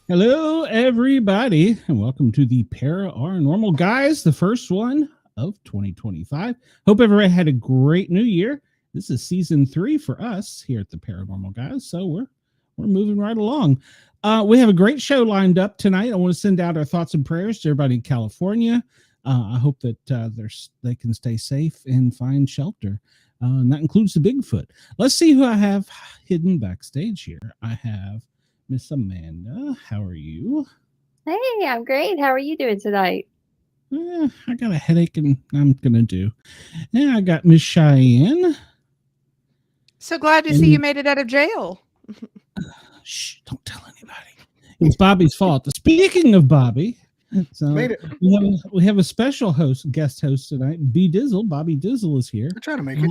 Hello, everybody, and welcome to the Paranormal Guyz, the first one of 2025. Hope everybody had a great new year. This is season 3 for us here at the Paranormal Guyz, so we're moving right along. We have a great show lined up tonight. I want to send out our thoughts and prayers to everybody in California. I hope that they can stay safe and find shelter. And that includes the Bigfoot. Let's see who I have hidden backstage here. I have Miss Amanda. How are you? Hey, I'm great. How are you doing tonight? I got a headache and I'm going to do. And I got Miss Cheyenne. So glad to see you made it out of jail. Shh, don't tell anybody. It's Bobby's fault. Speaking of Bobby, so we have a special guest host tonight. B Dizzle. Bobby Dizzle is here. We're trying to make it.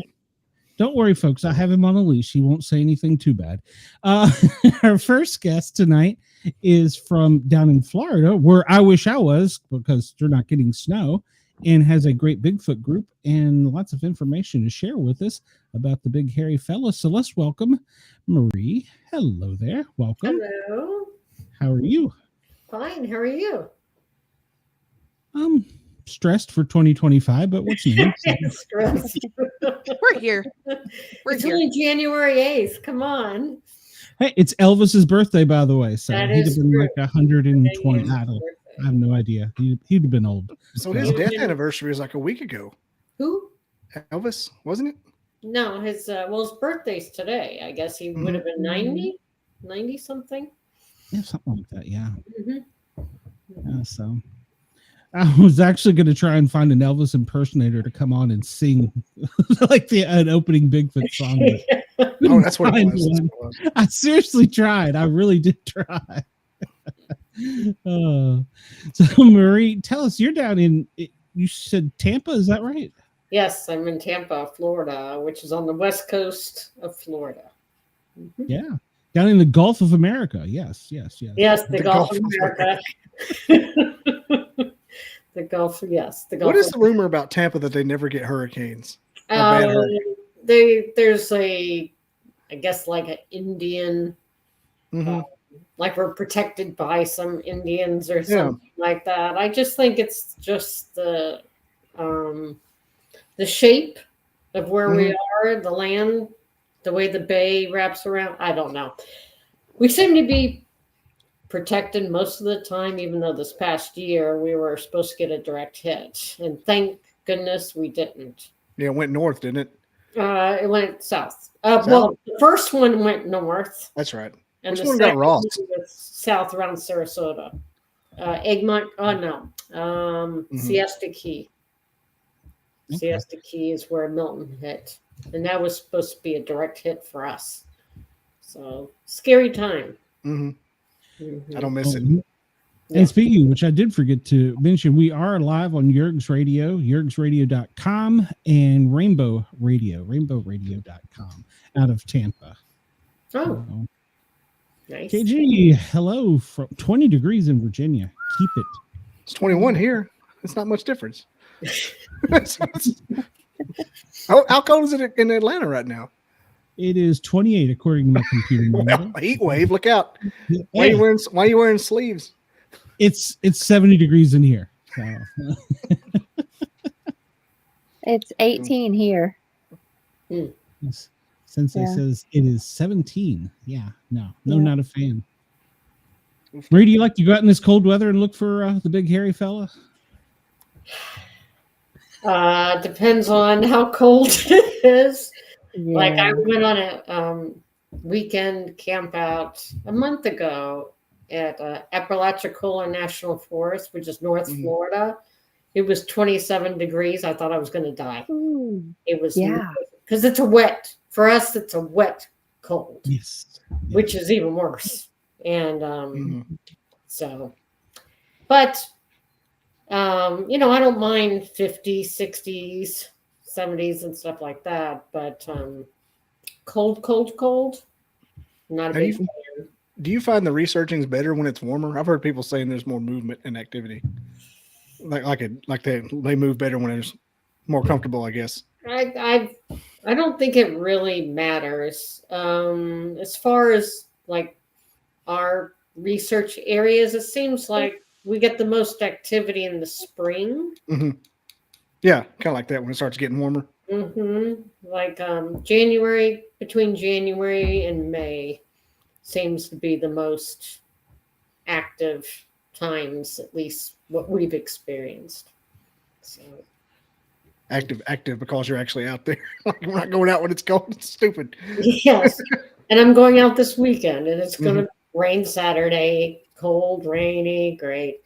Don't worry, folks. I have him on a leash. He won't say anything too bad. Our first guest tonight is from down in Florida, where I wish I was because they're not getting snow, and has a great Bigfoot group and lots of information to share with us about the big hairy fella. So let's welcome Marie. Hello there. Welcome. Hello. How are you? Fine. How are you? Stressed for 2025, but what's new? Stressed. We're here. It's only January 8th. Come on. Hey, it's Elvis's birthday, by the way. So That he'd is have been true. like 120. I have no idea. He'd have been old. So his death anniversary is like a week ago. Who? Elvis, wasn't it? No, his birthday's today. I guess he would have been 90 something. Yeah, something like that. Yeah. Mm-hmm. So I was actually going to try and find an Elvis impersonator to come on and sing like an opening Bigfoot song. Oh, that's what it was. I seriously tried. I really did try. So Marie, tell us, you're down in, you said Tampa, is that right? Yes, I'm in Tampa, Florida, which is on the west coast of Florida. Mm-hmm. Yeah. Down in the Gulf of America. Yes. Yes, the Gulf of America. The Gulf, yes. The Gulf. What is the rumor about Tampa that they never get hurricanes? Bad hurricanes? There's I guess like an Indian, like we're protected by some Indians or something like that. I just think it's just the shape of where we are, the land, the way the bay wraps around. I don't know. We seem to be protected most of the time, even though this past year we were supposed to get a direct hit, and thank goodness we didn't. Yeah, it went north, didn't it? It went south. Well, the first one went north. That's right. And Which the one got second Ross? one was south around Sarasota. Egmont. Oh no. Siesta Key. Okay. Siesta Key is where Milton hit, and that was supposed to be a direct hit for us. So scary time. I don't miss it. And speaking of which, I did forget to mention, we are live on Yerg's Radio, yergsradio.com, and rainbowradio.com out of Tampa. Oh, nice. KG, hello from 20 degrees in Virginia. Keep it. It's 21 here. It's not much difference. How cold is it in Atlanta right now? It is 28 according to my computer. Well, heat wave, look out. Why are you wearing sleeves? It's 70 degrees in here. So. It's 18 here. Sensei says it is 17. Yeah, no, not a fan. Marie, do you like to go out in this cold weather and look for the big hairy fella? Depends on how cold it is. Yeah. Like I went on a weekend camp out a month ago at Ocala National Forest, which is North Florida. It was 27 degrees. I thought I was going to die. Ooh. It was Yeah. because it's a wet. For us, it's a wet cold, Yes. which is even worse. And so, but you know, I don't mind 50s, 60s, 70s, and stuff like that. But cold, not a big fan. Do you find the researching's better when it's warmer? I've heard people saying there's more movement and activity. Like they move better when it's more comfortable, I guess. I don't think it really matters. As far as like our research areas, it seems like we get the most activity in the spring. Mm-hmm. Yeah, kind of like that when it starts getting warmer. Like between January and May seems to be the most active times, at least what we've experienced. So active because you're actually out there. Like we're not going out when it's cold. It's stupid. Yes. And I'm going out this weekend, and it's going to rain Saturday. Cold, rainy, great.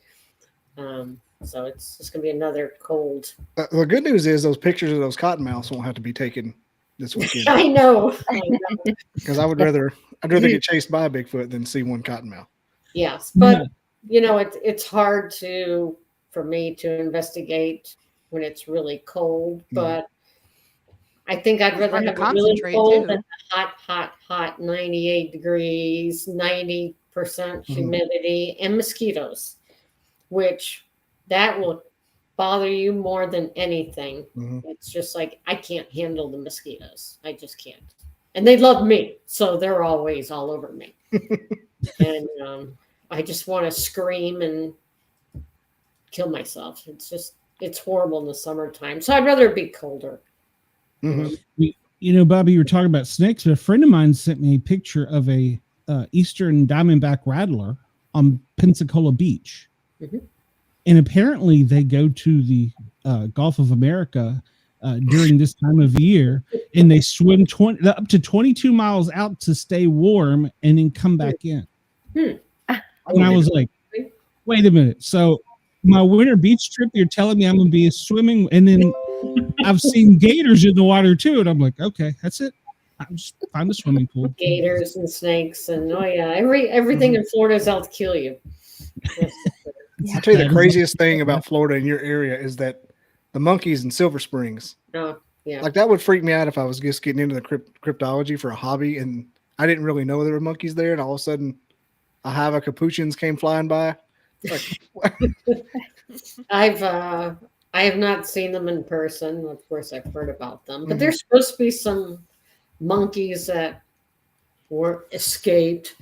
So it's just going to be another cold. The good news is those pictures of those cottonmouths won't have to be taken this weekend. I know. Because I'd rather get chased by a Bigfoot than see one cottonmouth. Yes, but you know, it's hard for me to investigate when it's really cold. But I think I'd rather have it really cold than hot 98 degrees, 90% humidity, and mosquitoes, which that will bother you more than anything. It's just like I can't handle the mosquitoes. I just can't. And they love me, so they're always all over me. And I just want to scream and kill myself. It's horrible in the summertime. So I'd rather it be colder. You know, Bobby, you were talking about snakes. A friend of mine sent me a picture of a eastern diamondback rattler on Pensacola Beach. And apparently they go to the Gulf of America during this time of year, and they swim up to 22 miles out to stay warm and then come back in. And I was like, wait a minute. So my winter beach trip, you're telling me I'm going to be swimming, and then I've seen gators in the water too. And I'm like, okay, that's it. I'm just find the swimming pool. Gators and snakes and everything in Florida is out to kill you. I'll tell you the craziest thing about Florida in your area is that the monkeys in Silver Springs. Oh, yeah. Like that would freak me out if I was just getting into the cryptology for a hobby and I didn't really know there were monkeys there, and all of a sudden a hive of capuchins came flying by. Like, I have not seen them in person. Of course, I've heard about them, but there's supposed to be some monkeys that were escaped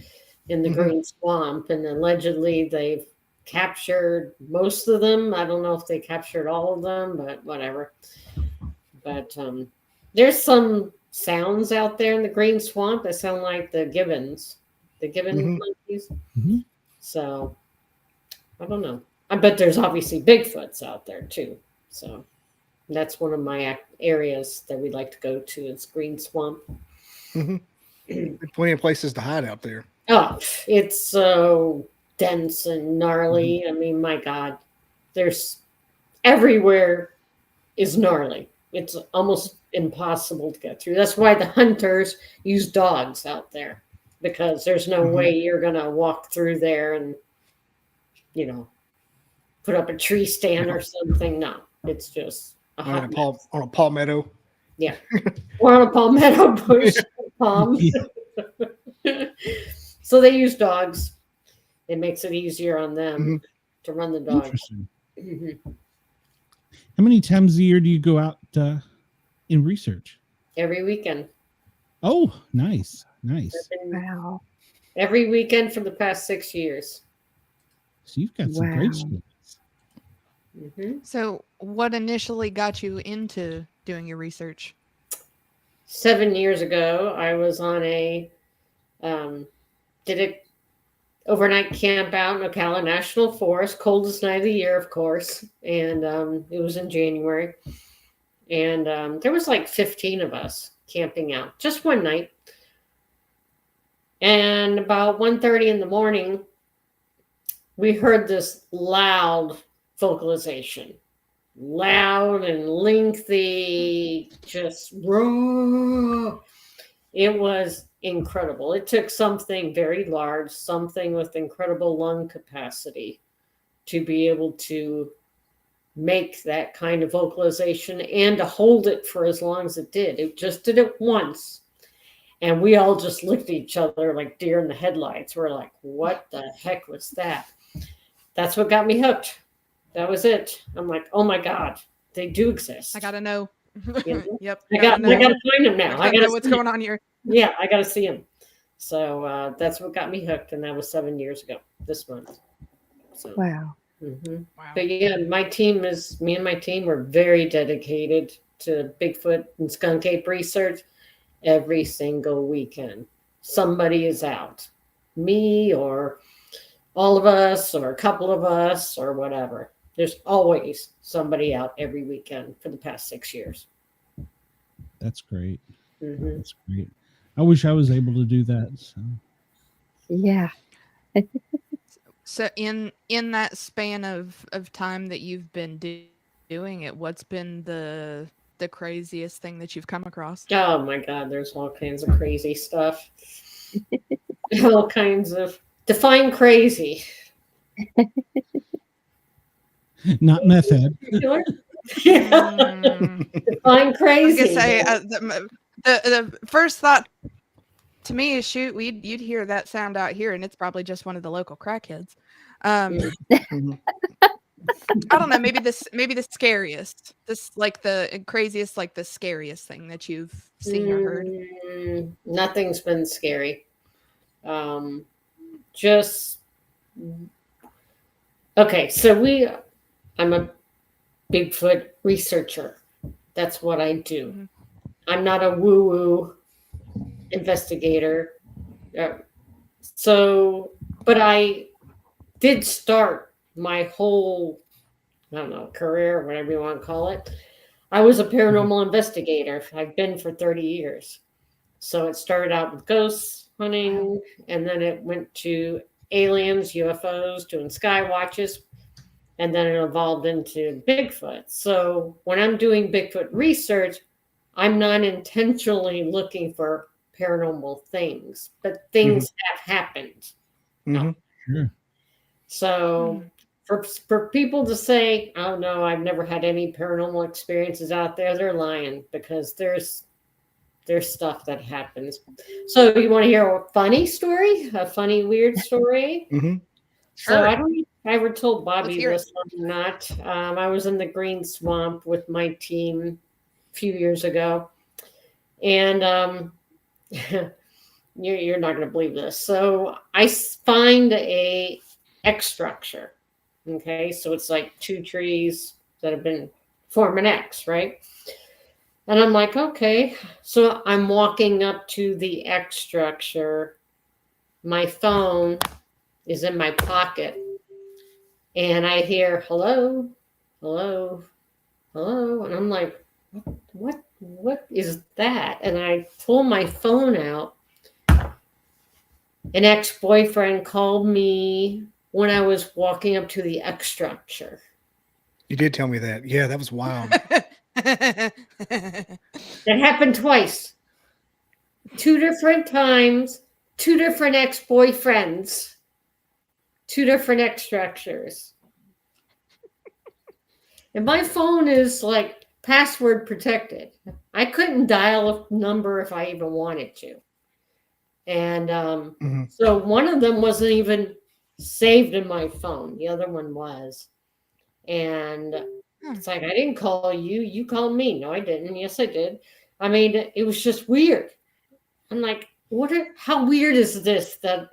in the Green Swamp, and allegedly they've captured most of them. I don't know if they captured all of them, but whatever. But there's some sounds out there in the Green Swamp that sound like the gibbons monkeys. So I don't know. I bet there's obviously Bigfoots out there too. So that's one of my areas that we'd like to go to is Green Swamp. Plenty of places to hide out there. Oh, it's so dense and gnarly. I mean, my God, there's everywhere is gnarly. It's almost impossible to get through. That's why the hunters use dogs out there, because there's no way you're going to walk through there and, you know, put up a tree stand or something. No, it's just on a palmetto. Yeah. Or on a palmetto bush. Palm. So they use dogs. It makes it easier on them to run the dog. How many times a year do you go out in research? Every weekend. Oh, nice. Wow. Every weekend for the past 6 years. So you've got some great stories. So what initially got you into doing your research? 7 years ago, I was on did an overnight camp out in Ocala National Forest, coldest night of the year, of course. And it was in January. And there was like 15 of us camping out just one night. And about 1:30 in the morning, we heard this loud vocalization. Loud and lengthy, just raw. It was incredible. It took something very large, something with incredible lung capacity to be able to make that kind of vocalization and to hold it for as long as it did. It just did it once. And we all just looked at each other like deer in the headlights. We're like, what the heck was that? That's what got me hooked. That was it. I'm like, oh my God, they do exist. I gotta know. Yep. I gotta find them now. I gotta know what's going on here. Yeah, I gotta see them. So that's what got me hooked, and that was 7 years ago this month. So, Wow. Wow. But yeah, me and my team were very dedicated to Bigfoot and skunk ape research every single weekend. Somebody is out, me or all of us or a couple of us or whatever. There's always somebody out every weekend for the past 6 years. That's great. That's great. I wish I was able to do that. So. Yeah. So in that span of time that you've been doing it, what's been the craziest thing that you've come across? Oh my God, there's all kinds of crazy stuff. All kinds of define crazy. Not method. Yeah. Define I was crazy. gonna say the first thought to me is, shoot, you'd hear that sound out here, and it's probably just one of the local crackheads. I don't know. Maybe the scariest, like the craziest, like the scariest thing that you've seen or heard. Nothing's been scary. Just okay. So I'm a Bigfoot researcher. That's what I do. I'm not a woo-woo investigator. But I did start my whole, I don't know, career, whatever you want to call it. I was a paranormal investigator. I've been for 30 years. So it started out with ghosts hunting, and then it went to aliens, UFOs, doing sky watches, and then it evolved into Bigfoot. So when I'm doing Bigfoot research, I'm not intentionally looking for paranormal things, but things have happened. Sure. So for people to say, oh no, I've never had any paranormal experiences out there, they're lying, because there's stuff that happens. So you want to hear a funny story, a funny, weird story? So I don't know if I ever told Bobby this or not. I was in the Green Swamp with my team a few years ago, and you're not going to believe this. So I find a X structure. Okay, so it's like two trees that have been form an X, right? And I'm like, okay. So I'm walking up to the X structure. My phone is in my pocket, and I hear hello, hello, hello, and I'm like, what is that? And I pull my phone out. An ex-boyfriend called me when I was walking up to the X structure. You did tell me that. Yeah, that was wild. That happened twice. 2 different times, 2 different ex-boyfriends, 2 different X structures. And my phone is like password protected. I couldn't dial a number if I even wanted to. And so one of them wasn't even saved in my phone. The other one was. And it's like, I didn't call you. You called me. No, I didn't. Yes, I did. I mean, it was just weird. I'm like, how weird is this that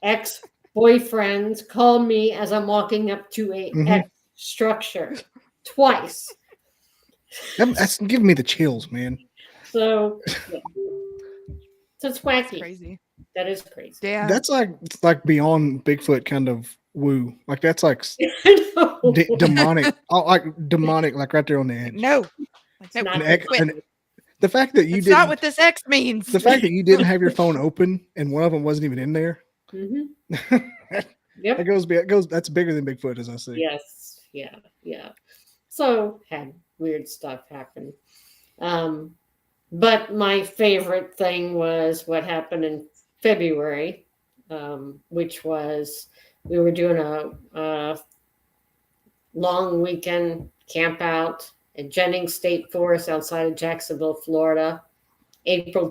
ex-boyfriends call me as I'm walking up to a X structure twice? That's giving me the chills, man. So, yeah. So it's wacky. That's crazy. That is crazy. Yeah. That's like beyond Bigfoot kind of woo. Like that's like demonic. Like demonic, like right there on the edge. No. The fact that you That's didn't. not what this X means. The fact that you didn't have your phone open and one of them wasn't even in there. Yep. It goes. That's bigger than Bigfoot, as I see. Yes. Yeah. So had weird stuff happen. But my favorite thing was what happened in February, which was we were doing a long weekend camp out at Jennings State Forest outside of Jacksonville, Florida, February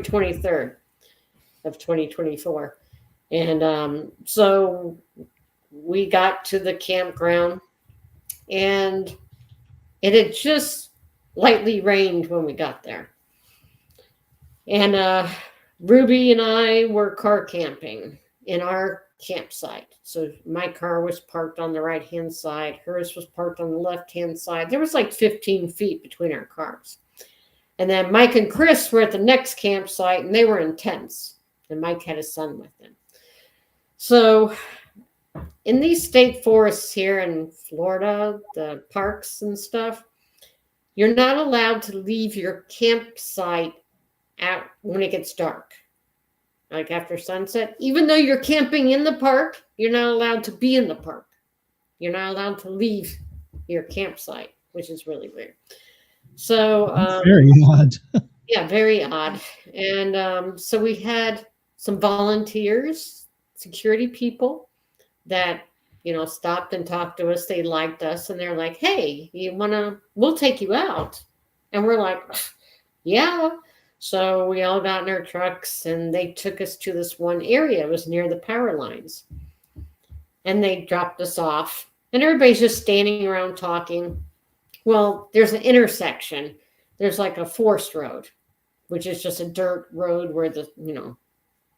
23rd of 2024. And so we got to the campground, and it had just lightly rained when we got there. And Ruby and I were car camping in our campsite. So my car was parked on the right-hand side. Hers was parked on the left-hand side. There was like 15 feet between our cars. And then Mike and Chris were at the next campsite, and they were in tents. And Mike had his son with him. So in these state forests here in Florida, the parks and stuff, you're not allowed to leave your campsite out when it gets dark, like after sunset. Even though you're camping in the park, you're not allowed to be in the park. You're not allowed to leave your campsite, which is really weird. So very odd. Yeah, very odd. And so we had some volunteers, security people that, stopped and talked to us. They liked us, and they're like, hey, we'll take you out. And we're like, yeah. So we all got in our trucks, and they took us to this one area. It was near the power lines. And they dropped us off, and everybody's just standing around talking. Well, there's an intersection. There's like a forest road, which is just a dirt road where the,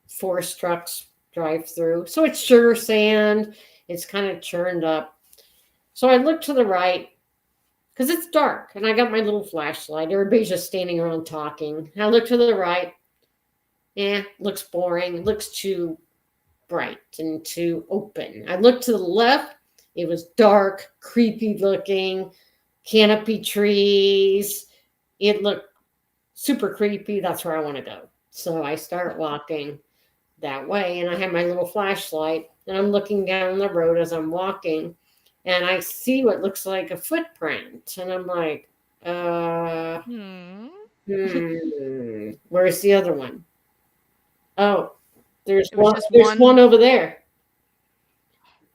forest trucks drive through. So it's sugar sand. It's kind of churned up. So I look to the right because it's dark, and I got my little flashlight. Everybody's just standing around talking. I look to the right. Looks boring. Looks too bright and too open. I look to the left. It was dark, creepy looking, canopy trees. It looked super creepy. That's where I want to go. So I start walking that way, and I have my little flashlight, and I'm looking down the road as I'm walking, and I see what looks like a footprint, and I'm like, where's the other one? Oh, there's one over there.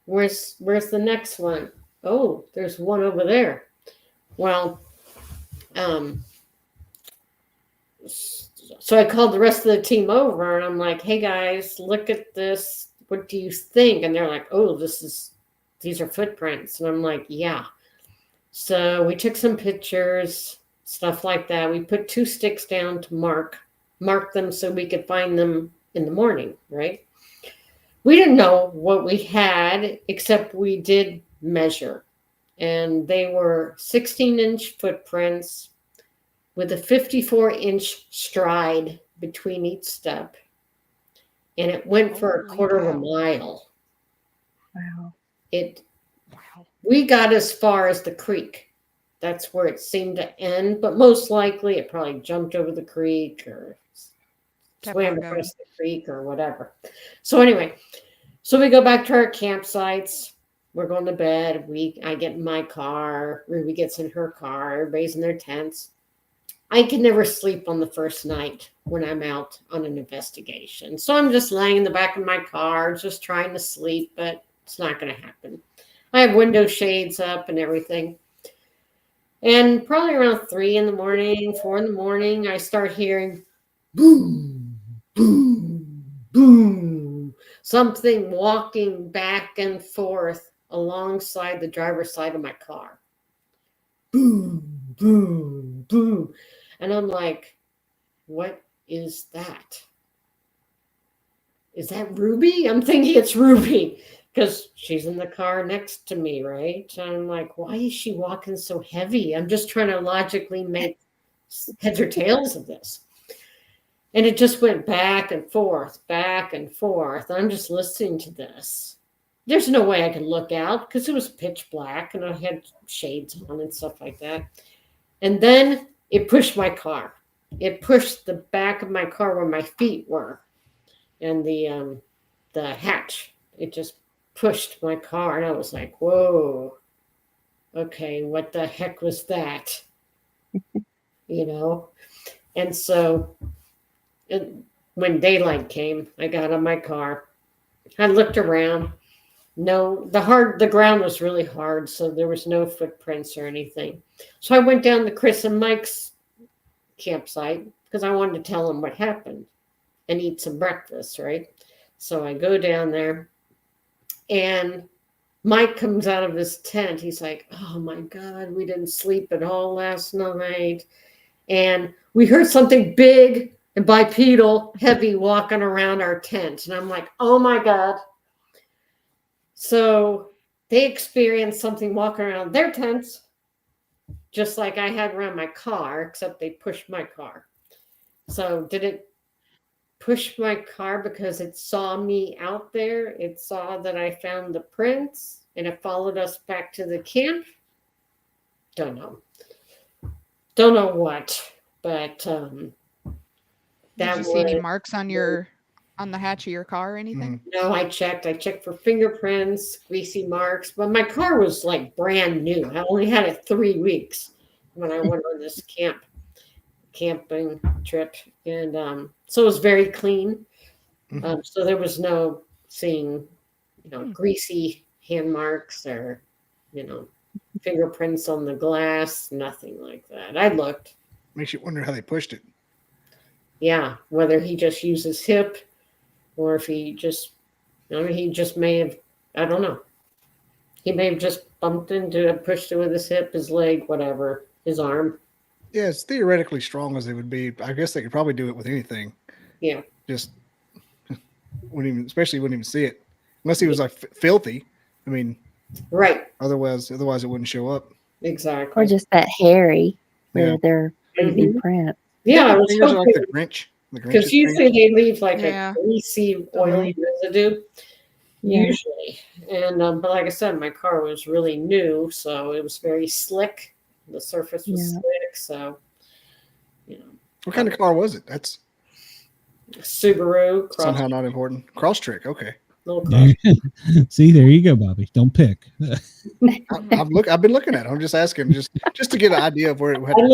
Where's the next one? Oh, there's one over there. Well, so I called the rest of the team over, and I'm like, hey guys, look at this. What do you think? And they're like, oh, these are footprints. And I'm like, yeah. So we took some pictures, stuff like that. We put 2 sticks down to mark them so we could find them in the morning, right? We didn't know what we had, except we did measure. And they were 16-inch footprints with a 54-inch stride between each step. And it went for a quarter of a mile. Wow. We got as far as the creek. That's where it seemed to end, but most likely it probably jumped over the creek or swam across the creek or whatever. So anyway, so we go back to our campsites. We're going to bed. I get in my car. Ruby gets in her car. Everybody's in their tents. I can never sleep on the first night when I'm out on an investigation. So I'm just laying in the back of my car, just trying to sleep, but it's not going to happen. I have window shades up and everything. And probably around 3 in the morning, 4 in the morning, I start hearing boom, boom, boom. Something walking back and forth alongside the driver's side of my car. Boom, boom, boom. And I'm like, what is that? Is that Ruby? I'm thinking it's Ruby because she's in the car next to me, right? And I'm like, why is she walking so heavy? I'm just trying to logically make heads or tails of this. And it just went back and forth, back and forth. I'm just listening to this. There's no way I could look out because it was pitch black and I had shades on and stuff like that. And then it pushed my car. It pushed the back of my car where my feet were. And the hatch, it just pushed my car. And I was like, whoa, okay, what the heck was that? you know. And so when daylight came, I got in my car. I looked around. No, the ground was really hard, so there was no footprints or anything. So I went down to Chris and Mike's campsite because I wanted to tell them what happened and eat some breakfast, right? So I go down there, and Mike comes out of his tent. He's like, "Oh my God, we didn't sleep at all last night. And we heard something big and bipedal, heavy walking around our tent." And I'm like, "Oh my God." So they experienced something walking around their tents, just like I had around my car, except they pushed my car. So did it push my car because it saw me out there? It saw that I found the prints and it followed us back to the camp? Don't know. Don't know what, but Did you see any marks on the hatch of your car or anything? No, I checked. I checked for fingerprints, greasy marks, but my car was like brand new. I only had it 3 weeks when I went on this camping trip, and so it was very clean. So there was no seeing, greasy hand marks or, fingerprints on the glass, nothing like that. I looked. Makes you wonder how they pushed it. Yeah, whether he just used his hip or if he just, he just may have, I don't know. He may have just bumped into it, pushed it with his hip, his leg, whatever, his arm. Yeah, it's theoretically strong as they would be. I guess they could probably do it with anything. Yeah. Just wouldn't even see it. Unless he was like filthy. I mean, right. Otherwise it wouldn't show up. Exactly. Or just that hairy where Yeah. they're maybe print. Yeah, I was Fingers are like hoping, the Grinch. because usually they leave like Yeah. a greasy, oily residue. Yeah. Usually, and but like I said, my car was really new, so it was very slick. The surface was slick, so What kind of car was it? That's Subaru cross, somehow not important. Crosstrek, okay. little cross. See, there you go, Bobby. Don't pick. I've been looking at it. I'm just asking, just to get an idea of where it had I to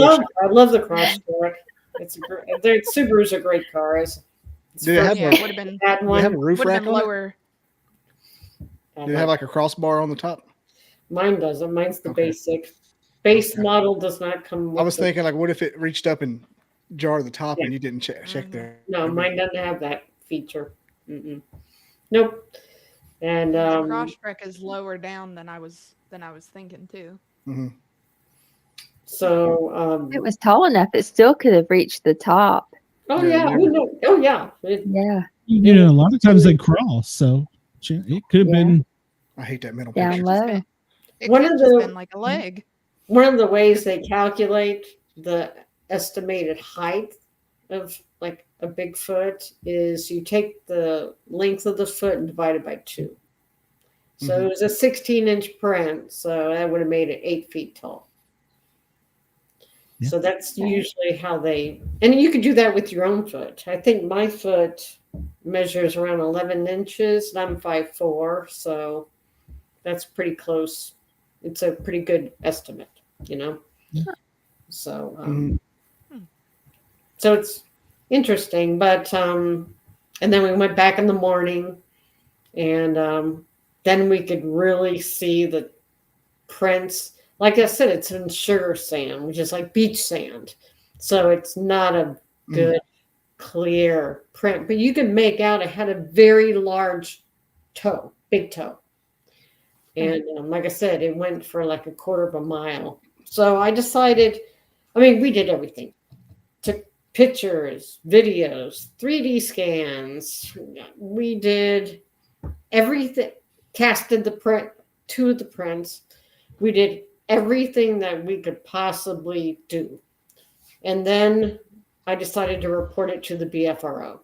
love the Crosstrek. Subaru's a great car. It's Do they have Yeah, a, it would have been had do they one. have a roof would have rack been on it? lower. Do they have like a crossbar on the top? Mine doesn't. Mine's the Okay. base model does not come with I was the- thinking, like, what if it reached up and jarred the top Yeah. and you didn't check there? No, mine doesn't have that feature. Mm-mm. Nope. And The Crosstrek is lower down than I was thinking too. Mhm. so If it was tall enough, it still could have reached the top. oh Yeah, yeah, you who knows? Oh yeah. Yeah. A lot of times they crawl, so it could have Yeah. been. I hate that middle Down picture. low. It One could of have just the- been like a leg. One of the ways they calculate the estimated height of like a Bigfoot is you take the length of the foot and divide it by 2. So it was a 16-inch print, so that would have made it 8 feet tall. Yeah. So that's usually how they, and you could do that with your own foot. I think my foot measures around 11 inches, and I'm 5'4", so that's pretty close. It's a pretty good estimate, Yeah. So, Mhm. so it's interesting, but and then we went back in the morning, and then we could really see the prints. Like I said, it's in sugar sand, which is like beach sand, so it's not a good clear print, but you can make out it had a very large toe, big toe. And like I said, it went for like a quarter of a mile. So I decided, we did everything. Took pictures, videos, 3D scans. We did everything, casted the print, 2 of the prints. We did everything that we could possibly do. And then I decided to report it to the BFRO.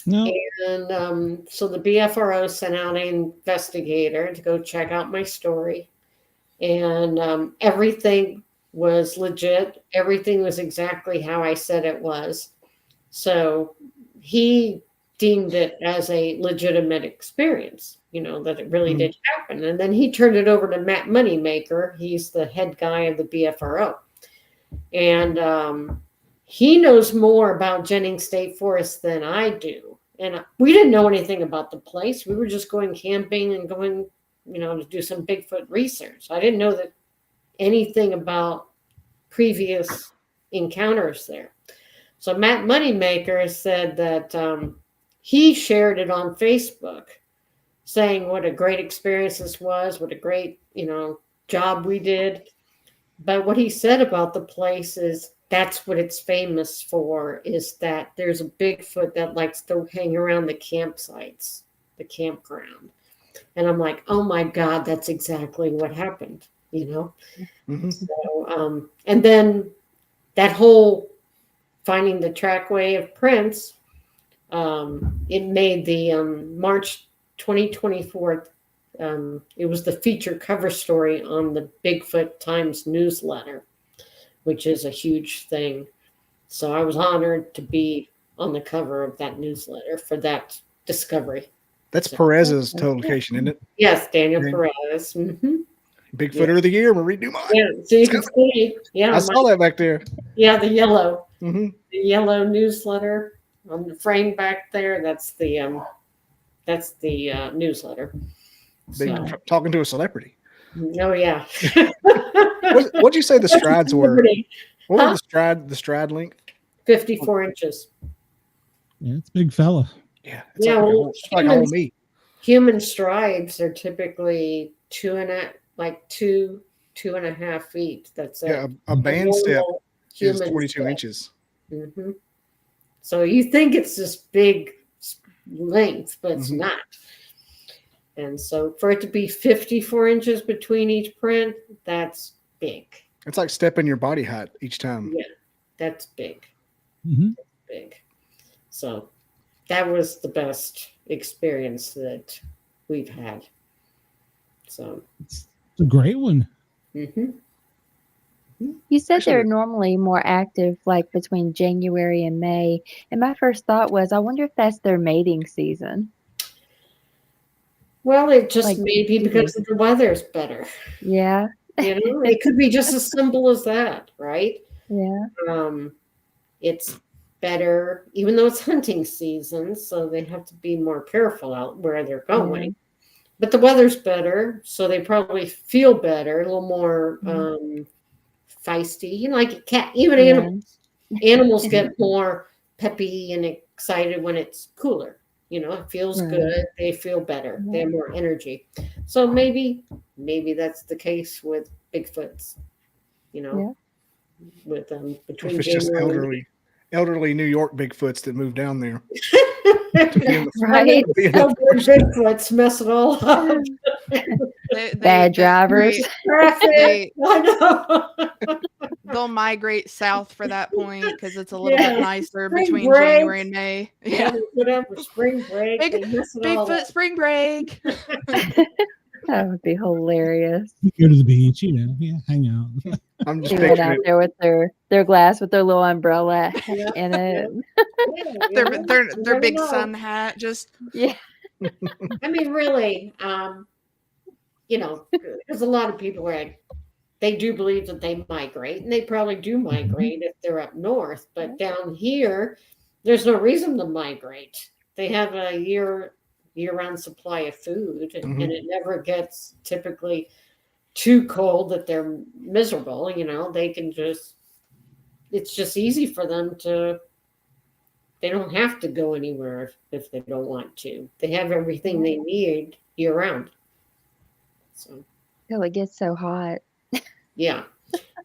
No. And so the BFRO sent out an investigator to go check out my story. And everything was legit. Everything was exactly how I said it was. So he deemed it as a legitimate experience, that it really did happen. And then he turned it over to Matt Moneymaker. He's the head guy of the BFRO. And he knows more about Jennings State Forest than I do. And we didn't know anything about the place. We were just going camping and going, to do some Bigfoot research. I didn't know that anything about previous encounters there. So Matt Moneymaker said that he shared it on Facebook, saying what a great experience this was, what a great, job we did. But what he said about the place is that's what it's famous for, is that there's a Bigfoot that likes to hang around the campsites, the campground. And I'm like, oh my God, that's exactly what happened, Mm-hmm. So, and then that whole finding the trackway of prints, it made the March 2024, it was the feature cover story on the Bigfoot Times newsletter, which is a huge thing. So I was honored to be on the cover of that newsletter for that discovery. That's Perez's location, isn't it? Yes, Daniel Yeah. Perez. Mm-hmm. Bigfooter of the year, Marie Dumont. Yeah, so you can see, I saw that back there. yeah, the yellow Mm-hmm. newsletter on the frame back there. That's the newsletter. So, Talking to a celebrity. oh yeah. What'd you say the strides were? Celebrity. What Huh? was the stride length? 54 inches. Yeah, it's a big fella. Yeah, Yeah, like, well, it's like a whole meat. Human strides are typically 2.5 feet. That's Yeah, a band step is human 22 step. inches. Mm-hmm. So you think it's this big length, but it's Mhm. not. And so for it to be 54 inches between each print, that's big. It's like stepping your body height each time. Yeah, that's big. Mm-hmm. Big. So that was the best experience that we've had. So, It's a great one. mhm. You said Actually, they're normally more active like between January and May. And my first thought was, I wonder if that's their mating season. Well, it just Like, may be because the weather's better. Yeah. It could be just as simple as that, right? Yeah. It's better, even though it's hunting season, so they have to be more careful out where they're going. Yeah. But the weather's better, so they probably feel better, a little more feisty. Like a cat, even Yeah. animals. Animals get more peppy and excited when it's cooler. It feels Right. good. They feel better. They Yeah. have more energy. So maybe that's the case with Bigfoots. Yeah. With between if it's just January elderly New York Bigfoots that moved down there. To be in the- Right. be in the- Elderly Bigfoots mess it all up. Bad drivers. Traffic. I know. They'll migrate south for that point because it's a little Yeah. bit nicer Spring between break. January and May. Yeah, whatever. Spring break. Big- they mess it all Bigfoot up. spring break. That would be hilarious. Go to the beach, yeah, hang out. I'm just They went picturing out it. there with their glass with their little umbrella in it. Yeah, Their never big know. sun hat. Just Yeah. I mean, really, because a lot of people they do believe that they migrate, and they probably do migrate if they're up north. But down here, there's no reason to migrate. They have a year-round supply of food, Mhm. and it never gets typically too cold that they're miserable. They can it's just easy for them to. They don't have to go anywhere if they don't want to. They have everything they need year round. So, Till it gets so hot. yeah.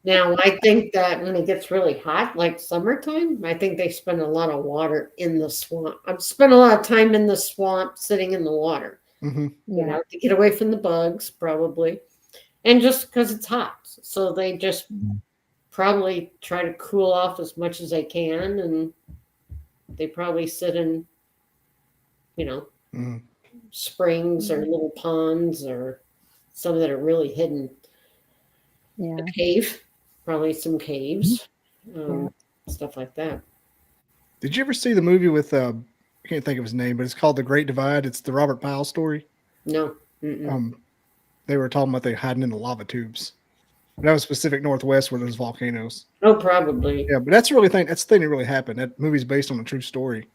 Now, I think that when it gets really hot, like summertime, I think they spend a lot of water in the swamp. I've spent a lot of time in the swamp sitting in the water, Mhm. Yeah. to get away from the bugs, probably. And just because it's hot. So they just probably try to cool off as much as they can. And they probably sit in, Mhm. springs or little ponds or some that are really hidden. Yeah. A cave, probably some caves, stuff like that. Did you ever see the movie with I can't think of his name, but it's called The Great Divide? It's the Robert Powell story. No. Mm-mm. They were talking about they hiding in the lava tubes. That was Pacific Northwest where there's volcanoes. Oh, probably. Yeah, but that's the thing that really happened. That movie's based on a true story.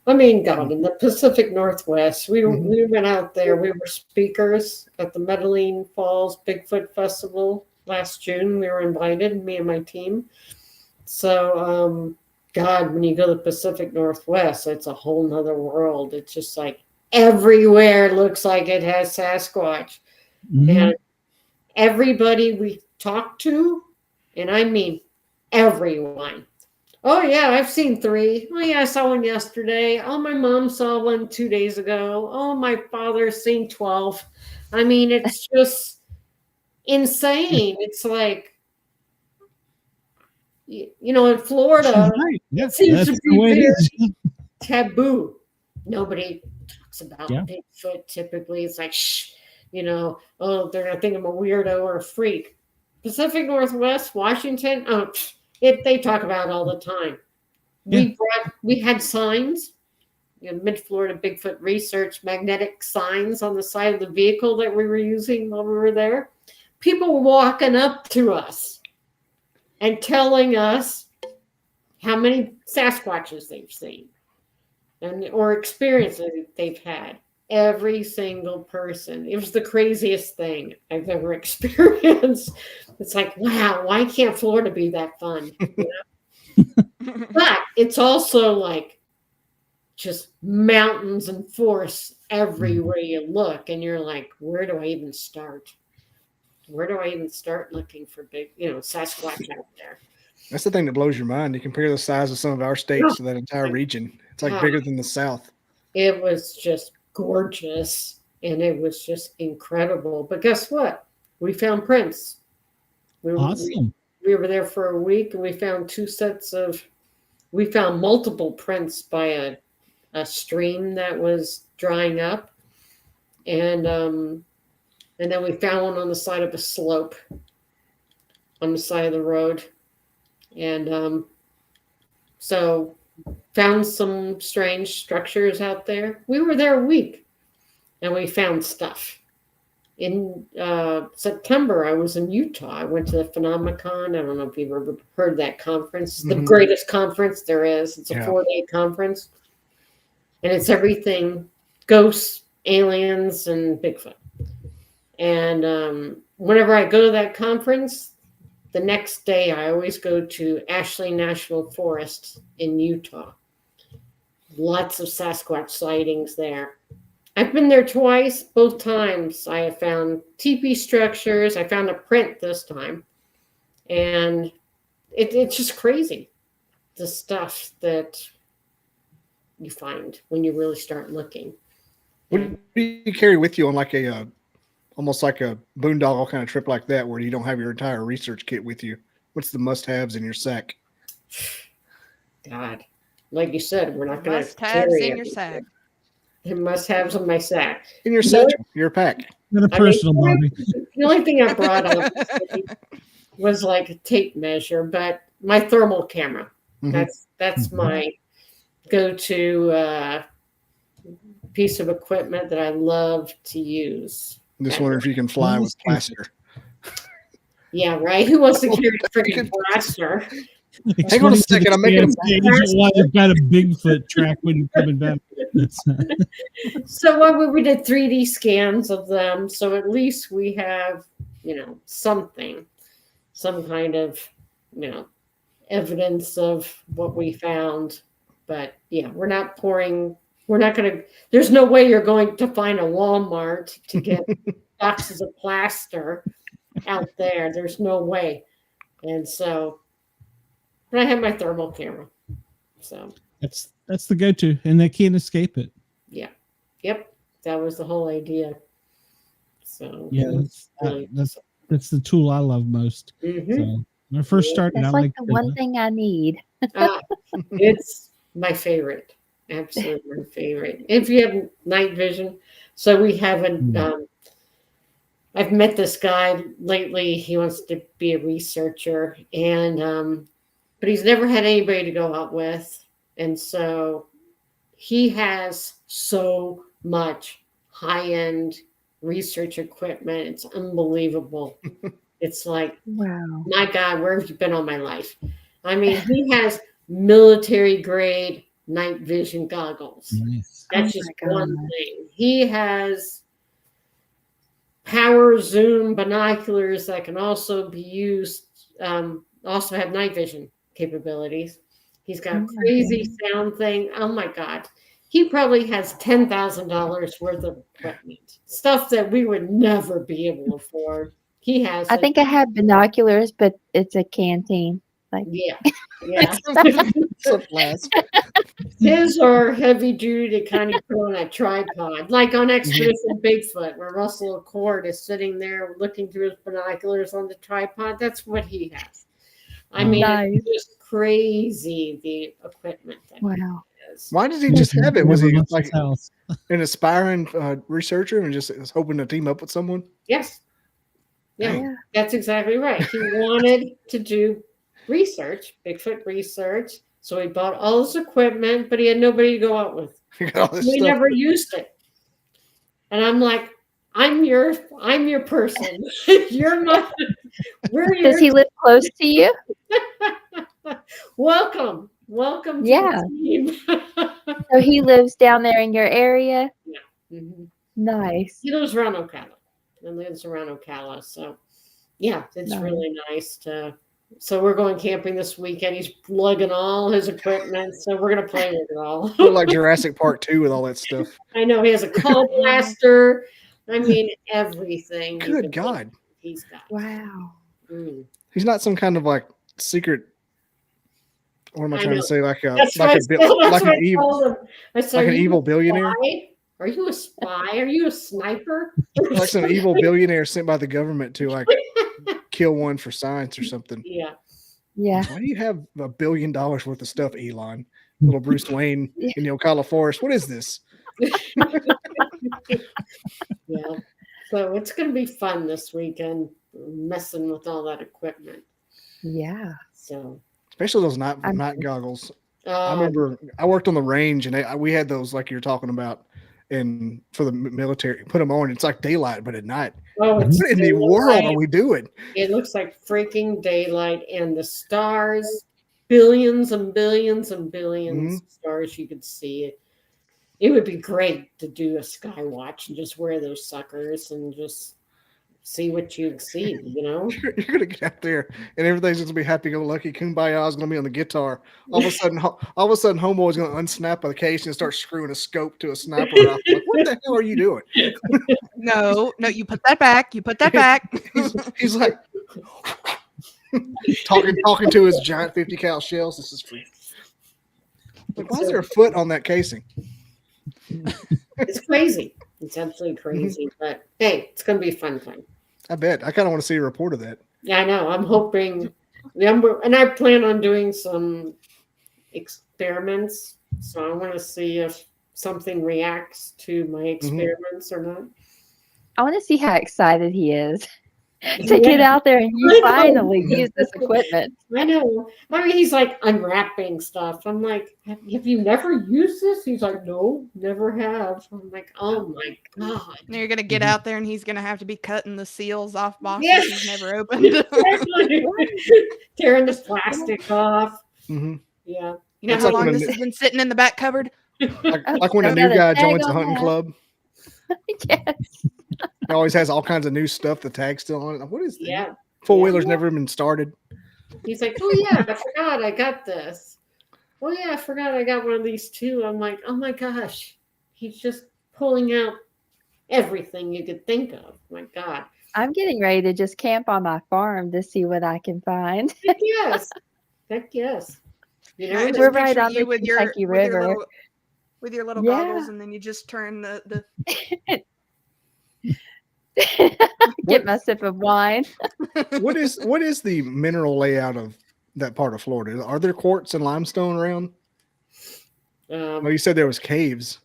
I mean, God, in the Pacific Northwest, we Mhm. we went out there. We were speakers at the Medellin Falls Bigfoot Festival last June. We were invited, me and my team. So, God, when you go to the Pacific Northwest, it's a whole nother world. It's just like everywhere looks like it has Sasquatch. Mhm. And everybody we talk to, and I mean everyone. Oh, yeah, I've seen 3. Oh, yeah, I saw one yesterday. Oh, my mom saw one 2 days ago. Oh, my father's seen 12. I mean, it's just insane. It's like, you know, in Florida, Right. Yeah, it seems that's to the be way it very is. taboo. Nobody talks about Yeah. Bigfoot typically. It's like, shh, you know, oh, they're going to think I'm a weirdo or a freak. Pacific Northwest, Washington, they talk about it all the time. We had signs, you know, Mid-Florida Bigfoot Research, magnetic signs on the side of the vehicle that we were using while we were there. People were walking up to us and telling us how many Sasquatches they've seen or experiences they've had. Every single person. It was the craziest thing I've ever experienced. It's like, wow, why can't Florida be that fun? You know? But it's also like just mountains and forests everywhere you look. And you're like, where do I even start? Where do I even start looking for big, you know, Sasquatch out there? That's the thing that blows your mind. You compare the size of some of our states to that entire region. It's like bigger than the South. It was just gorgeous and it was just incredible. But guess what? We found prints. Awesome. We were there for a week and we found we found multiple prints by a stream that was drying up. And then we found one on the side of a slope on the side of the road. And so found some strange structures out there. We were there a week and we found stuff. In September, I was in Utah. I went to the Phenomenon. I don't know if you've ever heard that conference. It's the greatest conference there is. It's a 4-day conference. And it's everything ghosts, aliens, and Bigfoot. And whenever I go to that conference, the next day I always go to Ocala National Forest in Utah. Lots of Sasquatch sightings there. I've been there twice. Both times I have found teepee structures. I found a print this time. And it's just crazy, the stuff that you find when you really start looking. What do you carry with you on like a almost like a boondoggle kind of trip like that where you don't have your entire research kit with you? What's the must-haves in your sack? God, like you said, we're not going to Must-haves in your sack. It must-haves in my sack. In your satchel, your pack. Not a personal Bobby. The only thing I brought up was like a tape measure, but my thermal camera. Mhm. That's my go-to piece of equipment that I love to use. I'm just wondering if you can fly with plaster. Yeah, right. Who wants to carry a freaking blaster? Hang on a second, I'm making You've got a Bigfoot track when you're coming back. So we did 3D scans of them, so at least we have, you know, something, some kind of, you know, evidence of what we found. But yeah, we're not going to, there's no way you're going to find a Walmart to get boxes of plaster out there. There's no way. And so, but I have my thermal camera. So that's the go-to, and they can't escape it. yeah. Yep. That was the whole idea. So Yeah, that's the tool I love most. Mhm. So when I first started, That's I like liked the one thing I need. It's my favorite. Absolutely my favorite. If you have night vision. So we haven't, I've met this guy lately. He wants to be a researcher and, but he's never had anybody to go out with. And so he has so much high-end research equipment. It's unbelievable. It's like, Wow. my God, where have you been all my life? I mean, he has military grade night vision goggles. Nice. That's Oh just my one God. thing. He has power zoom binoculars that can also be used, also have night vision capabilities. He's got Oh a my crazy goodness. sound thing. Oh my God. He probably has $10,000 worth of equipment, stuff that we would never be able to afford. He has I it. think I have binoculars, but it's a canteen. Like, Yeah. Yeah. So flash. His are heavy duty kind of put on a tripod, like on Expedition Bigfoot, where Russell Accord is sitting there looking through his binoculars on the tripod. That's what he has. I mean, Nice. it's just crazy the equipment that wow. he has. Why did he just have it? Was Never he left like his house. an aspiring researcher and just was hoping to team up with someone? Yes. Yeah, Yeah. that's exactly right. He wanted to do research, Bigfoot research. So he bought all his equipment, but he had nobody to go out with. You got all this We stuff. never used it. And I'm like, I'm your person. You're my we're your Does he live close to you? welcome. Welcome to Yeah. the team. So he lives down there in your area? Mhm. Nice. He lives around Ocala. And lives around Ocala. So yeah, it's Nice. really nice to so we're going camping this weekend. He's lugging all his equipment, so we're gonna play with it all. Look like Jurassic Park 2 with all that stuff. I know he has a call blaster. I mean, everything. you Good can God. think he's got. Wow. Mm. He's not some kind of like secret. What am I I trying know. to say? Like a That's like what a I- that's like what an I evil told him. I said, like "Are an you evil a billionaire, spy? Are you a spy? Are you a sniper?" like some evil billionaire sent by the government to like kill one for science or something. Yeah. Yeah. Why do you have $1 billion worth of stuff, Elon? Little Bruce Wayne in the Ocala Forest. What is this? Yeah. So it's going to be fun this weekend messing with all that equipment. Yeah. So Especially those night I'm- goggles. I remember I worked on the range and we had those like you're talking about, and for the military, put them on. It's like daylight, but at night. it's What in the world are we doing? It looks like freaking daylight, and the stars, billions and billions and billions of stars. You could see it. It would be great to do a sky watch and just wear those suckers and just see what you'd see, you know? You're gonna get out there and everything's gonna be happy go lucky. Kumbaya is gonna be on the guitar. All of a sudden, homeboy's gonna unsnap a case and start screwing a scope to a sniper rifle. Like, what the hell are you doing? No, you put that back. You put that back. He's like talking to his giant 50 cal shells. This is free. Like, why is there a foot on that casing? It's crazy. It's absolutely crazy. But hey, it's going to be a fun time. I bet. I kind of want to see a report of that. Yeah, I know. I'm hoping. And I plan on doing some experiments. So I want to see if something reacts to my experiments or not. I want to see how excited he is to get out there and you finally use this equipment. I know. I mean, he's like unwrapping stuff. I'm like, have you never used this? He's like, no, never have. I'm like, oh my God. And you're gonna get out there, and he's gonna have to be cutting the seals off boxes Yes. he's never opened. Tearing the plastic off. Mm-hmm. Yeah. You know It's how like long when this has been sitting in the back cupboard? Like when a Still new got a guy tag joins the on hunting that. club, Yes. he always has all kinds of new stuff. The tag's still on it. Like, what is this? Yeah. Four wheeler's never even started. He's like, oh yeah, I forgot I got this. Oh yeah, I forgot I got one of these too. I'm like, oh my gosh. He's just pulling out everything you could think of. My God. I'm getting ready to just camp on my farm to see what I can find. Heck yes. Heck yes. You know, I just We're picture right on you the with Kentucky River. with your little Yeah. goggles, and then you just turn the Get my sip of wine. What is the mineral layout of that part of Florida? Are there quartz and limestone around? Well, you said there was caves.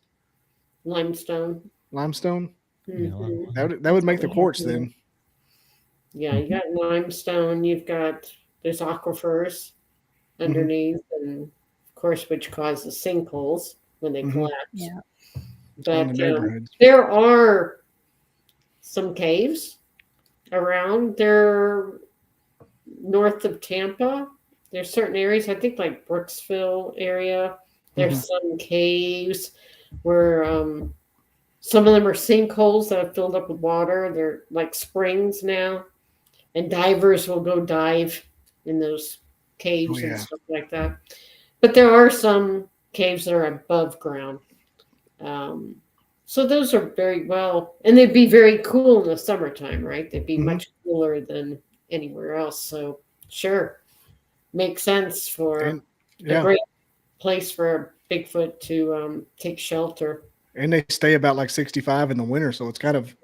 limestone. Limestone? Mhm. That would make the quartz then. Yeah, you got limestone. There's aquifers underneath, and of course, which causes sinkholes when they Mhm. collapse. Yeah. In the But neighborhoods. there are some caves around. They're north of Tampa. There's certain areas, I think like Brooksville area. There's some caves where some of them are sinkholes that have filled up with water. They're like springs now. And divers will go dive in those caves and stuff like that. But there are some caves that are above ground. So those are very well, and they'd be very cool in the summertime, right? They'd be much cooler than anywhere else. So sure, makes sense for a great place for Bigfoot to take shelter. And they stay about like 65 in the winter, so it's kind of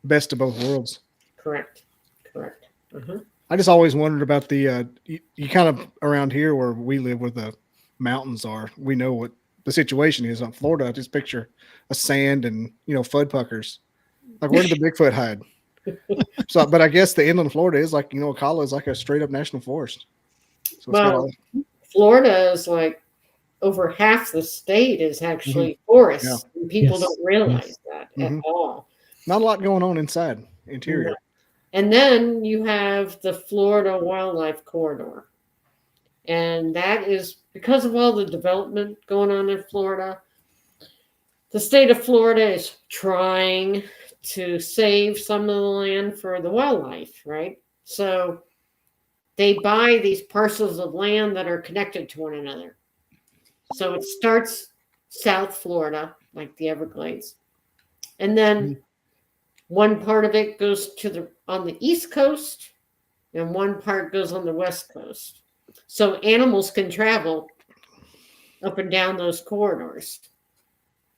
best of both worlds. Correct. I just always wondered about the you kind of around here where we live, where the mountains are. We know what the situation is. On Florida, I just picture a sand and FUD puckers. Like, where did the Bigfoot hide? So, but I guess the inland Florida is like Ocala is like a straight up national forest. So well, Florida is like over half the state is actually forests, and people don't realize that at all. Not a lot going on inside interior. And then you have the Florida Wildlife Corridor. And that is because of all the development going on in Florida. The state of Florida is trying to save some of the land for the wildlife, right? So they buy these parcels of land that are connected to one another. So it starts South Florida, like the Everglades. And then one part of it goes on the East Coast, and one part goes on the West Coast. So animals can travel up and down those corridors,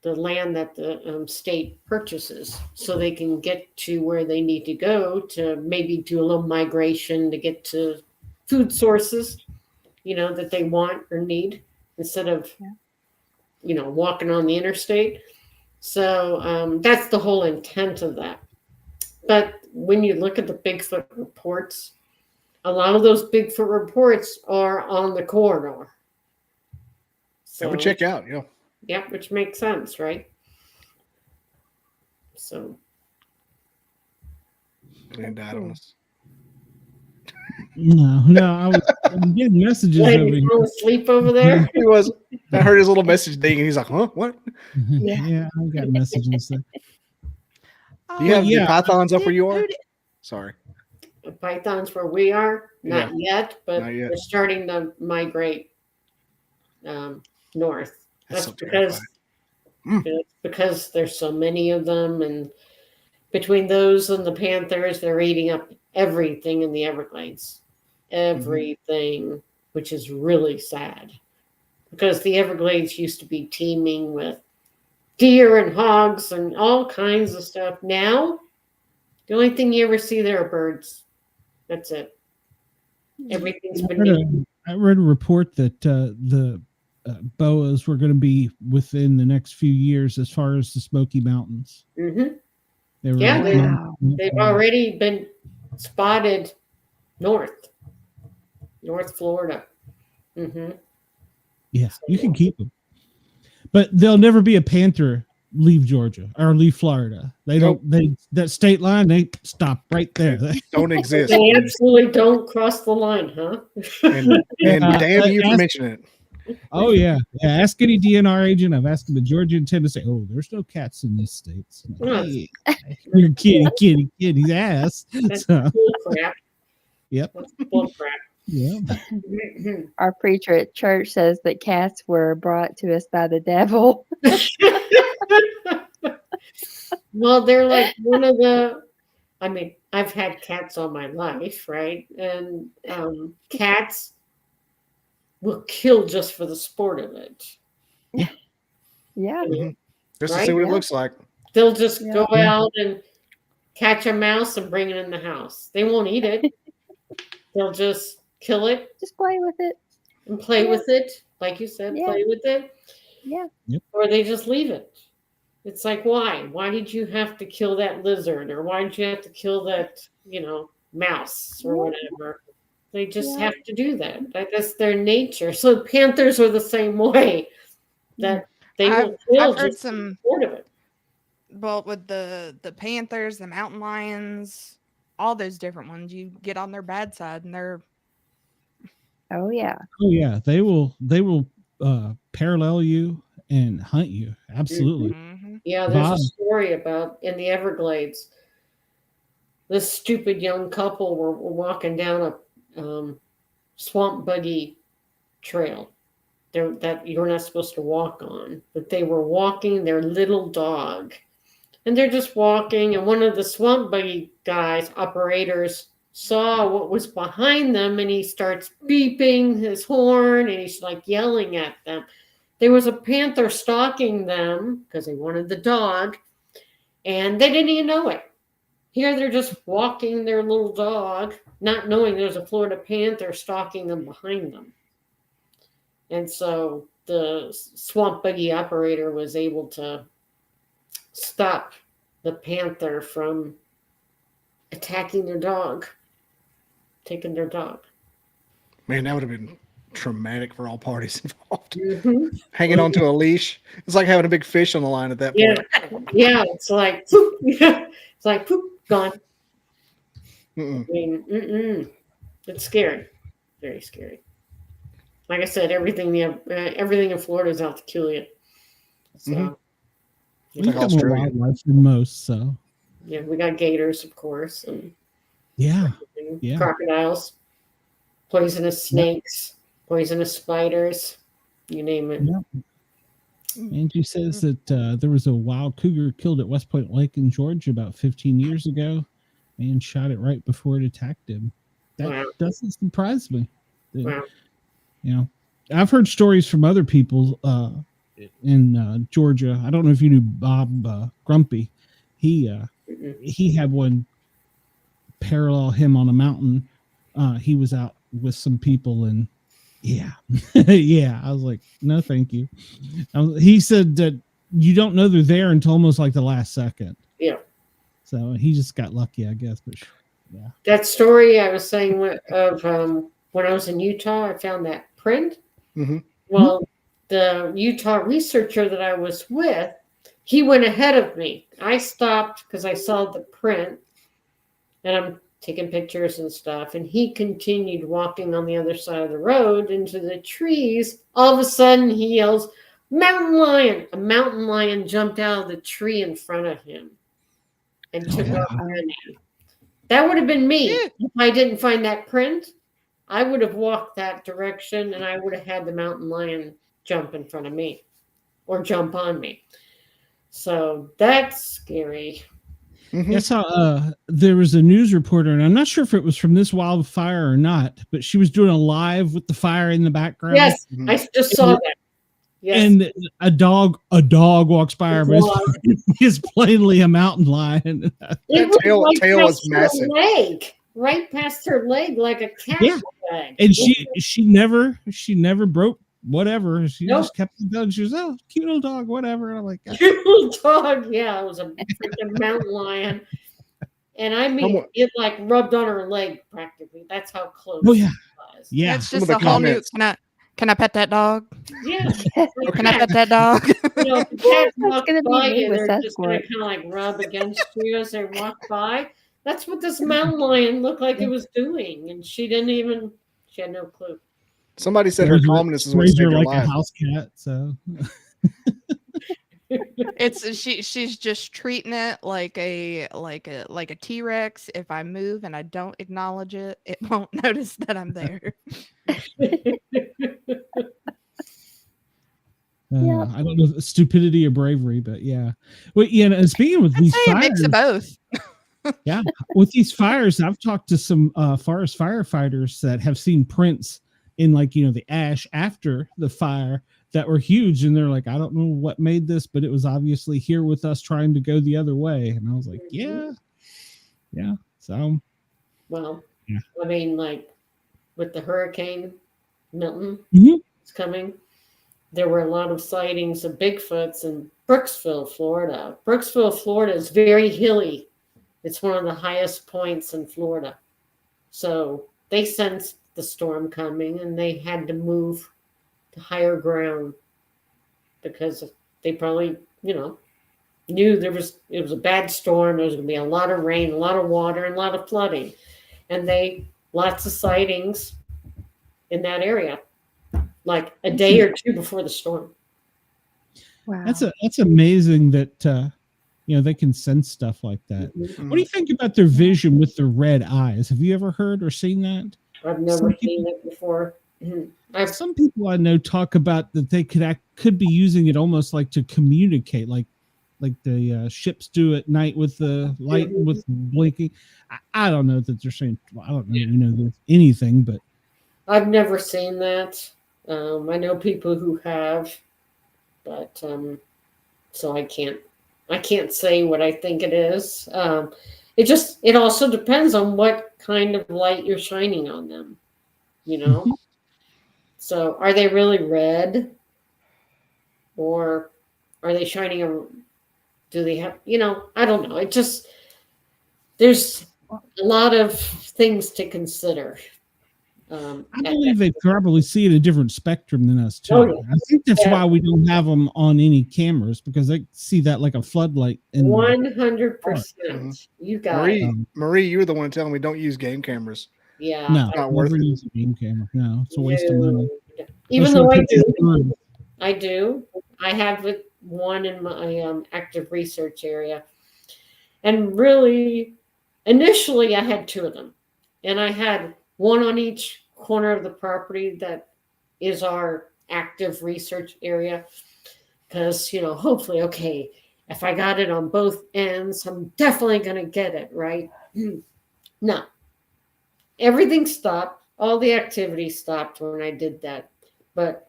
the land that the state purchases, so they can get to where they need to go to maybe do a little migration to get to food sources, that they want or need, instead of, walking on the interstate. So that's the whole intent of that. But when you look at the Bigfoot reports, a lot of those Bigfoot reports are on the corridor. So, that would check out, yeah, which makes sense, right? So. And died on us. No, I'm getting messages over here. Fall asleep over there? He was. I heard his little message ding, and he's like, "Huh? What?" Yeah, I've got messages there. Do you have the pythons up where you are? Sorry. The pythons where we are? Not yet, but they're starting to migrate north. That's so because there's so many of them, and between those and the panthers, they're eating up everything in the Everglades. Everything, which is really sad. Because the Everglades used to be teeming with deer and hogs and all kinds of stuff. Now, the only thing you ever see there are birds. That's it. Everything's been eaten. I read a report that the boas were going to be within the next few years as far as the Smoky Mountains. They've already been spotted North Florida. Yeah, you can keep them. But there'll never be a panther leave Georgia or leave Florida. That state line, they stop right there. They don't exist. They absolutely don't cross the line, huh? and damn you for mentioning it. Oh yeah. Ask any DNR agent. I've asked them in Georgia and Tennessee. Oh, there's no cats in these states. Like, hey, you're kitty's ass. That's So, bull crap. Yep. That's bull crap. Yeah. Our preacher at church says that cats were brought to us by the devil. Well, they're like one of the. I mean, I've had cats all my life, right? And cats will kill just for the sport of it. Yeah. Just to see what it looks like. They'll just go out and catch a mouse and bring it in the house. They won't eat it. They'll just kill it. Just play with it. And play with it. Like you said, play with it. Yeah. Yep. Or they just leave it. It's like, why? Why did you have to kill that lizard? Or why did you have to kill that, mouse or whatever? They just have to do that. That's their nature. So panthers are the same way. That they will kill. I've heard just some part of it. Well, with the panthers, the mountain lions, all those different ones. You get on their bad side, and they're Oh yeah. Oh yeah, they will parallel you and hunt you. Absolutely. mhm. Yeah, there's Bob. a story about in the Everglades. This stupid young couple were walking down a swamp buggy trail that you're not supposed to walk on, but they were walking their little dog, and they're just walking. And one of the swamp buggy guys, operators, saw what was behind them, and he starts beeping his horn, and he's like yelling at them. There was a panther stalking them because they wanted the dog, and they didn't even know it. Here they're just walking their little dog, not knowing there's a Florida panther stalking them behind them. And so the swamp buggy operator was able to stop the panther from attacking their dog, taking their dog. Man, that would have been traumatic for all parties involved. Mm-hmm. Hanging onto a leash. It's like having a big fish on the line at that Yeah, point. yeah. It's like poop. It's like poop, gone. Mm-mm. I mean, it's scary, very scary. Like I said, everything in Florida is out to kill you. So Mhm. We like got more Australia. wildlife than most, so yeah, we got gators, of course, and yeah. Yeah. crocodiles, poisonous snakes, poisonous spiders, you name it. Yeah. Angie says that there was a wild cougar killed at West Point Lake in Georgia about 15 years ago. Man shot it right before it attacked him. That Wow. doesn't surprise me. Wow. You know, I've heard stories from other people in Georgia. I don't know if you knew Bob Grumpy. He had one parallel him on a mountain. He was out with some people, and yeah, yeah. I was like, no, thank you. He said that you don't know they're there until almost like the last second. Yeah. So he just got lucky, I guess. But yeah, That story I was saying of when I was in Utah, I found that print. Mhm. Well, the Utah researcher that I was with, he went ahead of me. I stopped because I saw the print, and I'm taking pictures and stuff. And he continued walking on the other side of the road into the trees. All of a sudden, he yells, "Mountain lion!" A mountain lion jumped out of the tree in front of him and took off running. That would have been me if I didn't find that print. I would have walked that direction, and I would have had the mountain lion jump in front of me or jump on me. So that's scary. Mhm. I saw there was a news reporter, and I'm not sure if it was from this wildfire or not, but she was doing a live with the fire in the background. Yes, Mhm. I just saw that. Yes. And a dog walks by her, but it's plainly a mountain lion. It was tail right was past her massive. leg, right past her leg, like a cat Yeah. leg. And she never broke whatever. She Nope. just kept it done. She was, oh, cute little dog, whatever. And I'm like, God. Cute little dog. Yeah, it was a freaking mountain lion. And I mean, it like rubbed on her leg practically. That's how close Oh, yeah. it was. Yeah. That's Some of just the a whole new. comments. Can I pet that dog? Yeah. Can I pet that dog? You know, if the cat That's walks gonna be by me you, with they're just going to Sasquatch. kind of like rub against you as they walk by. That's what this mountain lion looked like it was doing. And she had no clue. Somebody said her Raise her- calmness is what raise saved her her like life. a house cat. So She's just treating it like a T-Rex. If I move and I don't acknowledge it, it won't notice that I'm there. Yeah. I don't know if it's stupidity or bravery, but yeah. Well, yeah. And speaking with these Say a mix fires, of both. yeah, with these fires, I've talked to some forest firefighters that have seen prints in the ash after the fire that were huge, and they're like, I don't know what made this, but it was obviously here with us trying to go the other way. And I was like, yeah. So, Well, yeah. I mean, like with the hurricane Milton Mhm. is coming, there were a lot of sightings of Bigfoots in Brooksville, Florida. Brooksville, Florida is very hilly. It's one of the highest points in Florida. So they sensed the storm coming, and they had to move to higher ground because they probably, knew it was a bad storm. There was going to be a lot of rain, a lot of water, and a lot of flooding, and lots of sightings in that area, like a day or two before the storm. Wow. That's amazing that they can sense stuff like that. Mm-hmm. What do you think about their vision with their red eyes? Have you ever heard or seen that? I've never seen it before. Some people I know talk about that they could be using it almost like to communicate, like the ships do at night with the light with blinking. I don't know that they're saying. I don't know anything, but I've never seen that. I know people who have, but so I can't say what I think it is. It also depends on what kind of light you're shining on them, So are they really red, or are they shining do they have, I don't know. There's a lot of things to consider. I believe they probably see it a different spectrum than us too. Oh, yeah. I think that's why we don't have them on any cameras, because they see that like a floodlight. 100%. You got it. Marie, you were the one telling me don't use game cameras. Yeah. No, not worth it. Use a game camera. No, it's a waste of money. Even though I do. I have one in my active research area. And really, initially I had two of them. And I had one on each corner of the property that is our active research area. Because, hopefully, okay, if I got it on both ends, I'm definitely going to get it, right? No. Everything stopped. All the activity stopped when I did that. But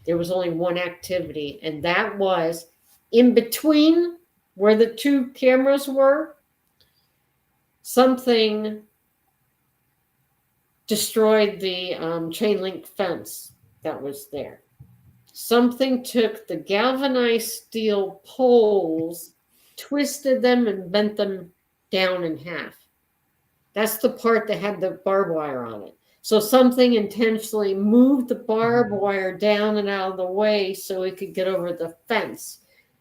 there was only one activity, and that was in between where the two cameras were. Something destroyed the chain link fence that was there. Something took the galvanized steel poles, twisted them, and bent them down in half. That's the part that had the barbed wire on it. So something intentionally moved the barbed wire down and out of the way so it could get over the fence.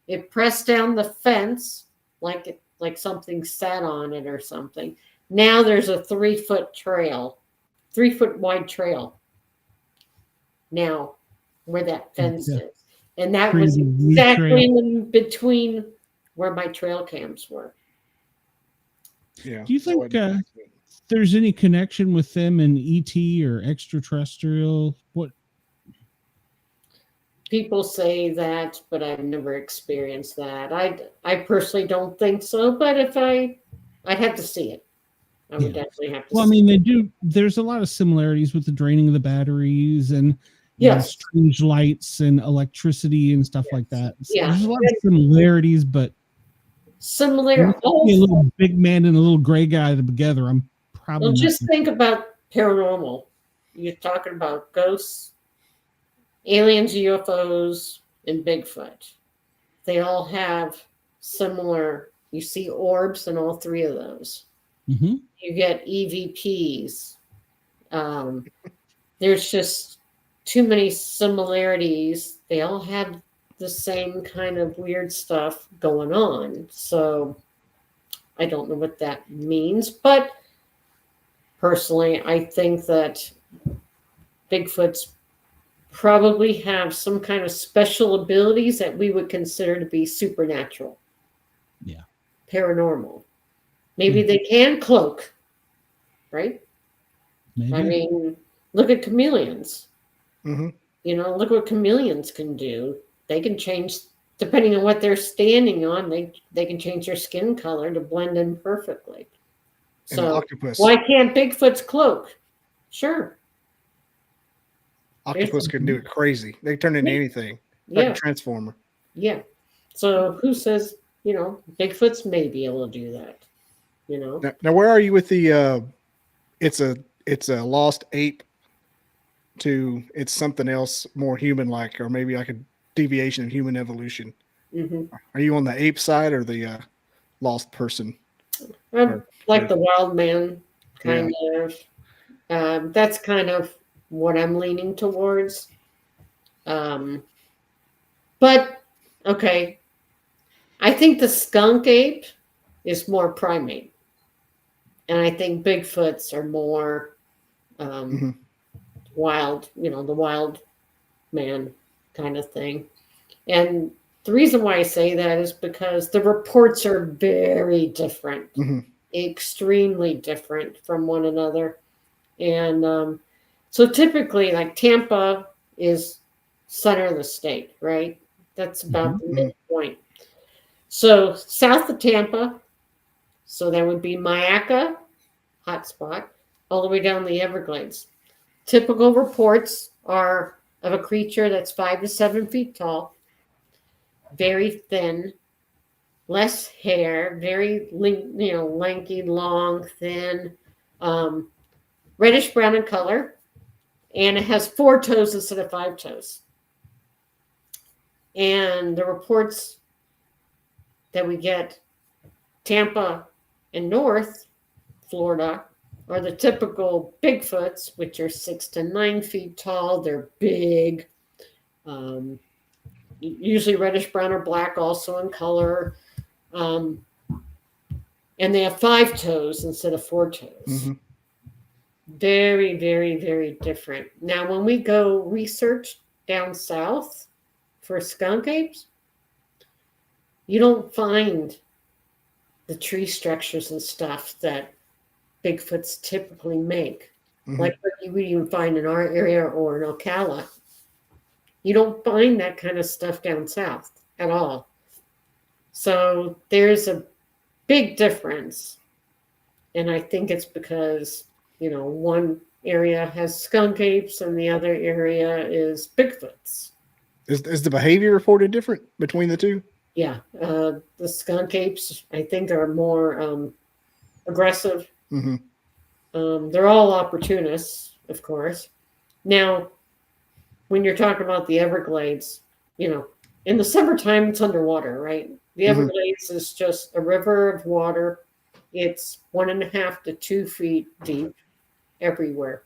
It pressed down the fence like something sat on it or something. Now there's a 3-foot trail, 3-foot wide trail. Now where that fence is. And that was exactly in between where my trail cams were. Yeah. Do you think there's any connection with them and ET or extraterrestrial? What people say that, but I've never experienced that. I personally don't think so, but if I'd have to see it. I would definitely have to. Well, I mean, they do. There's a lot of similarities with the draining of the batteries and strange lights and electricity and stuff like that. So there's a lot of similarities, but similar. A little big man and a little gray guy together. I'm probably. Well, just think about paranormal. You're talking about ghosts, aliens, UFOs, and Bigfoot. They all have similar. You see orbs in all three of those. Mm-hmm. You get EVPs. There's just too many similarities. They all have the same kind of weird stuff going on. So I don't know what that means, but personally, I think that Bigfoots probably have some kind of special abilities that we would consider to be supernatural. Yeah. Paranormal. Maybe they can cloak, right? Maybe. I mean, look at chameleons. Mm-hmm. Look what chameleons can do. They can change, depending on what they're standing on, they can change their skin color to blend in perfectly. So octopus. Why can't Bigfoot's cloak? Sure. Octopus can do it crazy. They turn into anything. Like a transformer. Yeah. So who says, Bigfoot's may be able to do that? Now where are you with the it's a lost ape to it's something else more human like, or maybe like a deviation of human evolution? Mm-hmm. Are you on the ape side or the lost person? Like the wild man kind of. That's kind of what I'm leaning towards. But okay, I think the skunk ape is more primate. And I think Bigfoots are more wild, the wild man kind of thing. And the reason why I say that is because the reports are very different, extremely different from one another. And so typically, like Tampa is center of the state, right? That's about the midpoint. So south of Tampa, so that would be Mayaca, hotspot, all the way down the Everglades. Typical reports are of a creature that's 5 to 7 feet tall, very thin, less hair, very lanky, long, thin, reddish brown in color, and it has 4 toes instead of 5 toes. And the reports that we get, Tampa and North Florida, are the typical Bigfoots, which are 6 to 9 feet tall. They're big, usually reddish brown or black, also in color. And they have 5 toes instead of 4 toes. Very, very, very different. Now, when we go research down south for skunk apes, you don't find the tree structures and stuff that Bigfoots typically make, like what you would even find in our area or in Ocala. You don't find that kind of stuff down south at all. So there's a big difference. And I think it's because, one area has skunk apes and the other area is Bigfoots. Is the behavior reported different between the two? Yeah. The skunk apes, I think, are more aggressive. They're all opportunists, of course. Now, when you're talking about the Everglades, in the summertime, it's underwater, right? The Everglades is just a river of water. It's 1.5 to 2 feet deep everywhere.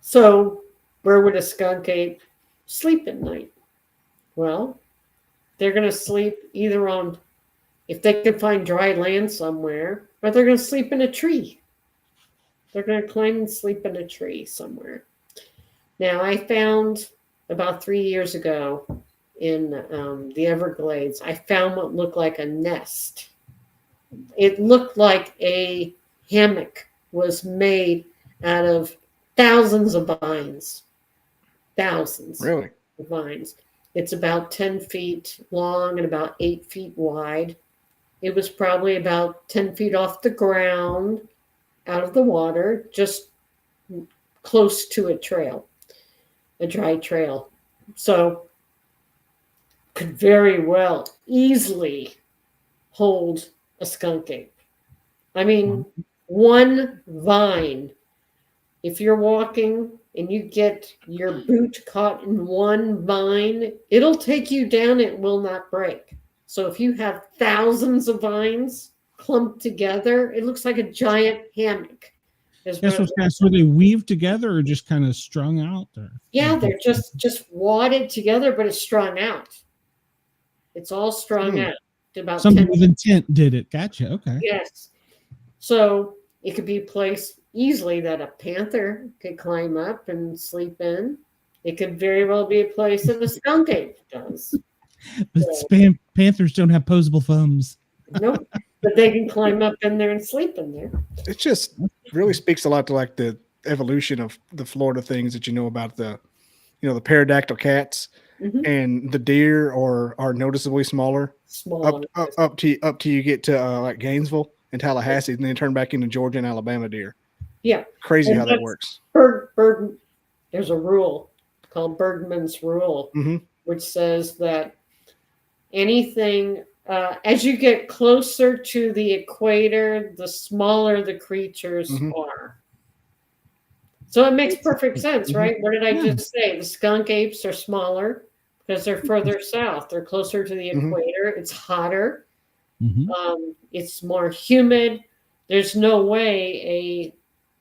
So where would a skunk ape sleep at night? Well, they're going to sleep either on, if they can find dry land somewhere, or they're going to sleep in a tree. They're going to climb and sleep in a tree somewhere. Now, I found about 3 years ago in the Everglades, I found what looked like a nest. It looked like a hammock was made out of thousands of vines. Thousands Really? of vines. It's about 10 feet long and about 8 feet wide. It was probably about 10 feet off the ground, out of the water, just close to a trail, a dry trail. So could very well easily hold a skunk ape. I mean, one vine, if you're walking and you get your boot caught in one vine, it'll take you down. It will not break. So if you have thousands of vines clumped together, it looks like a giant hammock. So they weave together or just kind of strung out? Yeah, they're just wadded together, but it's strung out. It's all strung out. About something with intent did it. Gotcha. Okay. Yes. So it could be a place easily that a panther could climb up and sleep in. It could very well be a place that a skunk ape does. But panthers don't have posable thumbs. Nope. But they can climb up in there and sleep in there. It just really speaks a lot to like the evolution of the Florida things that about the pterodactyl cats and the deer are noticeably smaller. Up to you get to like Gainesville and Tallahassee, and then turn back into Georgia and Alabama deer. Yeah, crazy how that works. There's a rule called Bergman's rule, which says that anything as you get closer to the equator, the smaller the creatures are. So it makes perfect sense, right? What did I just say? The skunk apes are smaller because they're further south. They're closer to the equator. It's hotter. It's more humid. There's no way a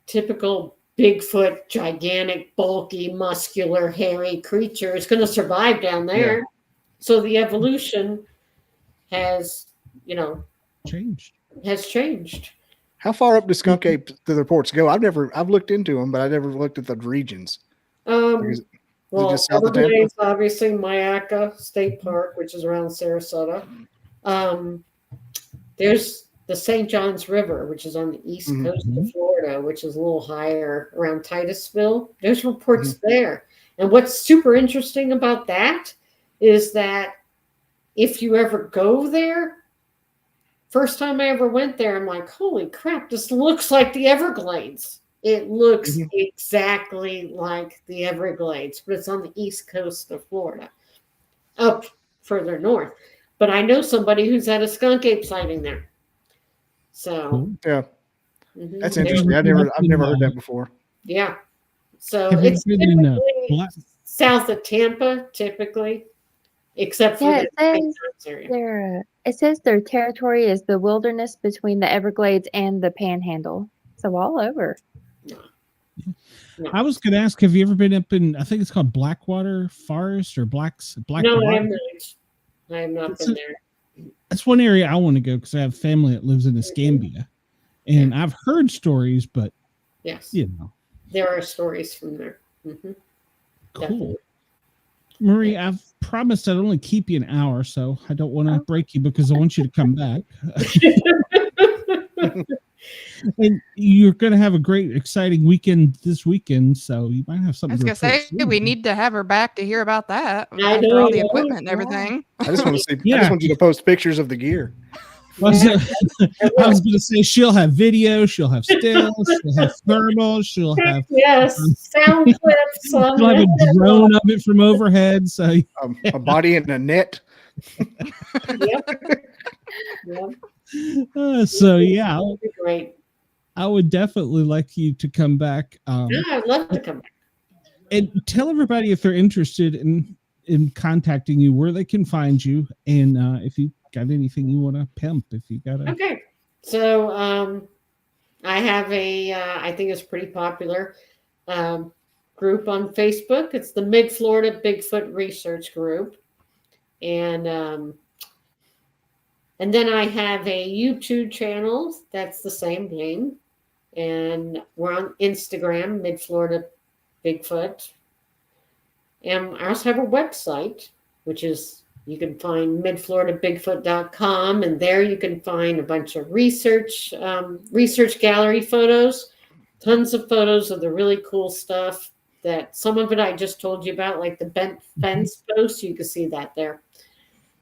typical Bigfoot, gigantic, bulky, muscular, hairy creature is going to survive down there. So the evolution has, Changed. has changed. How far up do skunk ape the reports go? I've looked into them, but I never looked at the regions. Well, just south of Tampa? Everglades, obviously, Mayaca State Park, which is around Sarasota. There's the St. Johns River, which is on the east coast of Florida, which is a little higher around Titusville. There's reports there. And what's super interesting about that is that if you ever go there, first time I ever went there, I'm like, holy crap, this looks like the Everglades. It looks exactly like the Everglades, but it's on the east coast of Florida, up further north. But I know somebody who's had a skunk ape sighting there. So yeah, that's interesting. I've never heard that before. Yeah. So Have it's you been in, typically south of Tampa, typically, except for the St. John's area. It says their territory is the wilderness between the Everglades and the Panhandle. So all over. I was going to ask, have you ever been up in, I think it's called Blackwater Forest or Black No, Water? I have not been there. That's one area I want to go because I have family that lives in Escambia. And I've heard stories, but yes, there are stories from there. Cool. Definitely. Marie, I've promised I'd only keep you an hour, so I don't want to break you because I want you to come back. And you're going to have a great, exciting weekend this weekend, so you might have something. I was going to say, we need to have her back to hear about that. I after know, all the equipment and everything. I just want to see. I just want you to post pictures of the gear. I was going to say she'll have video, she'll have stills, she'll have thermals, she'll have sound clips. She'll have a drone of it from overhead. So a body in a net. So yeah, great. I would definitely like you to come back. I'd love to come back. And tell everybody if they're interested in contacting you, where they can find you, and if you got anything you want to pimp, if you got Okay. So I have I think it's pretty popular group on Facebook. It's the Mid-Florida Bigfoot Research Group. And then I have a YouTube channel that's the same name. And we're on Instagram, Mid-Florida Bigfoot. And I also have a website, which is, you can find midfloridabigfoot.com. And there you can find a bunch of research gallery photos, tons of photos of the really cool stuff that some of it I just told you about, like the bent fence post. You can see that there.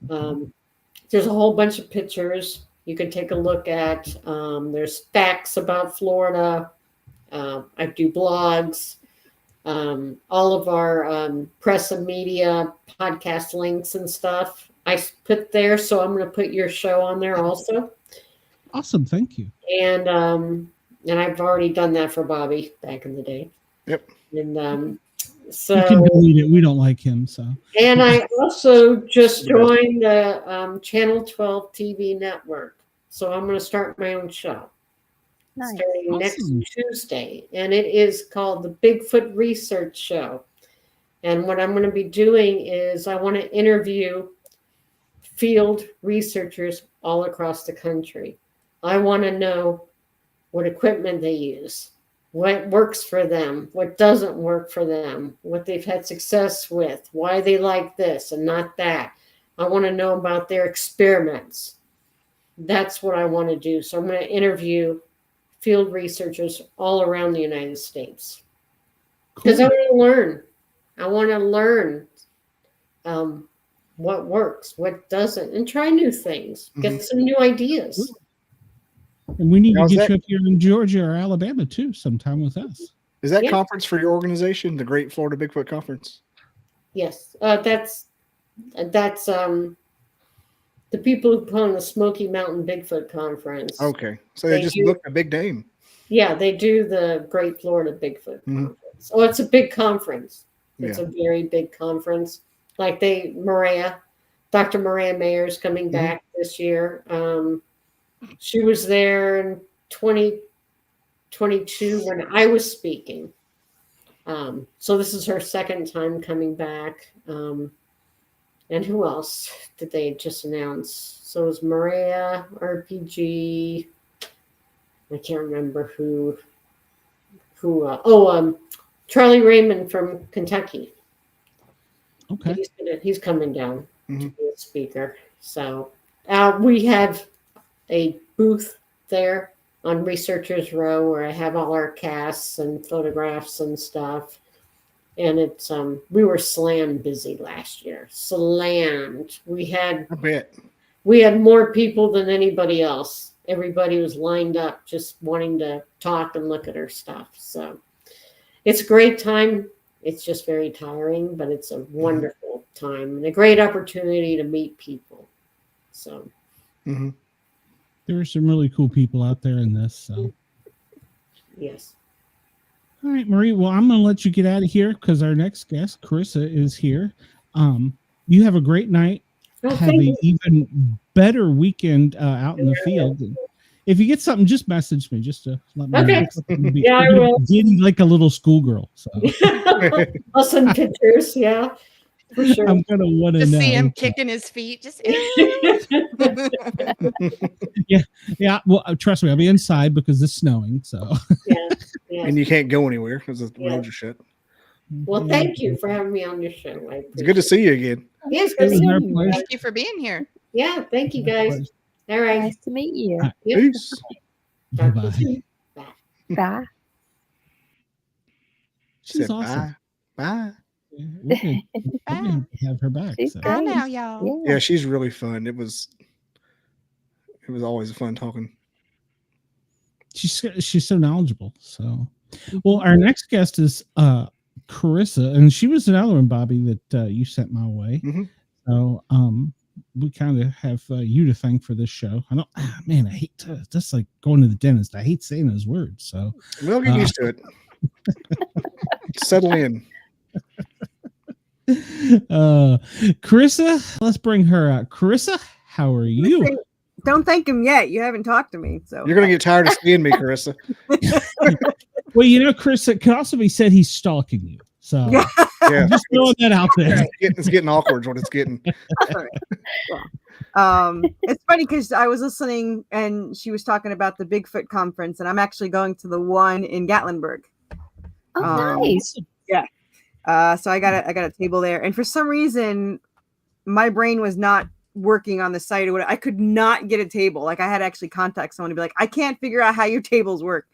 There's a whole bunch of pictures you can take a look at. There's facts about Florida. I do blogs. All of our press and media podcast links and stuff I put there. So I'm going to put your show on there also. Awesome. Thank you. And I've already done that for Bobby back in the day. Yep. And so you can delete it. We don't like him. So. And I also just joined the Channel 12 TV network. So I'm going to start my own show. Nice. Starting next Tuesday. And it is called the Bigfoot Research Show. And what I'm going to be doing is I want to interview field researchers all across the country. I want to know what equipment they use, what works for them, what doesn't work for them, what they've had success with, why they like this and not that. I want to know about their experiments. That's what I want to do. So I'm going to interview field researchers all around the United States. Because I want to learn. I want to learn what works, what doesn't, and try new things. Get some new ideas. And we need to get you up here in Georgia or Alabama too sometime with us. Is that conference for your organization, the Great Florida Bigfoot Conference? Yes. That's the people who put on the Smoky Mountain Bigfoot Conference. Okay. So they just booked a big name. Yeah, they do the Great Florida Bigfoot Conference. Oh, it's a big conference. It's a very big conference. Like Dr. Maria Mayer's coming back this year. She was there in 2022 when I was speaking. So this is her second time coming back. And who else did they just announce? So it was Maria, RPG. I can't remember who. Charlie Raymond from Kentucky. Okay. He's coming down to Mhm. be a speaker. So we have a booth there on Researchers Row where I have all our casts and photographs and stuff. And it's we were slammed busy last year. Slammed. I bet. We had more people than anybody else. Everybody was lined up just wanting to talk and look at our stuff. So it's a great time. It's just very tiring, but it's a wonderful time and a great opportunity to meet people. So Mm-hmm. There are some really cool people out there in this. So, yes. all right, Marie. Well, I'm going to let you get out of here because our next guest, Corissa, is here. You have a great night. Oh, Have thank an you. even better weekend out in the field. And if you get something, just message me just to let me Okay. know. Yeah, I will. Giddy like a little schoolgirl. So I'll send pictures. Yeah, for sure. I'm gonna want to Just know. see him kicking his feet. Just Yeah. Well, trust me, I'll be inside because it's snowing. So Yeah. And you can't go anywhere because the Yeah. roads are shut. Well, thank you for having me on your show. It's good to see you again. Yes, It good to was see our you. pleasure. Thank you for being here. Yeah, thank you guys. All right. Nice to meet you. Yep. Peace. Talk to Bye-bye. you soon. Bye. She's Said awesome. Bye. Yeah, we're gonna have her back. She's So. great. Bye now, y'all. Yeah, she's really fun. It was always fun talking. She's so knowledgeable. So, well, our next guest is Corissa, and she was another one, Bobby, that you sent my way. Mhm. So, we kind of have you to thank for this show. I don't, man, I hate to, that's like going to the dentist. I hate saying those words. So, We'll get used to it. Settle in. Corissa, let's bring her out. Corissa, how are you? Don't thank him yet. You haven't talked to me, so You're gonna get tired of seeing me, Corissa. Well, you know, Corissa, it could also be said he's stalking you. So, Yeah. Yeah, just throwing that out there. it's getting awkward. Is what it's getting. it's funny because I was listening and she was talking about the Bigfoot conference, and I'm actually going to the one in Gatlinburg. Oh, nice. So I got a table there, and for some reason, my brain was not working on the site or what. I could not get a table. Like I had to actually contact someone to be like, I can't figure out how your tables work.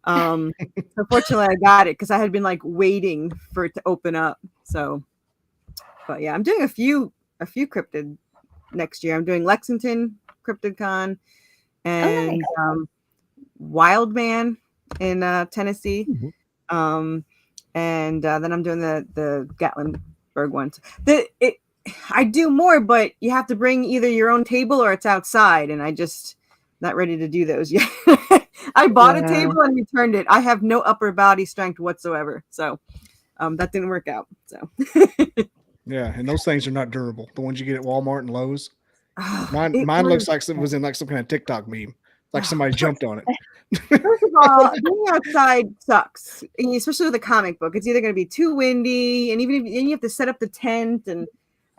So fortunately, I got it because I had been like waiting for it to open up. So, but yeah, I'm doing a few cryptid next year. I'm doing Lexington Cryptid Con and Wild Man in Tennessee. And then I'm doing the Gatlinburg ones. I do more, but you have to bring either your own table or it's outside, and I just not ready to do those yet. I bought a table and returned it. I have no upper body strength whatsoever, so that didn't work out. So Yeah, and those things are not durable. The ones you get at Walmart and Lowe's. Mine It looks like it was in like some kind of TikTok meme. Like somebody jumped on it. First of all, being outside sucks, especially with a comic book. It's either going to be too windy, and even if you have to set up the tent and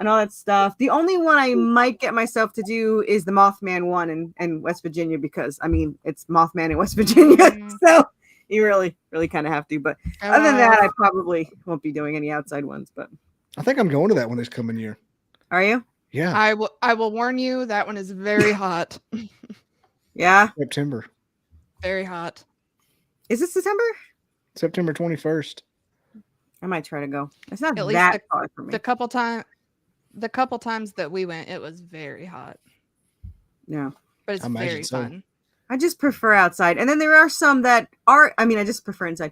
all that stuff. The only one I might get myself to do is the Mothman one in West Virginia, because I mean it's Mothman in West Virginia, so you really kind of have to. But other than that, I probably won't be doing any outside ones. But I think I'm going to that one this coming year. are you? Yeah, I will warn you, that one is very hot. Yeah. September Very hot. Is it September? 21st. I might try to go. It's not At least that far for me. The couple times that we went, it was very hot. No. But it's I imagine very so. fun. I just prefer outside. And then there are some that are, I just prefer inside.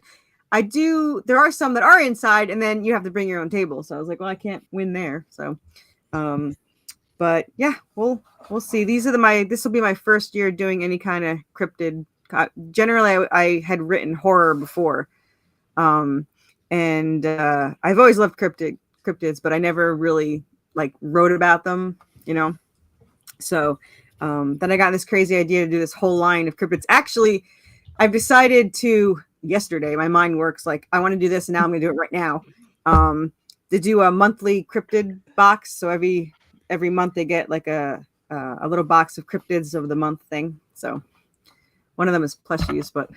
There are some that are inside, and then you have to bring your own table. So I was like, well, I can't win there. So, but yeah, we'll see. This will be my first year doing any kind of cryptid. Generally, I had written horror before. And I've always loved cryptids, but I never really wrote about them, So, then I got this crazy idea to do this whole line of cryptids. Actually, I've decided to, yesterday, my mind works like I want to do this and now I'm going to do it right now. they do a monthly cryptid box. So every month they get like a little box of cryptids of the month thing. So one of them is plushies, but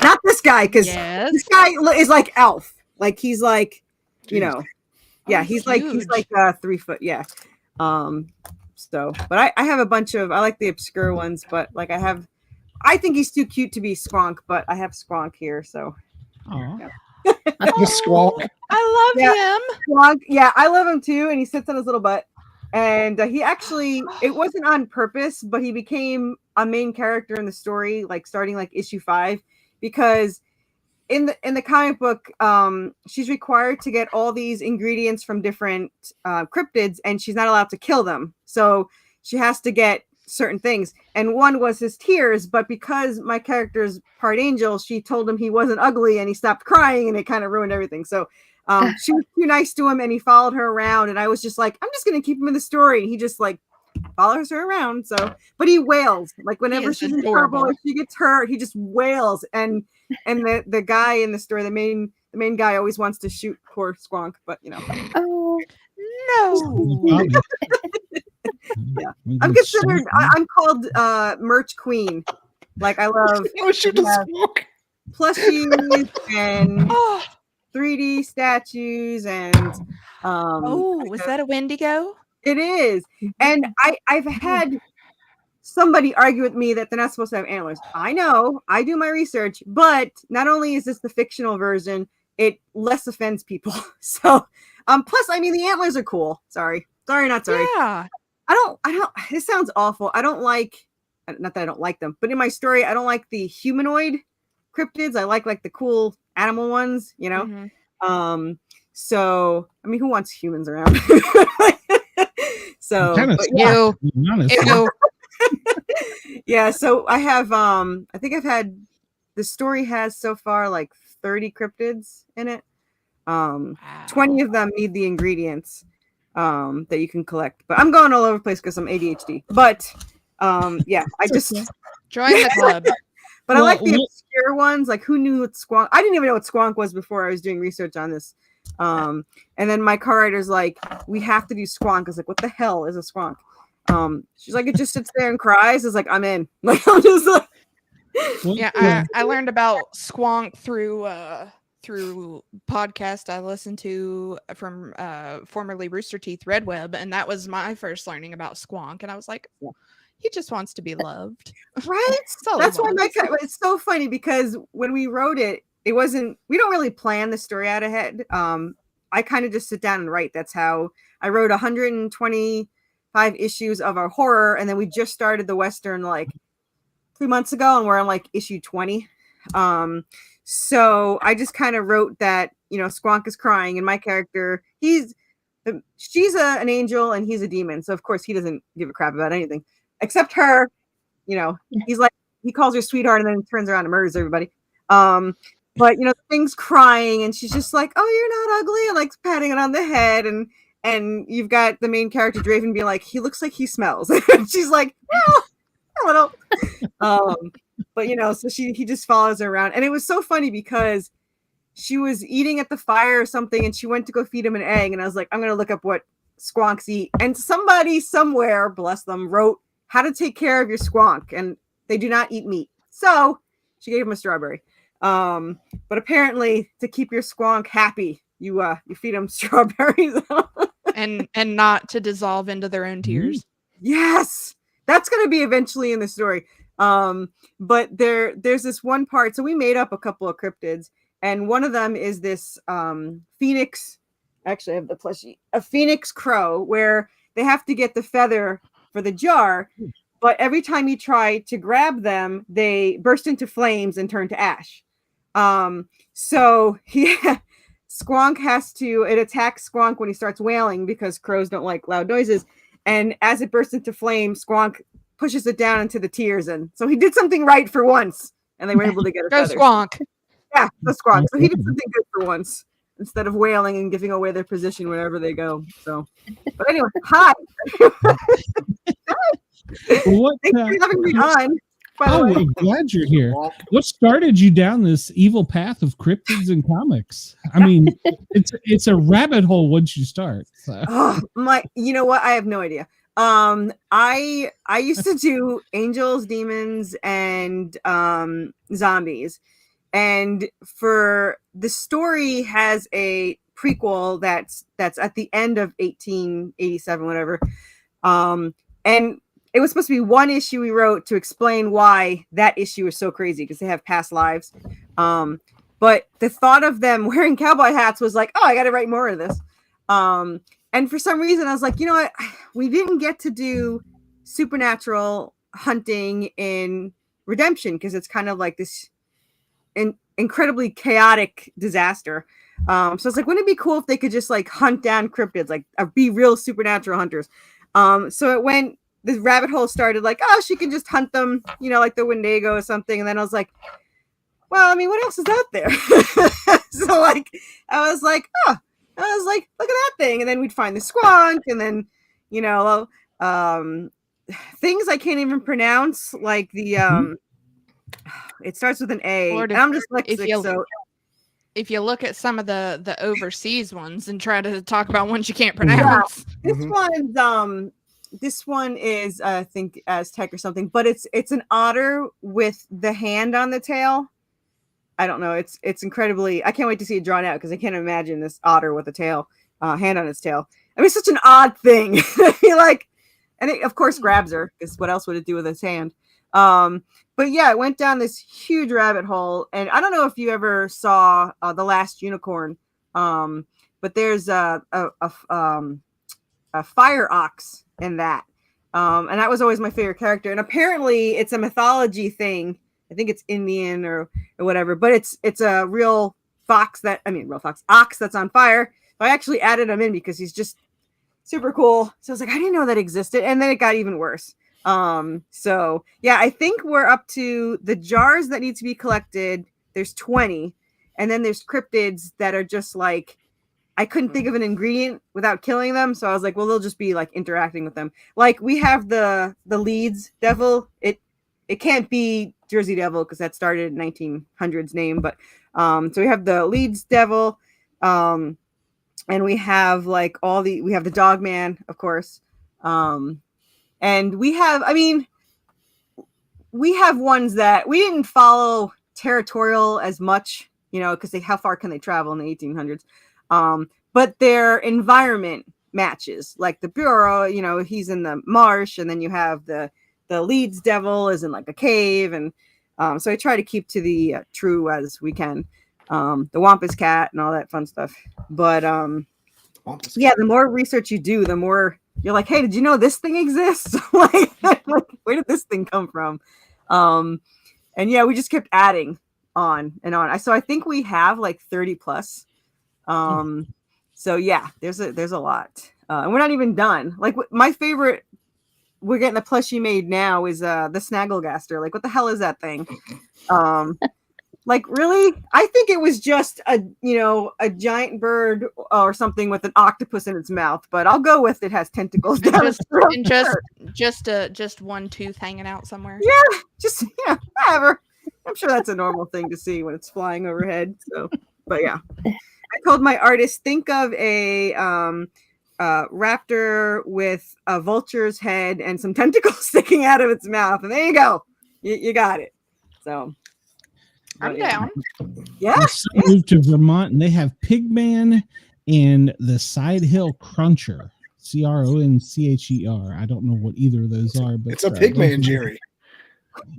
not this guy, because this guy is like Elf. Like he's like, you know, yeah, he's like 3 foot, yeah. So, but I have a bunch of, I like the obscure ones, but like I think he's too cute to be Skunk, but I have Skunk here, so. Aw. The squawk. I love him. Skunk, yeah, I love him too, and he sits on his little butt. And he actually, it wasn't on purpose, but he became a main character in the story, like starting like issue 5, because in the comic book, she's required to get all these ingredients from different cryptids, and she's not allowed to kill them. So she has to get certain things. And one was his tears, but because my character's part angel, she told him he wasn't ugly, and he stopped crying, and it kind of ruined everything. So she was too nice to him, and he followed her around, and I was just like, I'm just gonna keep him in the story, and he just like follows her around. So, but he wails like whenever she's in trouble or she gets hurt, he just wails. And the guy in the story, the main guy, always wants to shoot poor Skunk, but you know. Oh No. Yeah, I'm considered. I'm called merch queen. Like I love Shoot the squawk. plushies and 3D statues and Was that a Wendigo? it is. And I've had somebody argue with me that they're not supposed to have antlers. I know, I do my research, but not only is this the fictional version, it less offends people. So plus I mean the antlers are cool. Sorry, not sorry. Yeah. I don't this sounds awful. I don't like, not that I don't like them, but in my story I don't like the humanoid cryptids. I like the cool animal ones, you know. Mm-hmm. So I mean, who wants humans around? So You. yeah, so I have I think I've had, the story has so far like 30 cryptids in it. 20 of them need the ingredients that you can collect, but I'm going all over the place because I'm ADHD. But yeah, I just Join the club. But I like the obscure ones. Like, who knew what Skunk? I didn't even know what Skunk was before I was doing research on this. And then my co-writer's like, we have to do Skunk. I was like, what the hell is a Skunk? She's like, it just sits there and cries. It's like, I'm in. Like, I'm just like, Yeah, I learned about Skunk through podcast I listened to from formerly Rooster Teeth Red Web, and that was my first learning about Skunk. And I was like, he just wants to be loved. Right? That's why it's so funny, because when we wrote it, we don't really plan the story out ahead. I kind of just sit down and write. That's how I wrote 125 issues of our horror, and then we just started the Western like 3 months ago, and we're on like issue 20. So I just kind of wrote that, you know, Skunk is crying, and my character, she's an angel and he's a demon. So of course he doesn't give a crap about anything except her. You know, he's like, he calls her sweetheart and then turns around and murders everybody. But you know, the thing's crying and she's just like, oh, you're not ugly, and like patting it on the head, and you've got the main character Draven being like, he looks like he smells. And she's like, well, a little. But you know, so he just follows her around. And it was so funny because she was eating at the fire or something, and she went to go feed him an egg, and I was like, I'm gonna look up what squonks eat. And somebody somewhere, bless them, wrote how to take care of your squonk, and they do not eat meat. So she gave him a strawberry. But apparently to keep your squonk happy, you feed them strawberries. and not to dissolve into their own tears. Yes, that's going to be eventually in the story. But there's this one part. So we made up a couple of cryptids, and one of them is this phoenix. Actually, I have the plushie, a phoenix crow, where they have to get the feather for the jar. But every time you try to grab them, they burst into flames and turn to ash. So Skunk it attacks Skunk when he starts wailing, because crows don't like loud noises. And as it bursts into flame, Skunk pushes it down into the tears. And so he did something right for once, and they were able to get a Go feather. Skunk. Yeah, the Skunk. So he did something good for once, instead of wailing and giving away their position wherever they go. So, but anyway, hi. What, Thanks for having me on. By the Oh, way. we're glad you're here. Walk. What started you down this evil path of cryptids and comics? I mean, it's a rabbit hole once you start. So. Oh, you know what? I have no idea. I used to do angels, demons, and zombies. And for the story has a prequel that's at the end of 1887, whatever. And it was supposed to be one issue we wrote to explain why that issue is so crazy because they have past lives. But the thought of them wearing cowboy hats was like, oh, I got to write more of this. And for some reason, I was like, you know what? We didn't get to do supernatural hunting in Redemption because it's kind of like this incredibly chaotic disaster. So I was like, wouldn't it be cool if they could just like hunt down cryptids, like be real supernatural hunters? So it went, this rabbit hole started like, oh, she can just hunt them, you know, like the Wendigo or something. And then I was like, well, I mean, what else is out there? So like, I was like, look at that thing. And then we'd find the skunk and then, you know, things I can't even pronounce, like the, it starts with an A. Lord, and I'm dyslexic, so if you look at some of the overseas ones and try to talk about ones you can't pronounce. This one is I think Aztec or something, but it's an otter with the hand on the tail. I don't know. It's incredibly. I can't wait to see it drawn out because I can't imagine this otter with a tail, hand on its tail. I mean, it's such an odd thing. I feel like, and it of course grabs her because what else would it do with its hand? But yeah, it went down this huge rabbit hole, and I don't know if you ever saw The Last Unicorn, but there's a fire ox in that, and that was always my favorite character. And apparently, it's a mythology thing. I think it's Indian or whatever, but it's a real ox that's on fire. So I actually added him in because he's just super cool. So I was like, I didn't know that existed, and then it got even worse. So yeah, I think we're up to the jars that need to be collected. There's 20, and then there's cryptids that are just like, I couldn't think of an ingredient without killing them. So I was like, well, they'll just be like interacting with them. Like we have the Leeds devil. It can't be Jersey Devil because that started in 1900s name, but so we have the Leeds devil, and we have like we have the dog man, of course. And we have ones that we didn't follow territorial as much, you know, because how far can they travel in the 1800s? But their environment matches. Like the Bureau, you know, he's in the marsh, and then you have the Leeds devil is in like a cave, and so I try to keep to the true as we can. The Wampus cat and all that fun stuff. But yeah, the more research you do, the more you're like, hey, did you know this thing exists? like, where did this thing come from? And yeah, we just kept adding on and on. So I think we have like 30 plus. So yeah, there's a lot. And we're not even done. Like my favorite, we're getting the plushie made now is the Snagglegaster. Like, what the hell is that thing? Like, really? I think it was just a giant bird or something with an octopus in its mouth, but I'll go with it has tentacles. Just one tooth hanging out somewhere. Yeah, just whatever. I'm sure that's a normal thing to see when it's flying overhead. So, but yeah, I told my artist, think of a raptor with a vulture's head and some tentacles sticking out of its mouth, and there you go. You got it. So. I'm down. Yeah. My son moved to Vermont, and they have Pigman and the Side Hill Cruncher, Croncher. I don't know what either of those are, but it's a Pigman, Jerry.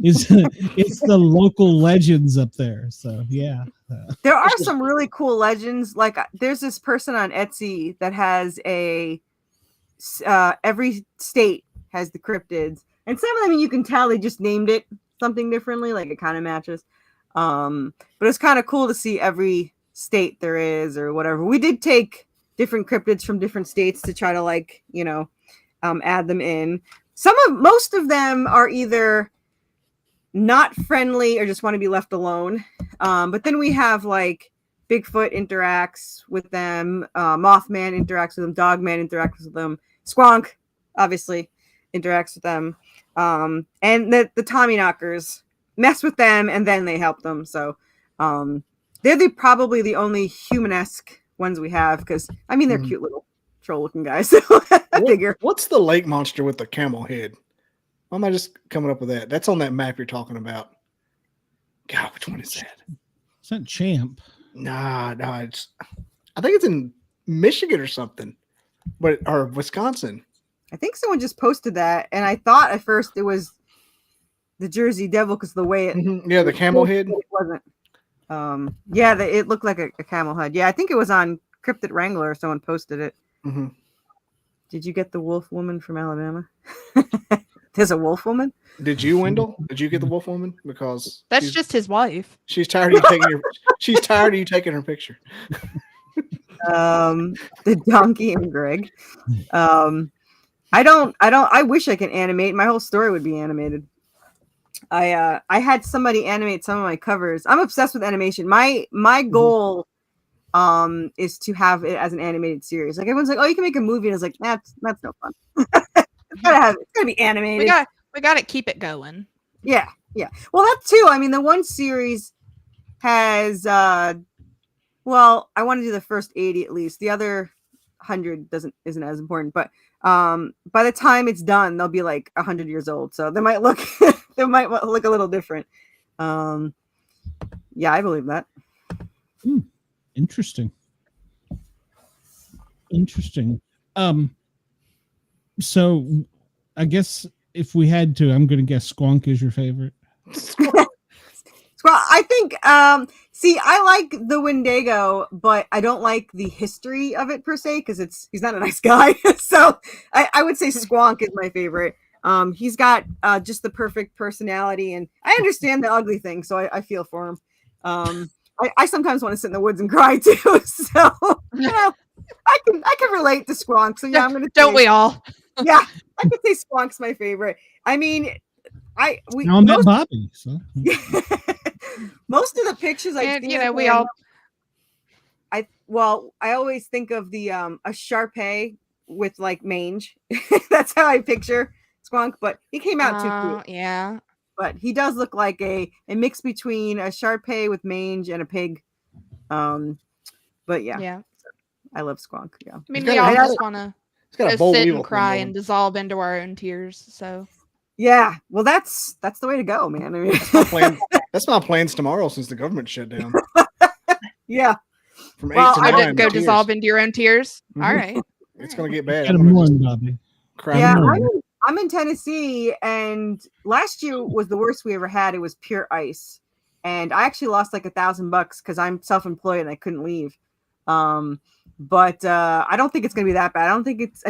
It's the local legends up there. So yeah, there are some really cool legends. Like there's this person on Etsy that has every state has the cryptids, and some of them you can tell they just named it something differently. Like it kind of matches. But it's kind of cool to see every state there is or whatever. We did take different cryptids from different states to try to add them in. Most of them are either not friendly or just want to be left alone. But then we have like Bigfoot interacts with them, Mothman interacts with them, Dogman interacts with them, Skunk obviously interacts with them. And the Tommyknockers mess with them and then they help them. So they're probably the only human-esque ones we have because I mean they're cute little troll-looking guys. So I figure. What's the lake monster with the camel head? Why am I just coming up with that? That's on that map you're talking about. God, which one is that? It's not Champ. Nah, I think it's in Michigan or something, or Wisconsin. I think someone just posted that, and I thought at first it was the Jersey Devil because the way it, the camel head. It wasn't. It looked like a camel head. Yeah, I think it was on Cryptid Wrangler. Someone posted it. Mm-hmm. Did you get the wolf woman from Alabama? There's a wolf woman. Did you, Wendell? Did you get the wolf woman? Because That's just his wife. she's tired of you taking she's tired of you taking her picture. The donkey and Greg. I wish I could animate. My whole story would be animated. I had somebody animate some of my covers. I'm obsessed with animation. My goal is to have it as an animated series. Like everyone's like, oh, you can make a movie, and I was like, that's no fun. It's gotta be animated. We got to keep it going. Yeah. Well, that too. I mean, the one series has well, I want to do the first 80 at least. The other 100 isn't as important, but by the time it's done, they'll be like 100 years old. So they might look a little different. Yeah, I believe that. Interesting. So I guess if we had to, I'm going to guess Skunk is your favorite. Well, I think, see, I like the Wendigo, but I don't like the history of it per se, because he's not a nice guy. So I would say Skunk is my favorite. He's got just the perfect personality, and I understand the ugly thing, so I feel for him. I sometimes want to sit in the woods and cry too. So, I can relate to Skunk. So yeah, I'm going to Don't we all? Yeah, I could say Skunk's my favorite. I mean, Now I'm at Bobby. So. Most of the pictures I see, we all. I always think of the a Sharpei with like mange. That's how I picture Skunk, but he came out too cute. Yeah. But he does look like a mix between a Sharpei with mange and a pig. But yeah. I love Skunk. Yeah. I mean, we all just want to sit and cry and dissolve into our own tears. So. Yeah, well, that's the way to go, man. I mean, that's my plans tomorrow since the government shut down. Yeah. From 8 to 9. Go dissolve into your own tears. Mm-hmm. All right. It's gonna get bad. Bobby. Yeah, I'm in Tennessee, and last year was the worst we ever had. It was pure ice, and I actually lost like $1,000 because I'm self-employed and I couldn't leave. But I don't think it's gonna be that bad. I don't think it's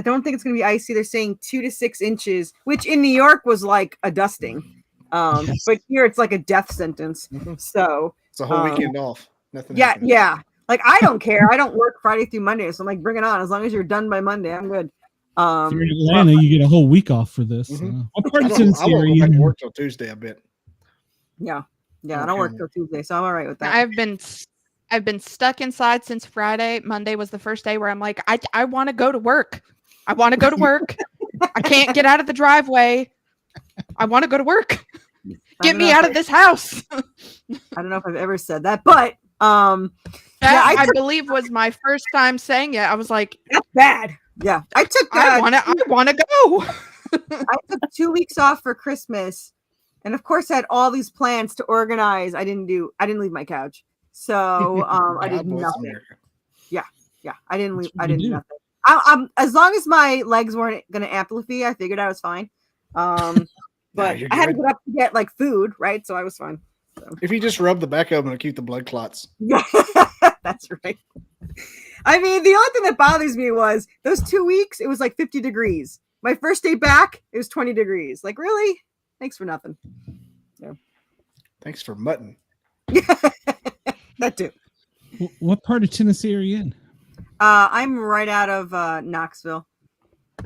gonna be icy. They're saying 2 to 6 inches, which in New York was like a dusting. But here it's like a death sentence. Mm-hmm. So it's a whole weekend off. Nothing. Yeah. Like I don't care. I don't work Friday through Monday, so I'm like, bring it on. As long as you're done by Monday, I'm good. If you're in Atlanta, you get a whole week off for this. Mm-hmm. What part of Tennessee are you? I won't go back to work till Tuesday, I bet. Yeah. I don't work till Tuesday, so I'm all right with that. I've been stuck inside since Friday. Monday was the first day where I'm like, I want to go to work. I want to go to work. I can't get out of the driveway. I want to go to work. Get me out of this house. I don't know if I've ever said that, but that, I believe was my first time saying it. I was like, that's bad. Yeah. I want to go. I took 2 weeks off for Christmas, and of course I had all these plans to organize. I didn't leave my couch. So I did nothing. America. Yeah. I didn't do nothing. I'm as long as my legs weren't gonna amplify, I figured I was fine. But I had to get up to get like food, right? So I was fine. So. If you just rub the back of them to keep the blood clots. Yeah, that's right. I mean, the only thing that bothers me was those 2 weeks, it was like 50 degrees. My first day back, it was 20 degrees. Like, really? Thanks for nothing. Yeah. Thanks for mutton. That too. What part of Tennessee are you in? I'm right out of Knoxville.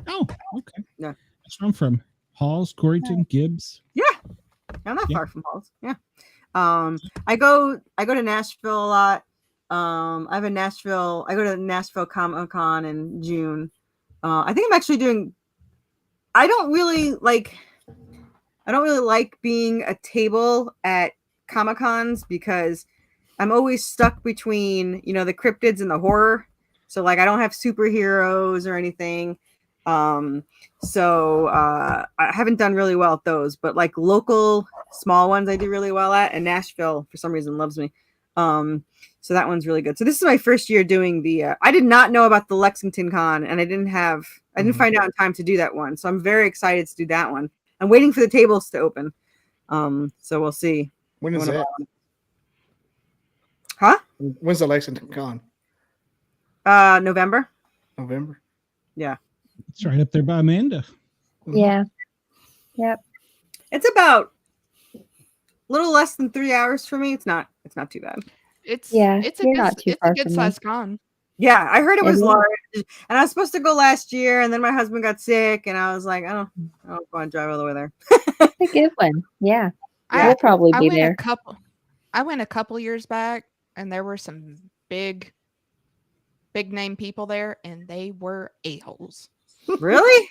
Oh, okay. Yeah. That's where I'm from. Halls, Coreyton, Gibbs. Yeah. I'm not far from Halls. Yeah. I go to Nashville a lot. I go to Nashville Comic-Con in June. I think I'm actually doing, I don't really like, I don't really like being a table at Comic-Cons because I'm always stuck between, you know, the cryptids and the horror. So like I don't have superheroes or anything. So I haven't done really well at those, but like local small ones I do really well at, and Nashville for some reason loves me. So that one's really good. So this is my first year doing the I did not know about the Lexington Con, and I didn't find out in time to do that one. So I'm very excited to do that one. I'm waiting for the tables to open. So we'll see. When is that? Huh? When's the Lexington Con? November. November. Yeah. It's right up there by Amanda. Yeah. Yep. It's about a little less than 3 hours for me. It's not too bad. It's Yeah, it's a you're good, not too it's far a good from me. sized con. Yeah, I heard it was Mhm. large, and I was supposed to go last year, and then my husband got sick, and I was like, I don't want to drive all the way there. It's a good one. Yeah. We'll probably I be went there. I went a couple years back, and there were some big name people there, and they were a-holes. Really?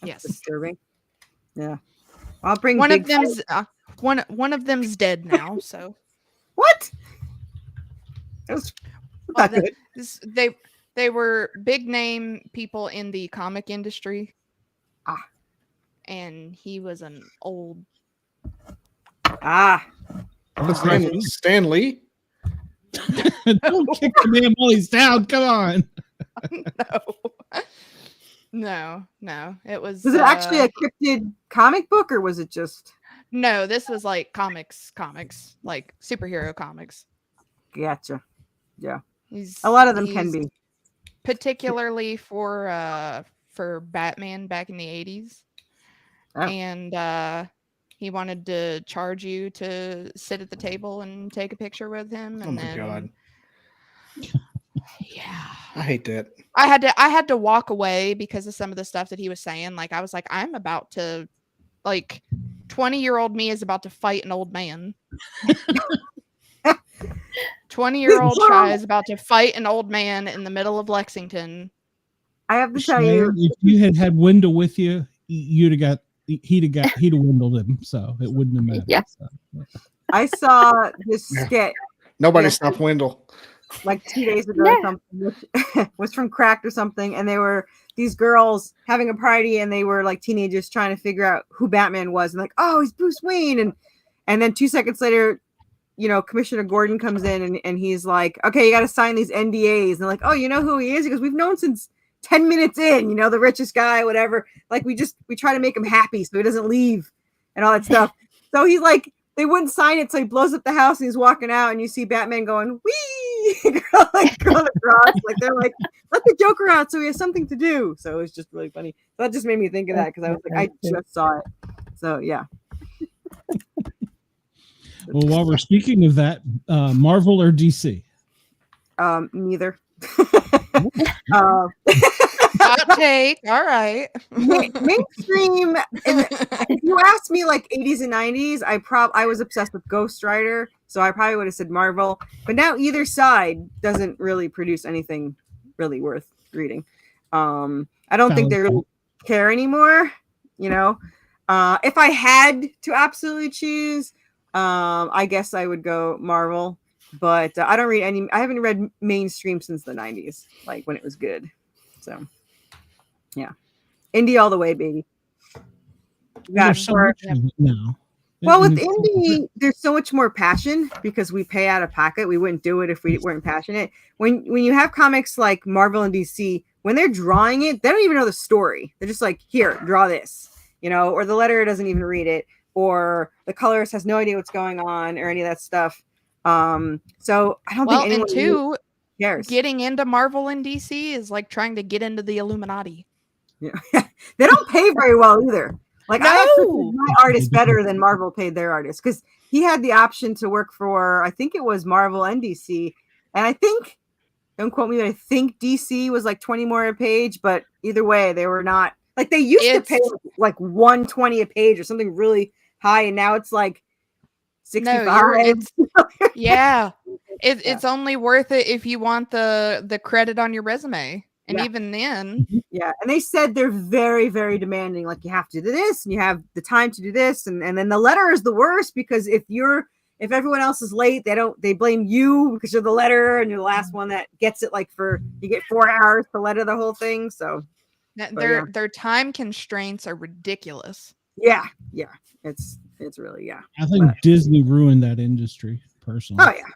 Yes. Disturbing. Yeah. I'll bring One of Bigfoot. them's one of them's dead now, so What? That was well, not good. they were big name people in the comic industry. And he was an old Stan Lee? Don't kick the man while he's down. Come on. No. It was Was it actually a cryptid comic book, or was it just? No, this was like comics, like superhero comics. Gotcha. Yeah. A lot of them can be. Particularly for Batman back in the 80s. Oh. And he wanted to charge you to sit at the table and take a picture with him. And God. Yeah. I hate that. I had to walk away because of some of the stuff that he was saying. Like I was like, I'm about to 20-year-old me is about to fight an old man. 20-year-old Shy is about to fight an old man in the middle of Lexington. I have to tell you, if you had Wendell with you, he'd have windled him, so it wouldn't have mattered. Yeah. So. I saw this skit Nobody stopped Wendell. like 2 days ago or something, which was from Cracked or something, and they were these girls having a party, and they were like teenagers trying to figure out who Batman was, and like, oh, he's Bruce Wayne, and then 2 seconds later, you know, Commissioner Gordon comes in and he's like, okay, you got to sign these NDAs, and they're like, oh, you know who he is? He goes, we've known since 10 minutes in, you know, the richest guy, whatever. Like we try to make him happy so he doesn't leave and all that stuff. So he's like, they wouldn't sign it, so he blows up the house and he's walking out, and you see Batman going, wee, going across. Like they're like, let the Joker out so he has something to do. So it was just really funny. So that just made me think of that because I was like, I just saw it. So yeah. Well, while we're speaking of that, Marvel or DC? Neither. Hot take. All right. Mainstream. If you asked me like 80s and 90s, I was obsessed with Ghost Rider, so I probably would have said Marvel. But now either side doesn't really produce anything really worth reading. I don't think they really care anymore. You know, if I had to absolutely choose, I guess I would go Marvel. But I don't read any. I haven't read mainstream since the 90s, like when it was good. So, yeah, indie all the way, baby. There's so much of it now. Well, with indie, there's so much more passion because we pay out of pocket. We wouldn't do it if we weren't passionate. When you have comics like Marvel and DC, when they're drawing it, they don't even know the story. They're just like, here, draw this, you know, or the letterer doesn't even read it, or the colorist has no idea what's going on, or any of that stuff. So I don't think anyone really cares. Getting into Marvel and DC is like trying to get into the Illuminati. Yeah. They don't pay very well either. Like I actually my artist better than Marvel paid their artist because he had the option to work for, I think it was Marvel and DC, and I think, don't quote me, but I think DC was like 20 more a page, but either way, they were not like they used to pay like 120 a page or something really high, and now it's like 65. It's only worth it if you want the credit on your resume, And Yeah. even then, Yeah, and they said they're very, very demanding. Like you have to do this, and you have the time to do this, and then the letter is the worst because if everyone else is late, they blame you because you're the letter and you're the last one that gets it. Like you get 4 hours to letter the whole thing. So their time constraints are ridiculous. yeah, it's really I think Disney ruined that industry personally. Oh yeah.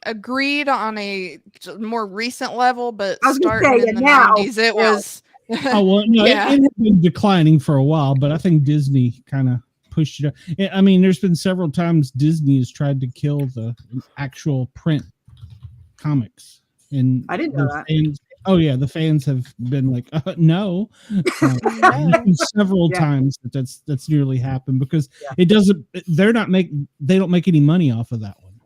Agreed on a more recent level, but I was gonna starting say, in the now- 90s, it now. was. Oh well, no, Yeah. it had been declining for a while, but I think Disney kind of pushed it up. I mean, there's been several times Disney has tried to kill the actual print comics, and I didn't know the that. fans, oh yeah, the fans have been like, no, several Yeah. times that's nearly happened because Yeah. it doesn't. They don't make any money off of that one.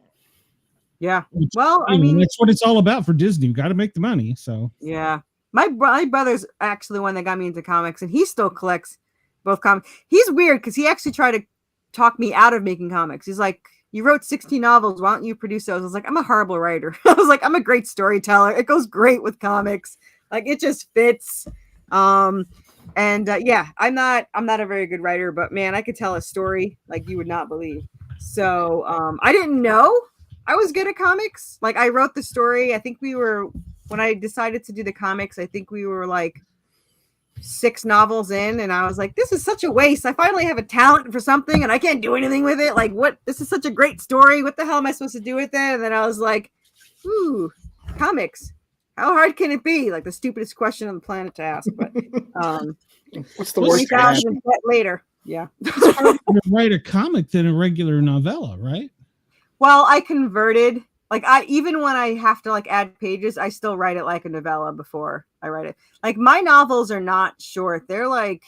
Yeah. Which, Well, I you know, mean, that's what it's all about for Disney. You got to make the money. So yeah. My brother's actually the one that got me into comics, and he still collects both comics. He's weird because he actually tried to talk me out of making comics. He's like, "You wrote 16 novels. Why don't you produce those?" I was like, "I'm a horrible writer." I was like, "I'm a great storyteller. It goes great with comics. Like it just fits." Yeah, I'm not a very good writer, but man, I could tell a story like you would not believe. So I didn't know I was good at comics. Like I wrote the story. I think when I decided to do the comics, I think we were like 6 novels in, and I was like, this is such a waste. I finally have a talent for something and I can't do anything with it. Like, what? This is such a great story. What the hell am I supposed to do with it? And then I was like, ooh, comics. How hard can it be? Like the stupidest question on the planet to ask. But What's the worst? 20,000 later. Yeah. it's harder to write a comic than a regular novella, right? Well, I converted. Like even when I have to like add pages, I still write it like a novella before I write it. Like my novels are not short. They're like,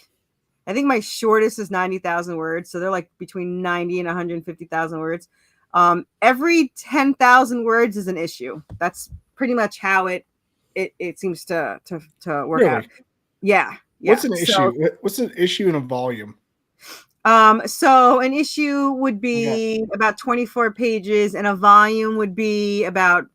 I think my shortest is 90,000 words. So they're like between 90 and 150,000 words. Every 10,000 words is an issue. That's pretty much how it seems to work out. Yeah. What's an issue? What's an issue in a volume? So an issue would be about 24 pages, and a volume would be about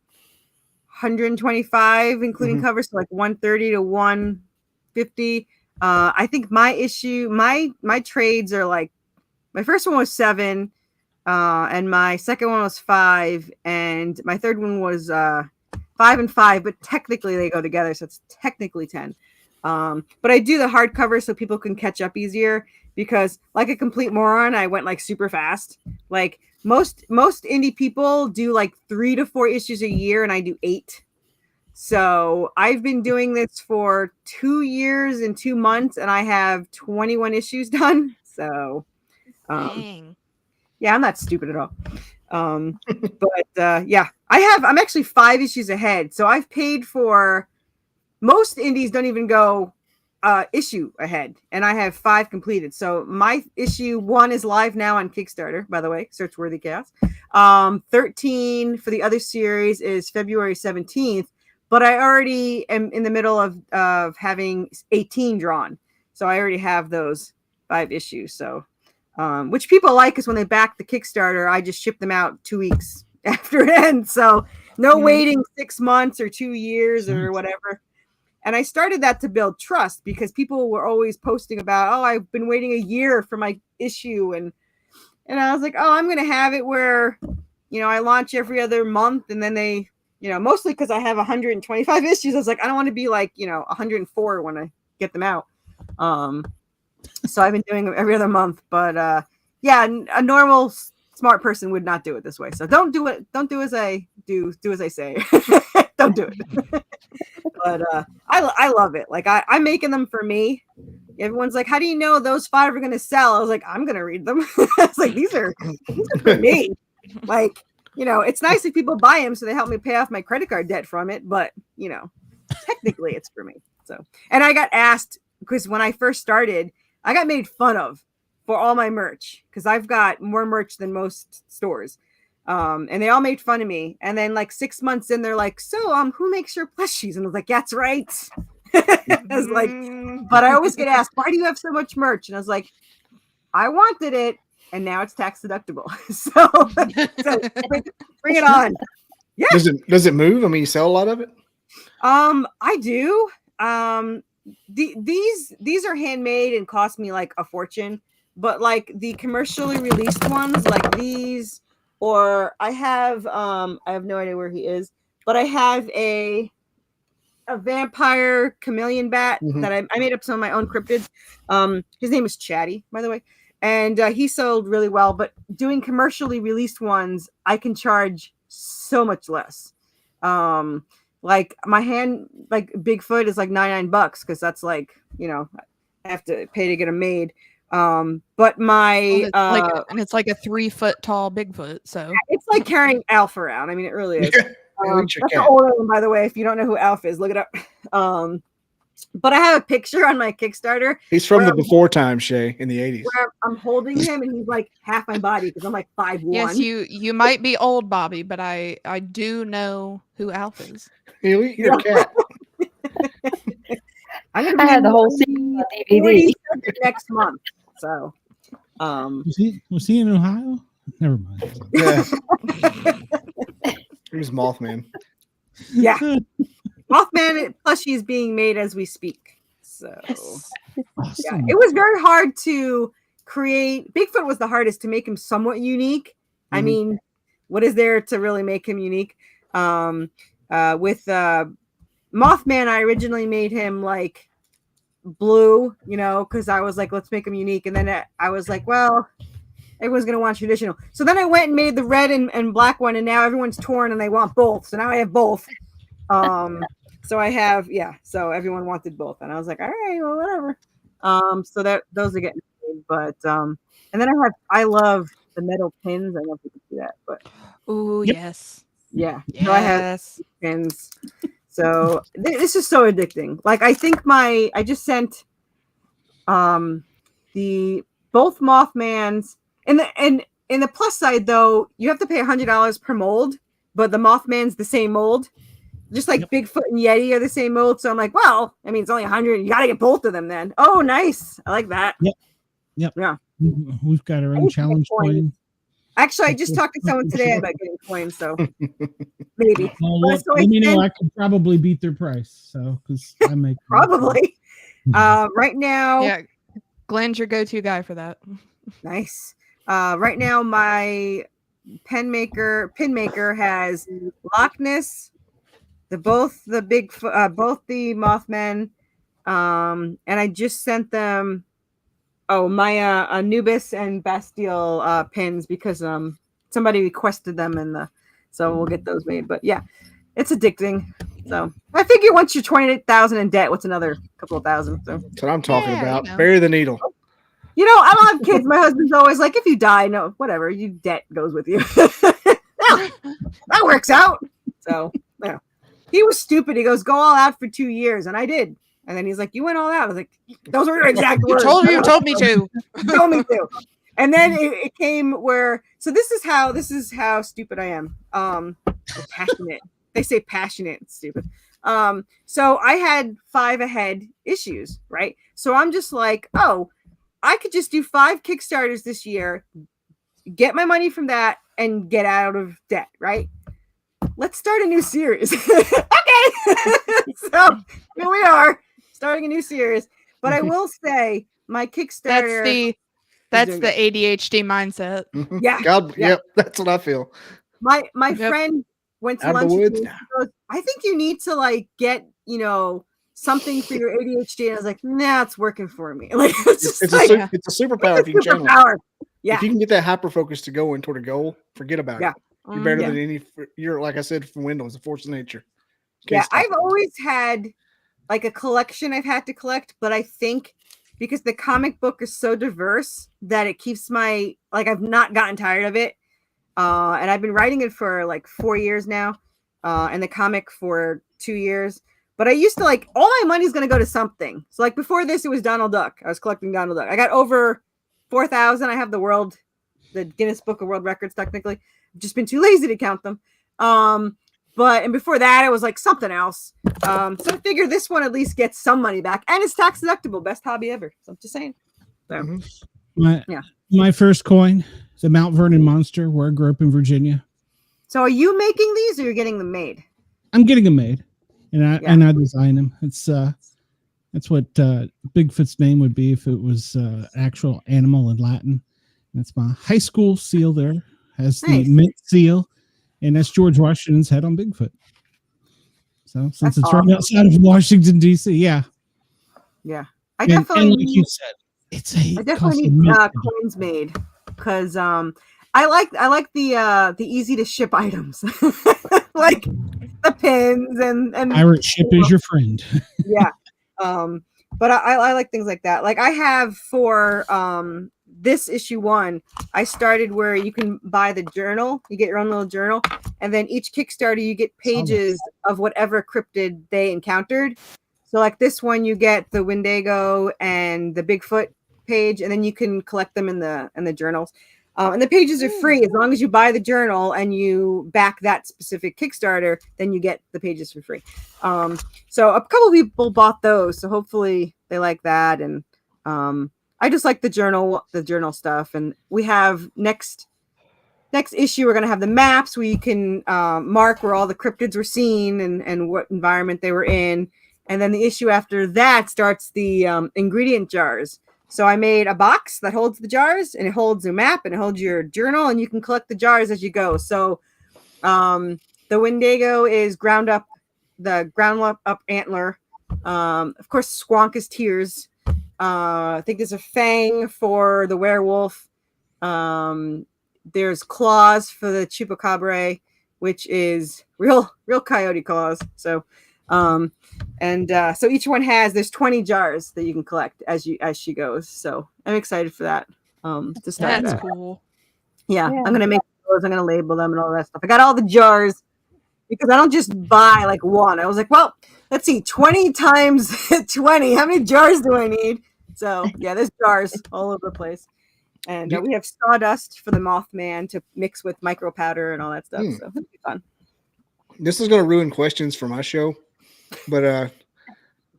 125, including covers, so like 130 to 150. I think my trades are like, my first one was 7, and my second one was 5, and my third one was 5 and 5, but technically they go together, so it's technically 10. But I do the hardcover so people can catch up easier, because like a complete moron, I went like super fast. Like most indie people do like 3 to 4 issues a year, and I do 8. So I've been doing this for 2 years and 2 months, and I have 21 issues done. So Dang. yeah, I'm not stupid at all. Yeah, I'm actually 5 issues ahead. So I've paid for, most indies don't even go issue ahead, and I have 5 completed. So my issue 1 is live now on Kickstarter, by the way. Search Worthy Chaos. 13 for the other series is February 17th, but I already am in the middle of having 18 drawn. So I already have those 5 issues. So which people like, because when they back the Kickstarter, I just ship them out 2 weeks after it ends. So no waiting 6 months or 2 years or whatever. And I started that to build trust, because people were always posting about, oh, I've been waiting a year for my issue. And I was like, oh, I'm going to have it where, I launch every other month. And then they, mostly because I have 125 issues. I was like, I don't want to be like, 104 when I get them out. So I've been doing them every other month. But yeah, a normal smart person would not do it this way. So don't do it. Don't do as I do. Do as I say. Don't do it. But I love it. Like I'm making them for me. Everyone's like, how do you know those 5 are going to sell? I was like, I'm going to read them. It's like, these are for me. Like, it's nice if people buy them so they help me pay off my credit card debt from it. But, technically it's for me. So, and I got asked, because when I first started, I got made fun of for all my merch, because I've got more merch than most stores. And they all made fun of me. And then like 6 months in, they're like, so who makes your plushies? And I was like, that's right. I was like, but I always get asked, why do you have so much merch? And I was like, I wanted it, and now it's tax deductible. so bring it on. Yeah. Does it move? I mean, you sell a lot of it? I do. These are handmade and cost me like a fortune, but like the commercially released ones, like these, or I have no idea where he is, but I have a vampire chameleon bat that I made up some of my own cryptids. His name is Chatty, by the way, and he sold really well. But doing commercially released ones, I can charge so much less. Like my hand, like Bigfoot is like $99 because that's like, you know, I have to pay to get them made. But my and it's like a 3 foot tall Bigfoot, so it's like carrying Alf around. I mean, it really is. That's cat. the older one, by the way. If you don't know who Alf is, look it up. But I have a picture on my Kickstarter. He's from the before time, Shay, in the 80s. Where I'm holding him and he's like half my body because I'm like 5'1". yes, you might be old, Bobby, but I do know who Alf is. He'll eat your cat. I had the whole scene on DVD next month. So, Was he in Ohio? Never mind. Yeah. He was Mothman. Yeah. Mothman plushie is being made as we speak. So Awesome. yeah, it was very hard to create. Bigfoot was the hardest to make him somewhat unique. I mean, what is there to really make him unique? With Mothman, I originally made him like blue, you know, because I was like, let's make him unique. And then I was like, well, everyone's gonna want traditional. So then I went and made the red and black one, and now everyone's torn and they want both. So now I have both. So I have, so everyone wanted both, and I was like, all right, well, whatever. So that those are getting made, but and then I love the metal pins. I don't know if you can see that, but Oh yes, yeah, yes. so I have pins. So this is so addicting. Like I think I just sent the both Mothmans, and the plus side though, you have to pay $100 per mold, but the Mothman's the same mold. Just like Bigfoot and Yeti are the same mold. So I'm like, well, I mean, it's only 100. You got to get both of them then. Oh, nice. I like that. Yep. Yeah. We've got our own challenge coin. Actually, I just talked to someone today about getting coins. So maybe. Well, So let me know. I could probably beat their price. So, because I make probably. Right now. Yeah. Glenn's your go-to guy for that. Nice. Right now, my pin maker has Loch Ness, both the Mothmen, and I just sent them my Anubis and Bastille pins because somebody requested them so we'll get those made. But yeah, it's addicting. So I figure once you're 28,000 in debt, what's another couple of thousand? So That's what I'm talking about. You know. Bury the needle. you know, I don't have kids. My husband's always like, if you die, no, whatever, you debt goes with you. That works out. So yeah. He was stupid. He goes, go all out for 2 years. And I did. And then he's like, you went all out. I was like, those were your exact words. You told me to. You told me to. And then it came where, so this is how stupid I am. Passionate. They say passionate. It's stupid. So I had 5 ahead issues, right? So I'm just like, oh, I could just do 5 Kickstarters this year, get my money from that, and get out of debt, right? Let's start a new series. Okay. So here we are starting a new series. But I will say my Kickstarter. That's the ADHD mindset. Yeah. Yep. That's what I feel. My friend went to Out of lunch the with woods. me. She goes, I think you need to like get, something for your ADHD. And I was like, nah, it's working for me. Like it's It's like, a superpower if you can channel it. superpower. Yeah. If you can get that hyper focus to go in toward a goal, forget about Yeah. it. You're better Yeah. than any. You're like I said from Windows, a force of nature. Yeah, Can't stop I've it. always had like a collection I've had to collect, but I think because the comic book is so diverse that it keeps I've not gotten tired of it. And I've been writing it for like 4 years now, and the comic for 2 years. But I used to all my money's going to go to something. So like before this, it was Donald Duck. I was collecting Donald Duck. I got over 4,000. I have the Guinness Book of World Records technically. I've just been too lazy to count them. And before that, it was like something else. So I figured this one at least gets some money back, and it's tax deductible. Best hobby ever. So I'm just saying. So, My first coin is a Mount Vernon monster where I grew up in Virginia. So are you making these, or you're getting them made? I'm getting them made. and I designed him. It's that's what Bigfoot's name would be if it was actual animal in Latin. That's my high school seal. There has the mint seal, and that's George Washington's head on Bigfoot. So since it's right outside of Washington D.C., yeah. I definitely and like you said, I definitely need coins made because I like the easy to ship items like the pins and pirate ship is your friend. Yeah. But I like things like that. Like I have for this issue 1, I started where you can buy the journal. You get your own little journal, and then each Kickstarter you get pages of whatever cryptid they encountered. So like this one, you get the Wendigo and the Bigfoot page, and then you can collect them in the journals. And the pages are free as long as you buy the journal and you back that specific Kickstarter. Then you get the pages for free. So a couple people bought those, so hopefully they like that. And I just like the journal stuff. And we have next issue, we're gonna have the maps where you can mark where all the cryptids were seen and what environment they were in. And then the issue after that starts the ingredient jars. So I made a box that holds the jars, and it holds a map, and it holds your journal, and you can collect the jars as you go. So the Wendigo is ground up antler. Of course, Skunk is tears. I think there's a fang for the werewolf. There's claws for the chupacabra, which is real coyote claws. So so each one there's 20 jars that you can collect as she goes. So I'm excited for that. To start That's that. cool. Yeah, I'm gonna make those. I'm gonna label them and all that stuff. I got all the jars because I don't just buy like one. I was like, well, let's see, 20 times 20. How many jars do I need? So yeah, there's jars all over the place. And we have sawdust for the Mothman to mix with micro powder and all that stuff. So it'll be fun. This is going to ruin questions for my show, but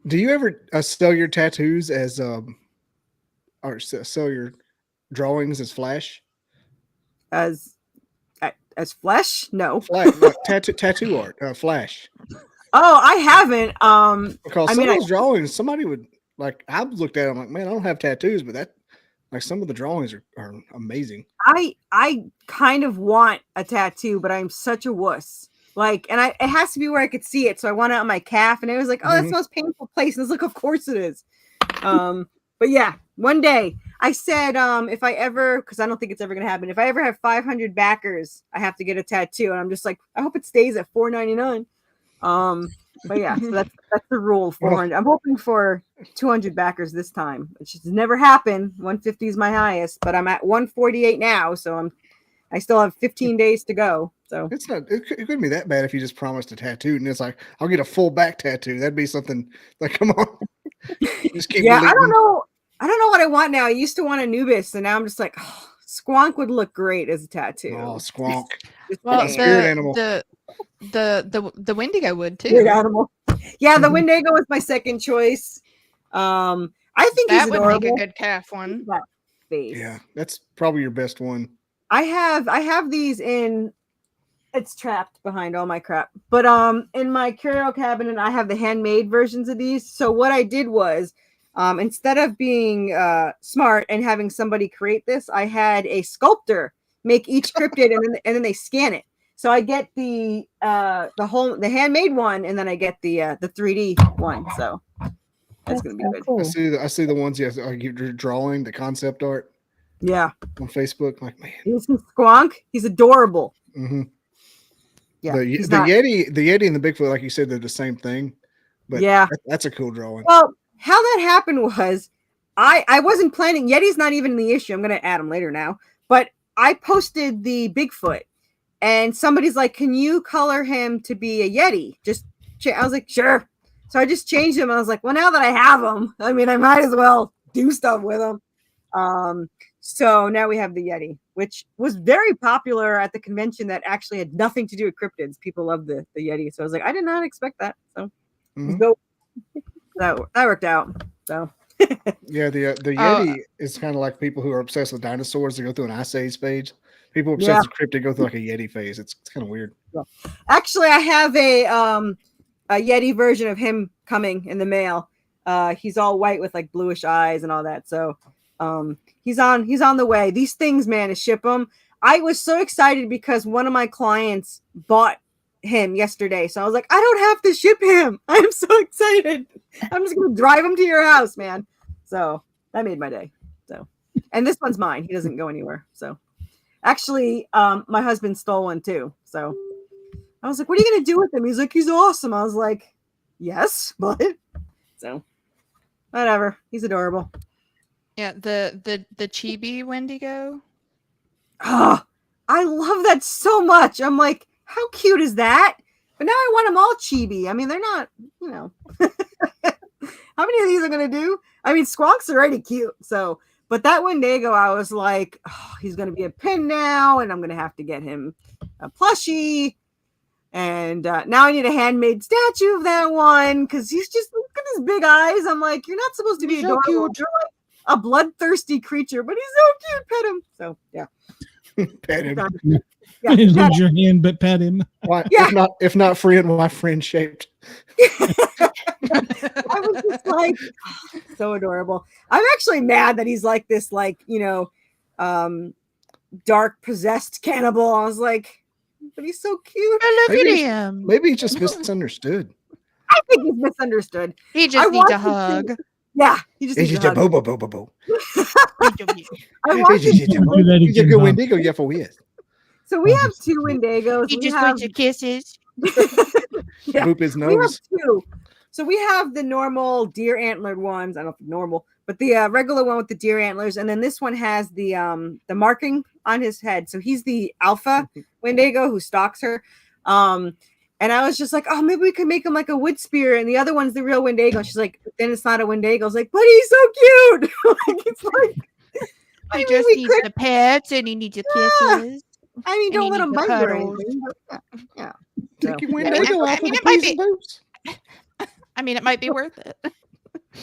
do you ever sell your tattoos as or sell your drawings as flash? As flesh? No. Flash, like tattoo art, flash. Oh, I haven't. Because some of those drawings, somebody would like. I've looked at them like, man, I don't have tattoos, but that. Like some of the drawings are amazing. I kind of want a tattoo, but I'm such a wuss. Like, and it has to be where I could see it. So I want it on my calf, and it was like, oh, that's the most painful place. And it's like, of course it is. But yeah, one day I said, if I ever, because I don't think it's ever gonna happen. If I ever have 500 backers, I have to get a tattoo, and I'm just like, I hope it stays at $4.99. But yeah, so that's the rule. 400. I'm hoping for 200 backers this time, which has never happened. 150 is my highest, but I'm at 148 now, so I still have 15 days to go. So it's not. It couldn't be that bad if you just promised a tattoo, and it's like, I'll get a full back tattoo. That'd be something. Like, come on. Just keep I don't know what I want now. I used to want Anubis, and now I'm just like, oh, Skunk would look great as a tattoo. Oh, Skunk. Well, spirit animal. The Wendigo would too. Spirit animal. Yeah, the Wendigo was my second choice. I think that he's would adorable. make a good calf one. That face. Yeah, that's probably your best one. I have these in. It's trapped behind all my crap, but in my curio cabinet I have the handmade versions of these. So what I did was, instead of being smart and having somebody create this, I had a sculptor make each cryptid, and then they scan it. So I get the handmade one, and then I get the 3D one. So that's gonna be good. Cool. I see the ones you're drawing the concept art. Yeah, on Facebook. Like, man, this is Skunk. He's adorable. Mm-hmm. Yeah, the Yeti and the Bigfoot, like you said, they're the same thing. But yeah, that's a cool drawing. Well, how that happened was I wasn't planning. Yeti's not even in the issue. I'm gonna add him later now. But I posted the Bigfoot, and somebody's like, "Can you color him to be a Yeti?" I was like, "Sure." So I just changed him. I was like, "Well, now that I have him, I mean, I might as well do stuff with him." So now we have the Yeti, which was very popular at the convention. That actually had nothing to do with cryptids. People love the Yeti. So I was like, I did not expect that. So that worked out. So yeah, the Yeti is kind of like people who are obsessed with dinosaurs. They go through an Ice Age phase. People obsessed with cryptid go through like a Yeti phase. It's kind of weird. Actually, I have Yeti version of him coming in the mail. He's all white with like bluish eyes and all that. So he's on the way. These things, man, to ship them. I was so excited because one of my clients bought him yesterday. So I was like, I don't have to ship him. I'm so excited. I'm just going to drive him to your house, man. So that made my day. So, and this one's mine. He doesn't go anywhere. So actually, my husband stole one too. So I was like, what are you going to do with him? He's like, he's awesome. I was like, yes, but so whatever. He's adorable. Yeah, the chibi Wendigo. Oh, I love that so much. I'm like, how cute is that? But now I want them all chibi. I mean, they're not, you know. How many of these are going to do? I mean, Skunk's already cute. So, but that Wendigo, I was like, oh, he's going to be a pin now, and I'm going to have to get him a plushie. And now I need a handmade statue of that one because he's just, look at his big eyes. I'm like, you're not supposed to be adorable. So you're like a bloodthirsty creature, but he's so cute. Pet him. So, yeah. Pet him. Yeah, Lose your hand, but pet him. Why, yeah. if not friend, why friend shaped? I was just like, oh, so adorable. I'm actually mad that he's like this, like, you know, dark possessed cannibal. I was like, but he's so cute. Maybe he's just misunderstood. I think he's misunderstood. He just needs a hug. Yeah, he just needs a hug. Bo bo bo bo bo. I want to Do that He's a again, good Bob. Wendigo, yeah, for we is. So we have two Wendigos. He We just have, wants your kisses. yeah, Boop his we have nose. two. So we have the normal deer antlered ones. I don't know if it's normal, but the regular one with the deer antlers, and then this one has the marking on his head. So he's the alpha Wendigo who stalks her. And I was just like, oh, maybe we could make him like a wood spear, and the other one's the real Wendigo. She's like, then it's not a Wendigo. I was like, but he's so cute. Like, it's like, He just needs the pets and he needs your kisses. I mean, And don't he let him needs the bite or cuddles. anything. But yeah. Take your So, Wendigo I out mean, for the it might peas be- and boots. I mean, it might be worth it.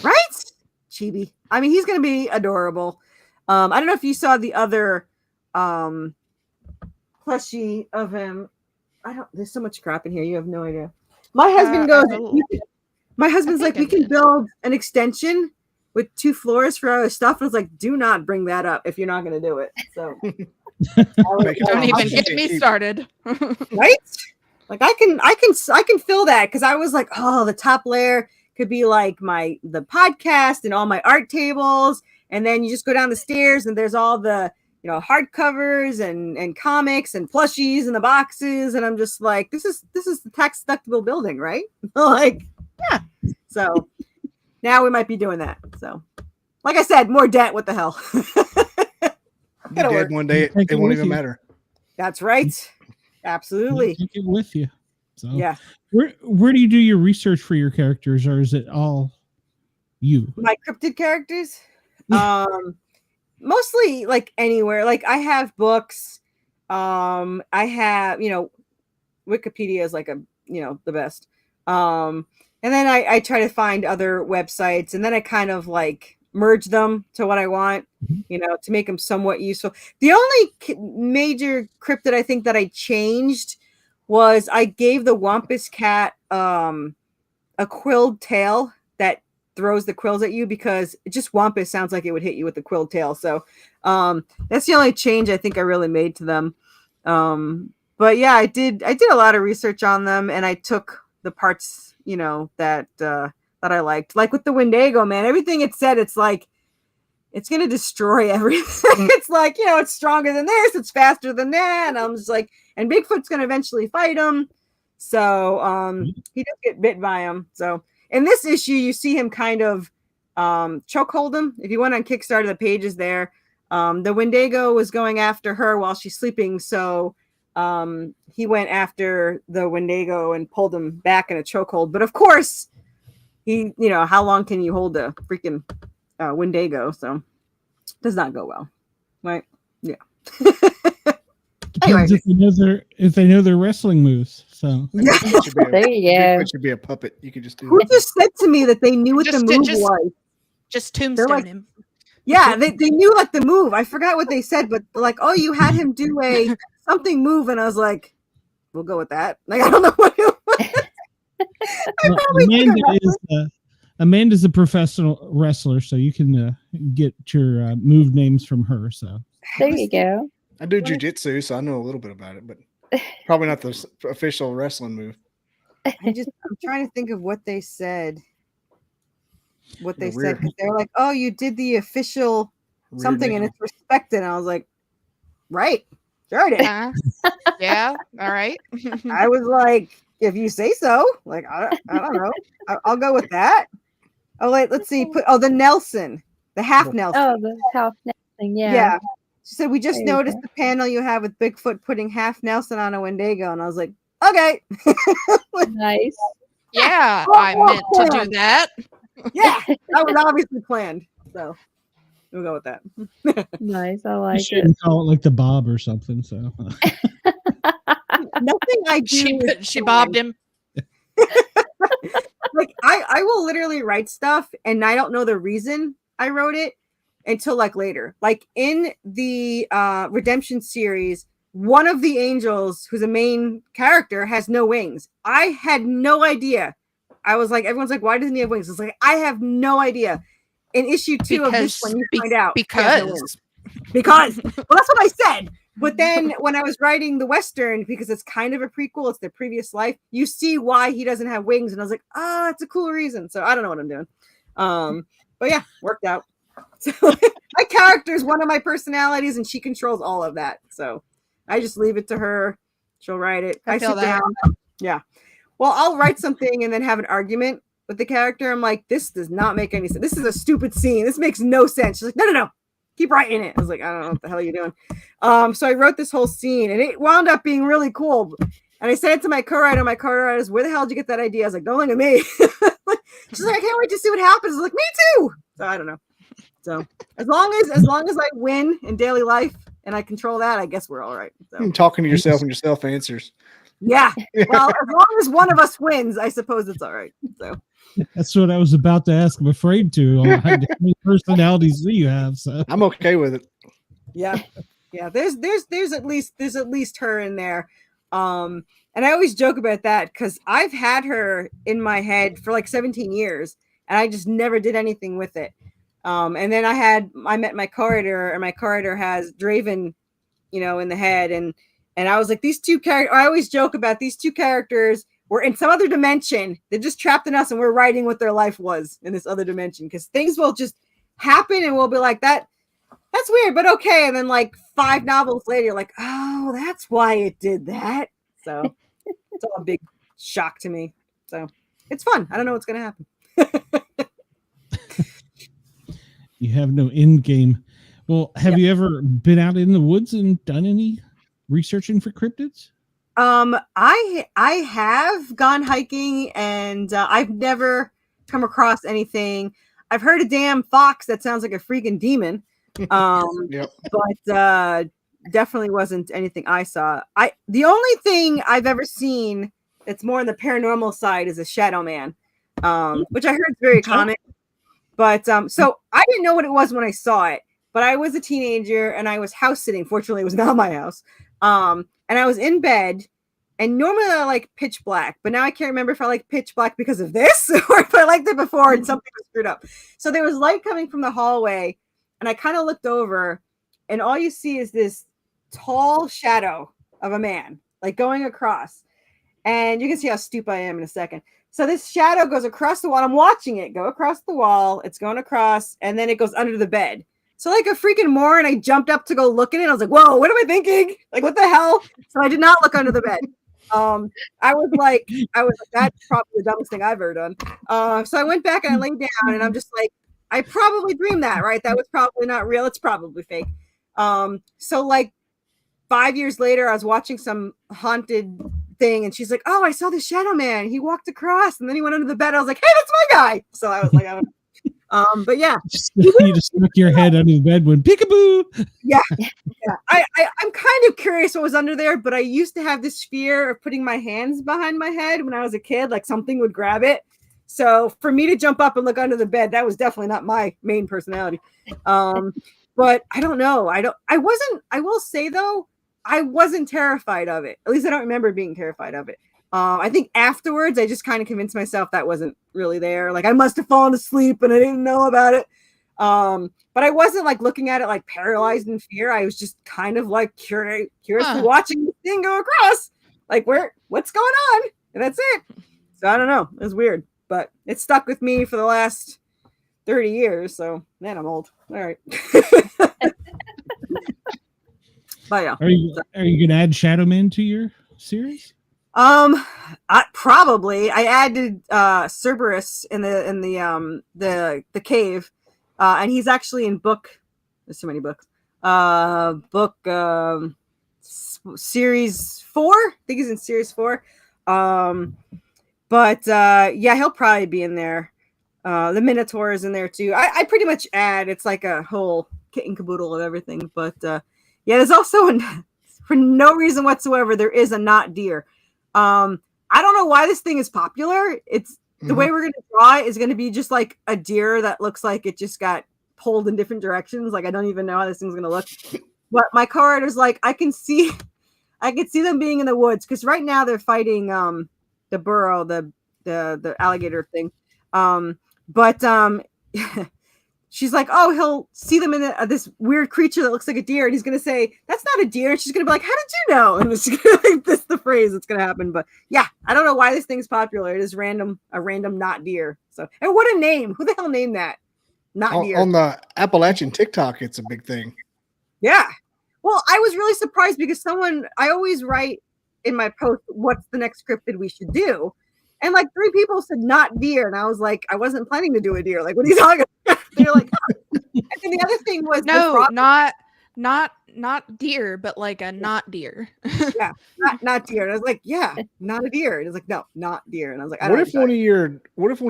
right? Chibi. I mean, he's gonna be adorable. I don't know if you saw the other plushie of him. There's so much crap in here. You have no idea. My husband goes. My husband's I like, think we I can did. build an extension with 2 floors for our stuff. And I was like, do not bring that up if you're not gonna do it. So Make it Don't I'll even just get me keep- started. right? Like I can fill that because I was like, oh, the top layer could be like the podcast and all my art tables, and then you just go down the stairs and there's all the hardcovers and comics and plushies and the boxes, and I'm just like, this is the tax deductible building, right? Like, yeah. So now we might be doing that. So, like I said, more debt. What the hell? Be dead one day. Take It it won't with even you. matter. That's right. Absolutely. Take it with you. So Yeah. Where do you do your research for your characters, or is it all you? My cryptid characters, mostly like anywhere. Like I have books. I have, Wikipedia is like the best. And then I try to find other websites, and then I kind of like merge them to what I want, to make them somewhat useful. The only major cryptid I think that I changed was I gave the Wampus cat a quilled tail that throws the quills at you, because just Wampus sounds like it would hit you with the quilled tail. So that's the only change I think I really made to them. But yeah, I did a lot of research on them, and I took the parts that I liked. Like with the Wendigo, man, everything it said, it's like it's gonna destroy everything. It's like, it's stronger than this, it's faster than that. And I'm just like, and Bigfoot's gonna eventually fight him. So he does get bit by him. So in this issue, you see him kind of chokehold him. If you went on Kickstarter, the page is there. The Wendigo was going after her while she's sleeping, so he went after the Wendigo and pulled him back in a chokehold. But of course, he, how long can you hold a freaking Wendigo? So does not go well, right? Yeah. Depends if they know their wrestling moves. So It should be a- There you go. Bigfoot should be a puppet. You could just do Who that. just said to me that they knew what the move was? Just tombstone like- him. Yeah, they knew like the move. I forgot what they said, but like, oh, you had him do a something move, and I was like, we'll go with that. Like, I don't know what it was. I could probably think of wrestlers. Amanda's a professional wrestler, so you can get your move names from her. So There you go. I do jujitsu, so I know a little bit about it, but probably not the official wrestling move. I'm trying to think of what they said. What they Weird. said, because they're like, "Oh, you did the official something, and it's respected." And I was like, "Right, sure I did." Yeah, all right. I was like, "If you say so." Like, I don't know. I'll go with that. Oh, wait, let's see. The Nelson, the half Nelson. Oh, the half Nelson. Yeah. Yeah. She said, "We just There you noticed go. the panel you have with Bigfoot putting half Nelson on a Wendigo," and I was like, "Okay." Nice. Yeah, I meant to do that. Yeah, that was obviously planned. So we'll go with that. Nice. I you like it. shouldn't call it like the Bob or something. So Nothing I do. She bobbed him. Like I will literally write stuff and I don't know the reason I wrote it until like later. Like in the Redemption series, one of the angels who's a main character has no wings. I had no idea. I was like, everyone's like, why doesn't he have wings? It's like, I have no idea. In issue 2 of this one, you find out. Because Well, that's what I said. But then when I was writing the Western, because it's kind of a prequel, it's the previous life, you see why he doesn't have wings. And I was like, oh, it's a cool reason. So I don't know what I'm doing. But yeah, worked out. So my character is one of my personalities and she controls all of that. So I just leave it to her. She'll write it. I feel sit that. down. Yeah. Well, I'll write something and then have an argument with the character. I'm like, this does not make any sense. This is a stupid scene. This makes no sense. She's like, no. Keep writing it. I was like, I don't know what the hell you're doing. So I wrote this whole scene and it wound up being really cool. And I said it to my co-writer. My co-writer is, where the hell did you get that idea? I was like, don't look at me. She's like, I can't wait to see what happens. I was like, me too. So I don't know. So as long as I win in daily life and I control that, I guess we're all right. So. Talking to yourself and yourself answers. Yeah. Well, as long as one of us wins, I suppose it's all right. So that's what I was about to ask. I'm afraid to. How many personalities do you have? So I'm okay with it. yeah. There's at least her in there. And I always joke about that because I've had her in my head for like 17 years and I just never did anything with it. And then I met my co-writer, and my co-writer has Draven, in the head. And I was like, these two characters, I always joke about these two characters were in some other dimension. They're just trapped in us and we're writing what their life was in this other dimension. Because things will just happen and we'll be like, that's weird, but okay. And then like 5 novels later, you're like, oh, that's why it did that. So it's all a big shock to me. So it's fun. I don't know what's going to happen. you have no end game. Well, have you ever been out in the woods and done any researching for cryptids? I have gone hiking and I've never come across anything. I've heard a damn fox that sounds like a freaking demon. Yep. But definitely wasn't anything I saw. The only thing I've ever seen that's more on the paranormal side is a shadow man, which I heard is very common. But so I didn't know what it was when I saw it, but I was a teenager and I was house sitting. Fortunately, it was not my house. And I was in bed, and normally I like pitch black, but now I can't remember if I like pitch black because of this or if I liked it before and something was screwed up. So there was light coming from the hallway, and I kind of looked over, and all you see is this tall shadow of a man, like going across. And you can see how stupid I am in a second. So this shadow goes across the wall. I'm watching it go across the wall. It's going across, and then it goes under the bed. So like a freaking moron, I jumped up to go look at it. I was like, whoa, what am I thinking? Like, what the hell? So I did not look under the bed. I was like, that's probably the dumbest thing I've ever done. So I went back and I laid down, and I'm just like, I probably dreamed that, right? That was probably not real. It's probably fake. So like 5 years later, I was watching some haunted thing, and she's like, oh, I saw the shadow man. He walked across, and then he went under the bed. I was like, hey, that's my guy. So I was like, I don't know. But yeah, you just stuck your head under the bed when peekaboo. Yeah. I'm kind of curious what was under there, but I used to have this fear of putting my hands behind my head when I was a kid, like something would grab it. So for me to jump up and look under the bed, that was definitely not my main personality. But I don't know. I will say though, I wasn't terrified of it. At least I don't remember being terrified of it. I think afterwards I just kind of convinced myself that wasn't really there. Like I must have fallen asleep and I didn't know about it. But I wasn't like looking at it like paralyzed in fear. I was just kind of like curiously watching the thing go across. Like what's going on? And that's it. So I don't know. It was weird, but it stuck with me for the last 30 years. So man, I'm old. All right. But yeah. Are you gonna add Shadow Man to your series? Probably. I added Cerberus in the cave, and he's actually in book. There's so many books. Series 4. I think he's in series 4. But yeah, he'll probably be in there. The Minotaur is in there too. I pretty much add. It's like a whole kit and caboodle of everything. But yeah, there's also for no reason whatsoever there is a not deer. I don't know why this thing is popular. It's the way we're going to draw it is going to be just like a deer that looks like it just got pulled in different directions. Like I don't even know how this thing's going to look. But my co-writer's like, I can see them being in the woods because right now they're fighting the burrow, the alligator thing. She's like, oh, he'll see them in this weird creature that looks like a deer, and he's gonna say, "That's not a deer." And she's gonna be like, "How did you know?" And it's gonna like this the phrase that's gonna happen. But yeah, I don't know why this thing's popular. It is a random not deer. So, and what a name! Who the hell named that? Not deer. On the Appalachian TikTok, it's a big thing. Yeah. Well, I was really surprised because I always write in my post, "What's the next cryptid we should do?" And like 3 people said not deer, and I was like, I wasn't planning to do a deer. Like, what are you talking about? They're like, oh. And then the other thing was no, not deer, but like a not deer. Yeah, not deer. And I was like, yeah, not a deer. And it was like, no, not deer. And I was like, what if one of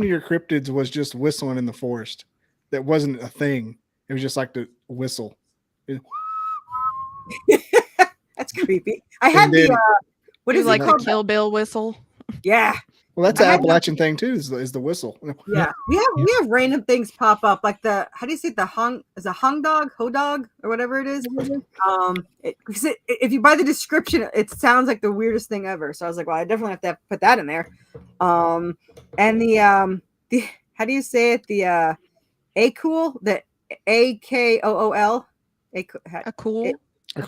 your cryptids was just whistling in the forest? That wasn't a thing. It was just like the whistle. That's creepy. I had what is like it called? the Kill Bill whistle? Yeah. Well, that's an Appalachian thing too. Is the whistle? Yeah, we have random things pop up like how do you say it? Is a hung dog, ho dog, or whatever it is. Because if you buy the description, it sounds like the weirdest thing ever. So I was like, well, I definitely have to put that in there. And the how do you say it? The Acool, the AKOOL, A cool.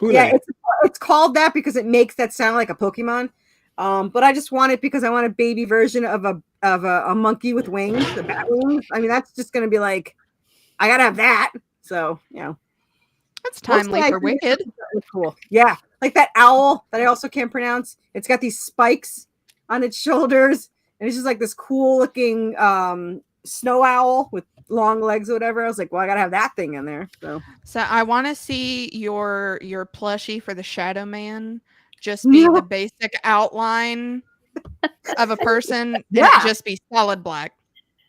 Yeah, it's called that because it makes that sound like a Pokemon. But I just want it because I want a baby version of a monkey with wings, the bat wings. I mean, that's just gonna be like, I gotta have that. So that's timely for Wicked. Cool. Yeah, like that owl that I also can't pronounce. It's got these spikes on its shoulders, and it's just like this cool looking snow owl with long legs or whatever. I was like, well, I gotta have that thing in there. So I want to see your plushie for the Shadow Man. Just be the basic outline of a person, and it just be solid black.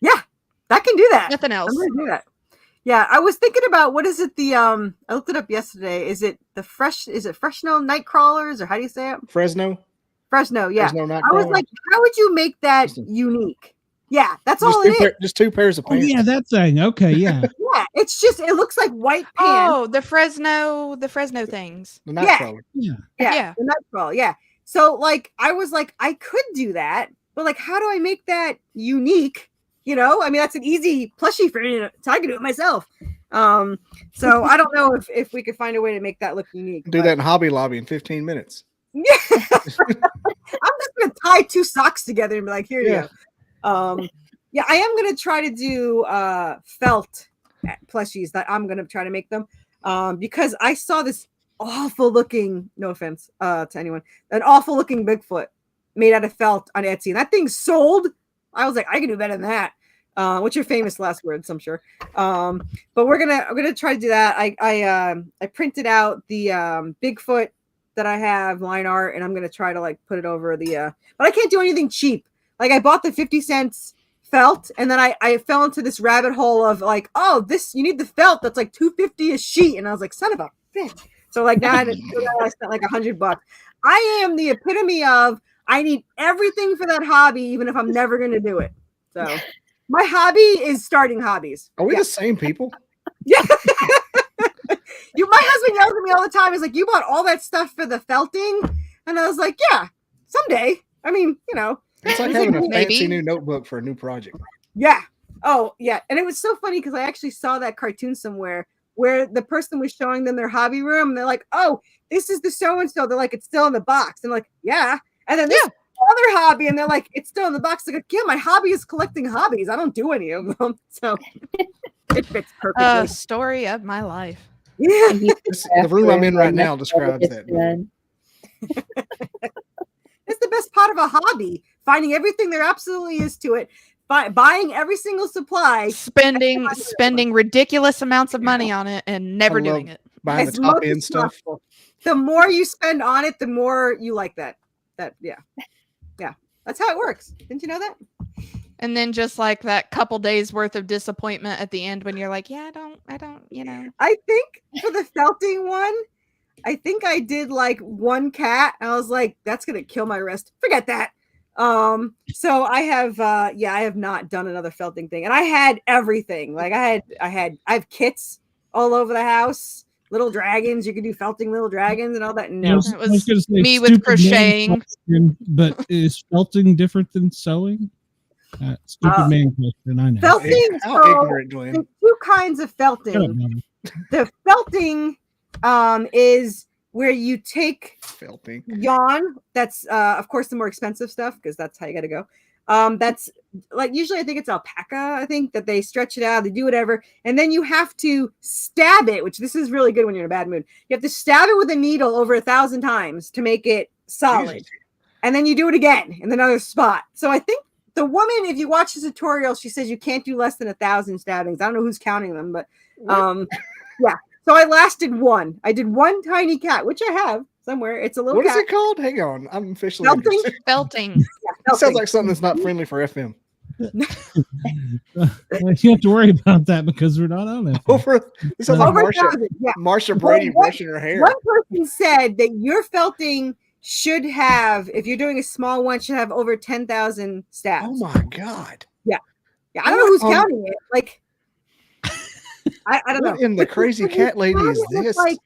Yeah, that can do that. Nothing else. I'm gonna do that. Yeah, I was thinking about what is it? I looked it up yesterday. Is it Fresno Nightcrawlers, or how do you say it? Fresno, yeah. Fresno I was like, how would you make that unique? Yeah, that's all it is. Just 2 pairs of pants. Oh, yeah, that thing. Okay, yeah. Yeah, it looks like white pants. Oh, the Fresno things. The Nightcrawler. Yeah, the Nightcrawler. Yeah. So like, I was like, I could do that, but like, how do I make that unique? I mean, that's an easy plushie for me, so I can do it myself. So I don't know if we could find a way to make that look unique. Do that in Hobby Lobby in 15 minutes. Yeah. I'm just gonna tie 2 socks together and be like, here you go. Yeah, I am gonna try to do felt plushies that I'm gonna try to make them because I saw this awful looking, no offense to anyone, an awful looking Bigfoot made out of felt on Etsy, and that thing sold. I was like, I can do better than that. What's your famous last words? I'm sure. But we're gonna try to do that. I printed out the Bigfoot that I have line art, and I'm gonna try to like put it over the but I can't do anything cheap. Like I bought the 50 cents felt, and then I fell into this rabbit hole of like, oh, you need the felt that's like $2.50 a sheet, and I was like, son of a bitch. So like now I spent like $100. I am the epitome of I need everything for that hobby, even if I'm never going to do it. So my hobby is starting hobbies. Are we the same people? Yeah. My husband yells at me all the time. He's like, "You bought all that stuff for the felting?" And I was like, "Yeah, someday." I mean, It's like having a Maybe. fancy new notebook for a new project. yeah. Oh, yeah. And it was so funny because I actually saw that cartoon somewhere where the person was showing them their hobby room. And they're like, "Oh, this is the so-and-so." They're like, "It's still in the box." And I'm like, "Yeah." And then this other hobby, and they're like, "It's still in the box." Like, "Yeah, my hobby is collecting hobbies. I don't do any of them." So it fits perfectly. Story of my life. Yeah. The room I'm in right now describes that. It's the best part of a hobby, finding everything there absolutely is to it, buying every single supply, Spending ridiculous amounts of money on it and never doing it. Buying the as top much end as stuff. possible. The more you spend on it, the more you like that. Yeah. That's how it works. Didn't you know that? And then just like that couple days worth of disappointment at the end when you're like, yeah, I don't, I think for the felting one, I think I did like one cat. And I was like, that's gonna kill my wrist. Forget that. So I have not done another felting thing. And I had everything. Like I have kits all over the house, little dragons. You could do felting little dragons and all that. No. It was gonna say me with stupid crocheting. man question, but is felting different than sewing? Stupid man question. I know. Felting. How So ignorant, Glenn. there's two kinds of Shut up, felting. Mama. The felting is where you take Felting. yarn. That's of course the more expensive stuff because that's how you got to go. That's like usually I think it's alpaca. I think that they stretch it out, they do whatever, and then you have to stab it. Which this is really good when you're in a bad mood. You have to stab it with a needle over 1,000 times to make it solid, Jesus. and then you do it again in another spot. So I think the woman, if you watch the tutorial, she says you can't do less than 1,000 stabbings. I don't know who's counting them, but yeah. So I lasted one. I did one tiny cat, which I have somewhere. It's a little What is cat. it called? Hang on. I'm officially Felting? interested. Felting. It sounds like something that's not friendly for FM. You have to worry about that because we're not on it. It sounds like Over Marsha, 1,000, yeah. Marsha Brady One- brushing her hair. One person said that your felting should have, if you're doing a small one, should have over 10,000 stabs. Oh my God. Yeah, I don't know who's Um, counting it. Like, I don't know. What in the crazy cat lady is this? Like,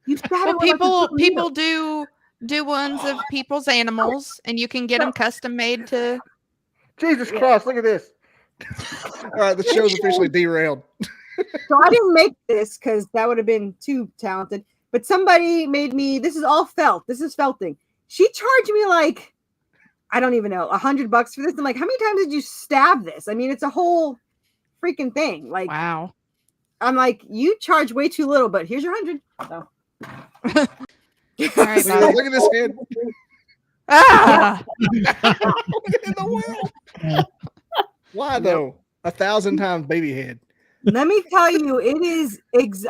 you stab Well, it with like a people needle. do ones of people's animals, and you can get them custom made to. Jesus Christ, look at this. All right, the show's officially derailed. So I didn't make this because that would have been too talented. But somebody made me. This is all felt. This is felting. She charged me like, I don't even know, $100 for this. I'm like, how many times did you stab this? I mean, it's a whole freaking thing. Like, Wow. I'm like, you charge way too little, but here's your 100. So. All right, Look bye. at this head. Ah! In the well. Why though? 1,000 times baby head. Let me tell you, it is.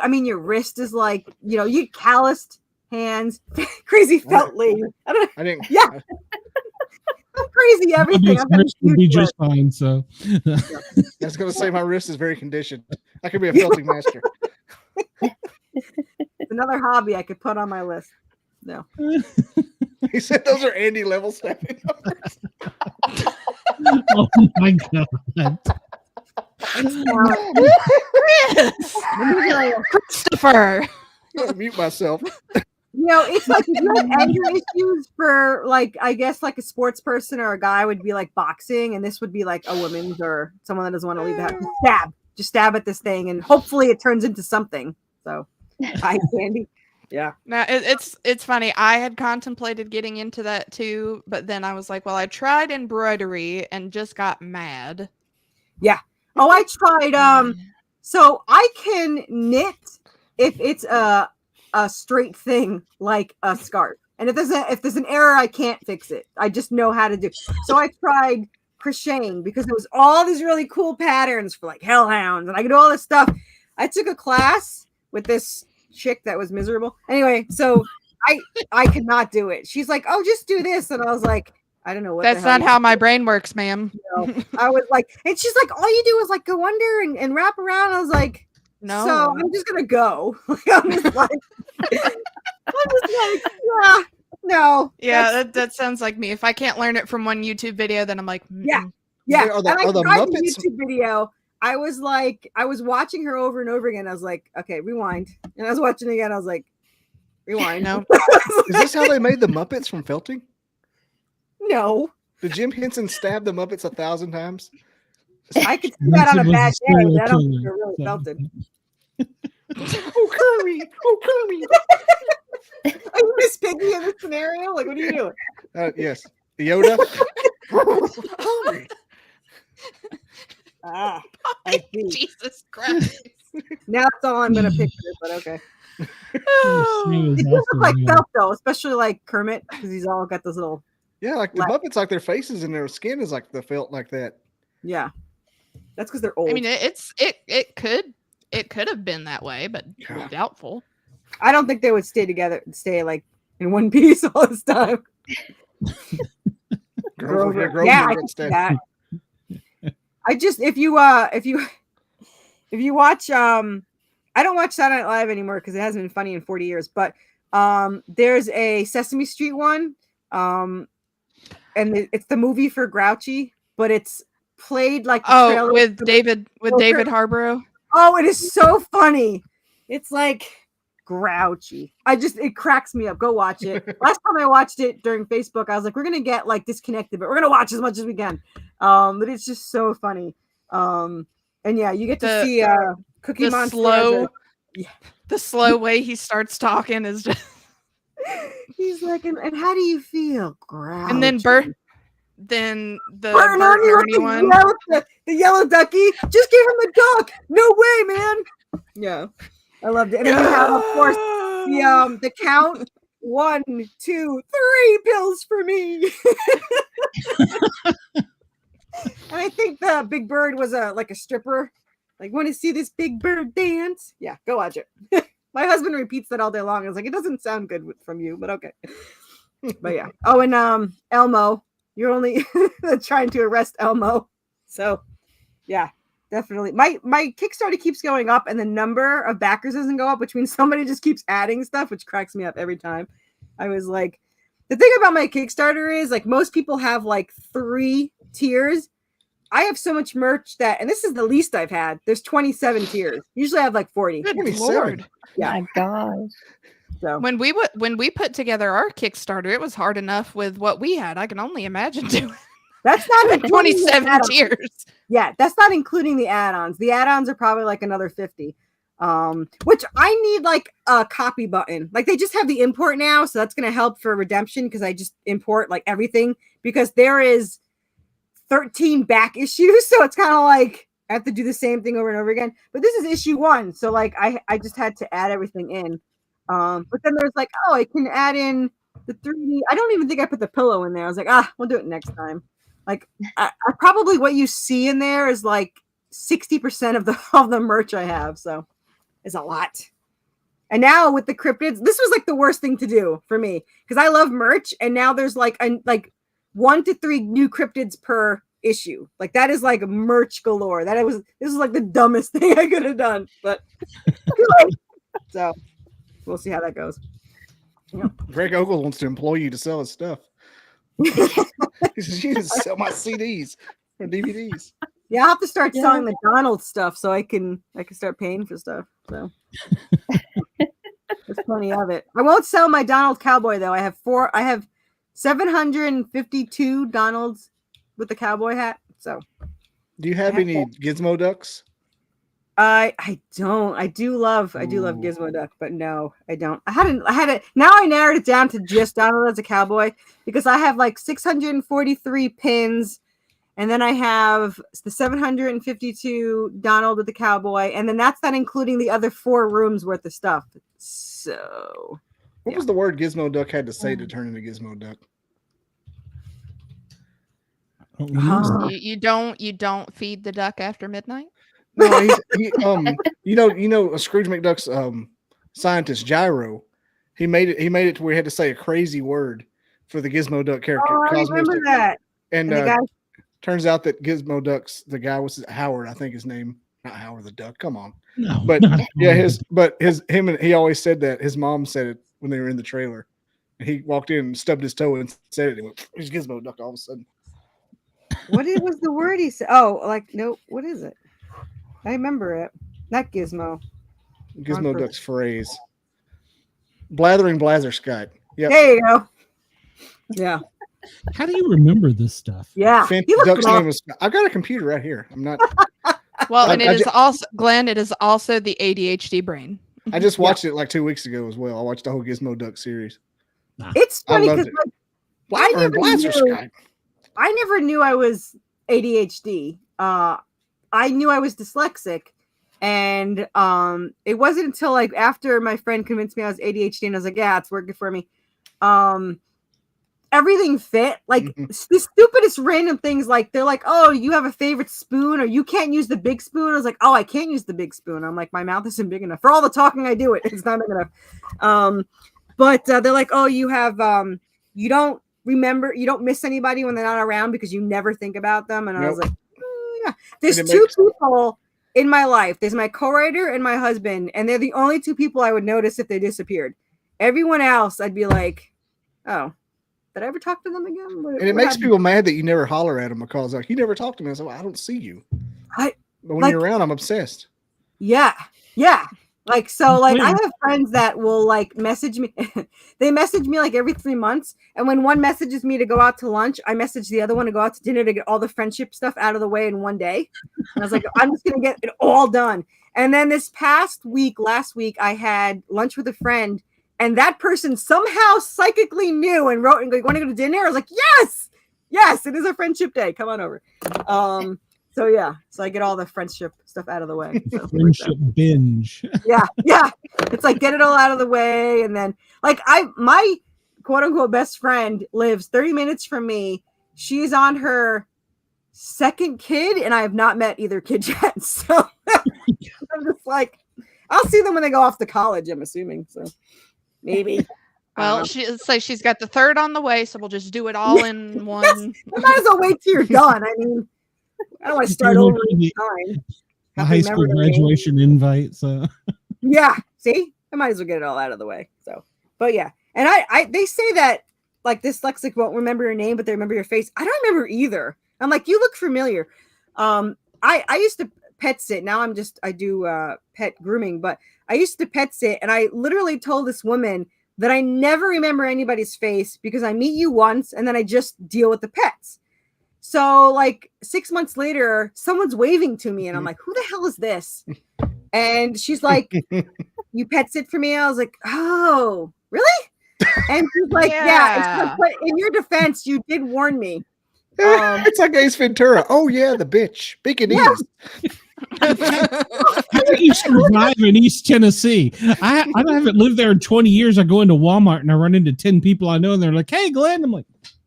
I mean, your wrist is like, you calloused hands, crazy felt lady. I don't know. I didn't. Yeah. I'm crazy everything. I've got a Wrist would huge be wrist. just fine. So I was going to say my wrist is very conditioned. I could be a felting master. It's another hobby I could put on my list. No. He said those are Andy level stabbing numbers. oh my God. Christopher. I'm going to mute myself. It's like if you have anger issues for like, I guess like a sports person or a guy would be like boxing, and this would be like a woman's or someone that doesn't want to leave the house. Just stab at this thing, and hopefully it turns into something. So, hi, Candy. Yeah. Now it's funny. I had contemplated getting into that too, but then I was like, well, I tried embroidery and just got mad. Yeah. Oh, I tried. So I can knit if it's a straight thing like a scarf, and if there's an error, I can't fix it. I just know how to do. So I tried crocheting because there was all these really cool patterns for like hellhounds, and I could do all this stuff. I took a class with this chick that was miserable. Anyway, so I could not do it. She's like, "Oh, just do this," and I was like, "I don't know what." That's not how my brain works, ma'am. I was like, and she's like, "All you do is like go under and wrap around." I was like, No. So I'm just gonna go. I'm just like, yeah, no. Yeah, that sounds like me. If I can't learn it from one YouTube video, then I'm like, Yeah. mm-mm. Yeah. Are the And I Muppets? tried the YouTube video. I was watching her over and over again. I was like, okay, rewind. And I was watching again. I was like, rewind. No. Is this how they made the Muppets from felting? No. Did Jim Henson stab the Muppets 1,000 times? I could see that on a Henson was bad day, serial but I don't think killer, they're really so- felted. Oh, Kirby! Oh, Kirby! Are you Miss Piggy in this scenario? Like, what are you doing? Yes. Yoda? Ah, I see. Jesus Christ. Now it's all I'm gonna picture, but okay. Oh. It does look like felt though, especially like Kermit, because he's all got those little Yeah, like the Like- Muppets, like their faces and their skin is like the felt like that. yeah. That's because they're old. I mean, it could have been that way, but Yeah. doubtful. I don't think they would stay like in one piece all this time. Grover, Yeah, I got can see stabbed. that. I just if you watch I don't watch Saturday Night Live anymore because it hasn't been funny in 40 years, but there's a Sesame Street one. And it's the movie for Grouchy, but it's played like the Oh, trailer with for the- David Oh, David sure. Harborough. Oh, it is so funny. It's like grouchy. It cracks me up. Go watch it. Last time I watched it during Facebook, I was like, we're gonna get like disconnected, but we're gonna watch as much as we can. But it's just so funny. And yeah, you get to The- see Cookie The Monster. slow, Yeah. the slow way he starts talking is just, He's like, and how do you feel? Grouchy. and then then the Bert Bert Ernie and with Ernie one. the yellow ducky. Just give him the duck. No way, man. Yeah, I loved it. And then we have, of course, the count 1, 2, 3 pills for me. And I think the Big Bird was like a stripper. Like, want to see this Big Bird dance? Yeah, go watch it. My husband repeats that all day long. I was like, it doesn't sound good from you, but okay. But yeah. Oh, and Elmo. You're only trying to arrest Elmo. So yeah, definitely. My Kickstarter keeps going up and the number of backers doesn't go up, which means somebody just keeps adding stuff, which cracks me up every time. I was like, the thing about my Kickstarter is like most people have like 3 tiers. I have so much merch that, and this is the least I've had. There's 27 tiers. Usually I have like 40. Good 27. Lord. Yeah. My gosh. So When we put together our Kickstarter, it was hard enough with what we had. I can only imagine doing that's not including the 27 add-ons. tiers. Yeah, that's not including the add-ons. The add-ons are probably like another 50. Which I need like a copy button. Like they just have the import now, so that's gonna help for redemption because I just import like everything because there is 13 back issues, so it's kind of like I have to do the same thing over and over again. But this is issue 1, so like I just had to add everything in. But then there's like, oh, I can add in the 3D. I don't even think I put the pillow in there. I was like, we'll do it next time. Like, I probably what you see in there is like 60% of the merch I have. So it's a lot. And now with the cryptids, this was like the worst thing to do for me because I love merch, and now there's like 1 to 3 new cryptids per issue. Like that is like merch galore. This is like the dumbest thing I could have done, but so we'll see how that goes. Greg Ogle wants to employ you to sell his stuff. He says, you need to sell my CDs and DVDs. Yeah, I'll have to start selling the Donald stuff so I can start paying for stuff. So there's plenty of it. I won't sell my Donald cowboy though. I have 752 Donalds with the cowboy hat. So Do you have any Gizmo ducks? I don't. I do love Gizmo Duck, but no, I don't. I had it. Now I narrowed it down to just Donald as a cowboy because I have like 643 pins, and then I have the 752 Donald with the cowboy, and then that's not including the other 4 rooms worth of stuff. So, What was the word Gizmo Duck had to say to turn into Gizmo Duck? You don't feed the duck after midnight. No, you know, Scrooge McDuck's scientist Gyro. He made it to where he had to say a crazy word for the Gizmo Duck character. oh, I remember that. And And the guy, turns out that Gizmo Duck's the guy was Howard, I think his name, not Howard the Duck. Come on, No, but not yeah, Howard. he always said that. His mom said it when they were in the trailer. And he walked in and stubbed his toe and said it. And went, he's Gizmo Duck all of a sudden. what was the word he said? Oh, like no, what is it? I remember it. Not Gizmo. Gizmo Duck's phrase. Blathering Blatherskite. Yep. There you go. Yeah. How do you remember this stuff? Yeah. Fancy He looked Duck's good. name was. I've got a computer right here. I'm not. Well, and I it is ju- also Glenn. It is also the ADHD brain. I just watched it like 2 weeks ago as well. I watched the whole Gizmo Duck series. It's I funny loved because it. I Blathering Blatherskite. never knew I was ADHD. I knew I was dyslexic, and it wasn't until like after my friend convinced me I was ADHD, and I was like, yeah, it's working for me. Everything fit. Like the stupidest random things, like they're like, oh, you have a favorite spoon, or you can't use the big spoon. I was like, oh, I can't use the big spoon. I'm like, my mouth isn't big enough for all the talking I do. It's not big enough. But they're like, oh, you have you don't remember, you don't miss anybody when they're not around because you never think about them. And I was like, yeah. There's And it two makes- people in my life. There's my co-writer and my husband, and they're the only two people I would notice if they disappeared. Everyone else, I'd be like, oh, did I ever talk to them again? And it makes people mad that you never holler at them because like you never talk to me. I said, well, I don't see you. I- But when like- you're around, I'm obsessed. Yeah. Like, so, like, I have friends that will, like, message me. They message me, like, every 3 months. And when one messages me to go out to lunch, I message the other one to go out to dinner to get all the friendship stuff out of the way in one day. And I was like, I'm just going to get it all done. And then this last week, I had lunch with a friend. And that person somehow psychically knew and wrote and go, want to go to dinner? I was like, yes, it is a friendship day. Come on over. So yeah, so I get all the friendship stuff out of the way. So Friendship binge. yeah. It's like get it all out of the way, and then like my quote unquote best friend lives 30 minutes from me. She's on her second kid, and I have not met either kid yet. So I'm just like, I'll see them when they go off to college. I'm assuming so. Maybe. Well, she's got the third on the way, so we'll just do it all in one. I might as well wait till you're done. I mean, I don't want to start over each time. A high school graduation invite. So yeah, see, I might as well get it all out of the way. So, but yeah, and I they say that like dyslexic won't remember your name, but they remember your face. I don't remember either. I'm like, you look familiar. I used to pet sit. Now I do pet grooming, but I used to pet sit, and I literally told this woman that I never remember anybody's face because I meet you once and then I just deal with the pets. So like 6 months later, someone's waving to me and I'm like, who the hell is this? And she's like, you pet sit for me? I was like, oh, really? And she's like, yeah. Like, but in your defense, you did warn me. It's like Ace Ventura. Oh yeah, the bitch. Pekingese. How do you survive in East Tennessee? I haven't lived there in 20 years. I go into Walmart and I run into 10 people I know, and they're like, "Hey, Glenn." I'm like,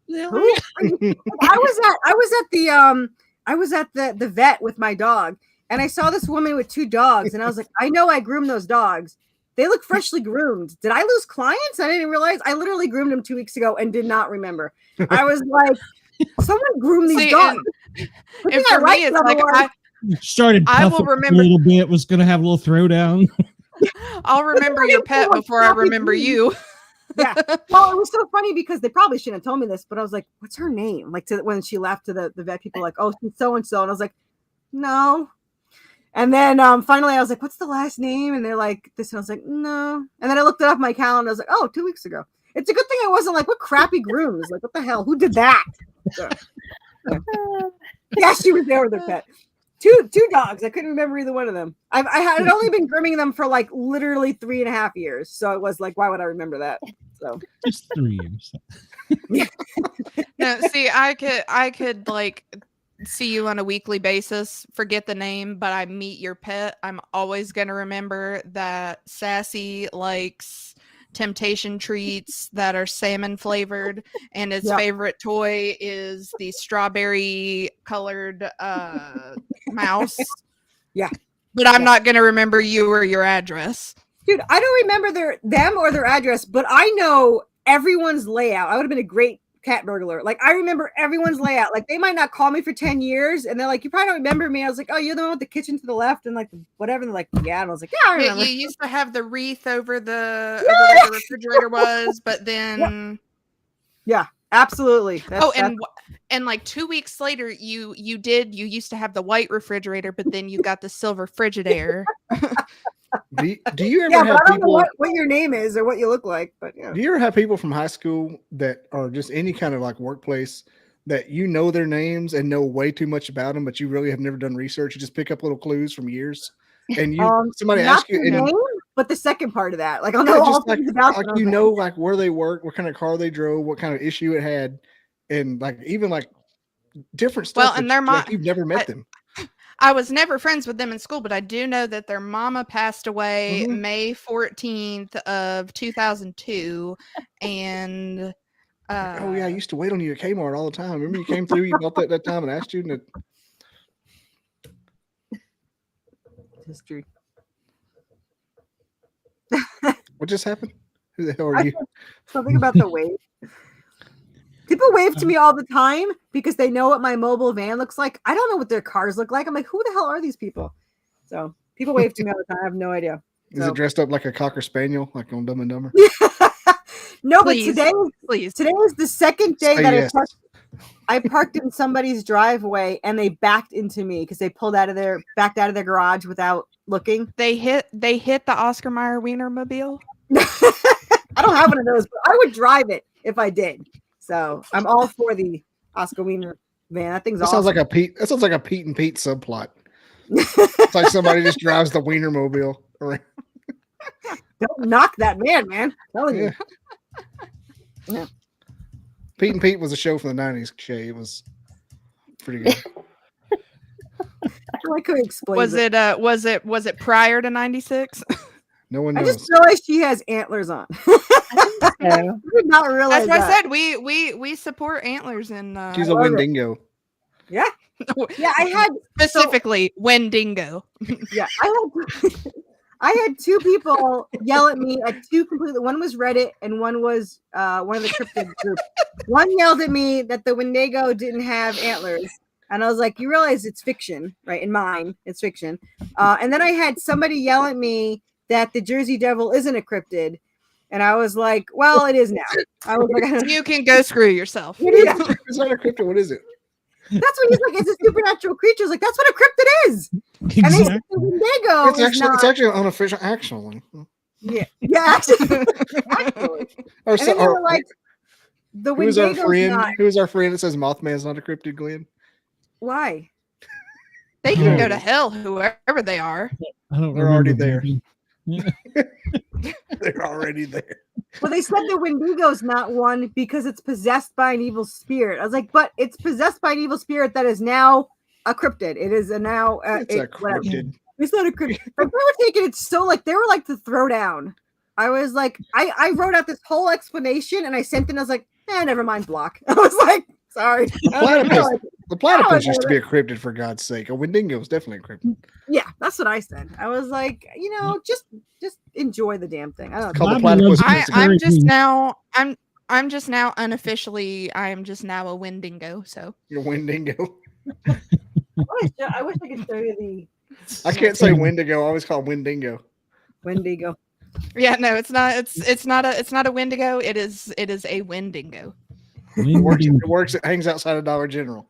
I was at the vet with my dog, and I saw this woman with 2 dogs, and I was like, I know I groomed those dogs. They look freshly groomed. Did I lose clients? I didn't realize. I literally groomed them 2 weeks ago and did not remember. I was like, someone groomed these dogs. And for me, it's like started I will puffing remember a little bit, was going to have a little throwdown. I'll remember your pet before I remember you. Yeah. Well, it was so funny because they probably shouldn't have told me this, but I was like, what's her name? Like when she left to the vet people, like, oh, she's so-and-so. And I was like, no. And then finally I was like, what's the last name? And they're like, this. And I was like, no. And then I looked it up on my calendar. I was like, oh, 2 weeks ago. It's a good thing I wasn't like, what crappy grooms? Like, what the hell? Who did that? So, yeah, she was there with her pet. Two dogs. I couldn't remember either one of them. I had only been grooming them for like literally 3.5 years. So it was like, why would I remember that? So just 3 years. No, see, I could like see you on a weekly basis, forget the name, but I meet your pet. I'm always gonna remember that Sassy likes temptation treats that are salmon flavored, and his favorite toy is the strawberry colored mouse. Yeah. But I'm not gonna remember you or your address. Dude, I don't remember them or their address, but I know everyone's layout. I would have been a great cat burglar. Like, I remember everyone's layout. Like, they might not call me for 10 years, and they're like, you probably don't remember me. I was like, oh, you're the one with the kitchen to the left and like whatever. And they're like, yeah. And I was like, yeah, I remember. You used to have the wreath over the over where the refrigerator was, but then Absolutely. And like 2 weeks later, you used to have the white refrigerator, but then you got the silver Frigidaire. Do you ever yeah, but have I don't know people? what your name is or what you look like, but yeah. Do you ever have people from high school that are just any kind of like workplace that you know their names and know way too much about them, but you really have never done research? You just pick up little clues from years, and somebody not asks you, the and name, but the second part of that, like I'll know all things about them. like you know, like where they work, what kind of car they drove, what kind of issue it had, and like even like different stuff. Well, and their mom, you've never met them. I was never friends with them in school, but I do know that their mama passed away May 14th of 2002, and oh yeah, I used to wait on you at Kmart all the time. Remember you came through, you bought that time, and asked you. And history. What just happened? Who the hell are you? Something about the wave. People wave to me all the time because they know what my mobile van looks like. I don't know what their cars look like. I'm like, who the hell are these people? So people wave to me all the time. I have no idea. Is it dressed up like a Cocker Spaniel, like on Dumb and Dumber? No, please, but today is the second day that yes. I parked in somebody's driveway and they backed into me because they backed out of their garage without looking. They hit the Oscar Mayer Wienermobile. I don't have one of those, but I would drive it if I did. So I'm all for the Oscar Wiener van. That thing's awesome. Sounds like a Pete. That sounds like a Pete and Pete subplot. It's like somebody just drives the Wienermobile around. Don't knock that man. I'm telling you. Yeah. Pete and Pete was a show from the 90s. Shay, it was pretty good. I could explain. Was it prior to 96? No one knows. I just realized she has antlers on. I did not realize That's why that. I said we support antlers and she's a Wendigo. Yeah. Yeah, I had specifically Wendigo. Yeah, I had two people yell at me at two completely. One was Reddit and one was one of the Cryptid group. One yelled at me that the Wendigo didn't have antlers, and I was like, "You realize it's fiction, right? In mine, it's fiction." And then I had somebody yell at me that the Jersey Devil isn't a cryptid, and I was like, "Well, it is now." I was like, "You can go screw yourself." It's not a cryptid. What is it? That's what he's like. It's a supernatural creature. Like that's what a cryptid is. Exactly. And they said the Wendigo it's actually unofficial. Actually, yeah, actually. Or and then they were like, the who's our friend? not. Who's our friend that says Mothman's not a cryptid, Glenn? Why? They can go to hell, whoever they are. They're already there. They're already there. Well, they said the Wendigo's not one because it's possessed by an evil spirit. I was like, but it's possessed by an evil spirit that is now a cryptid. It is now it's a cryptid. It's not a cryptid. But they were taking it so like they were like to throw down. I was like, I wrote out this whole explanation and I sent it and I was like, never mind, block. I was like, sorry. The platypus used to be a cryptid, for God's sake. A Wendigo is definitely a cryptid. Yeah, that's what I said. I was like, just enjoy the damn thing. I don't know. I'm just now unofficially. I am just now a Wendigo. So you're a Wendigo. I wish I could show you the. I can't say Wendigo. I always call it Wendigo. Wendigo. Yeah, no, it's not. It's not a Wendigo. It is a Wendigo. It works. It hangs outside of Dollar General.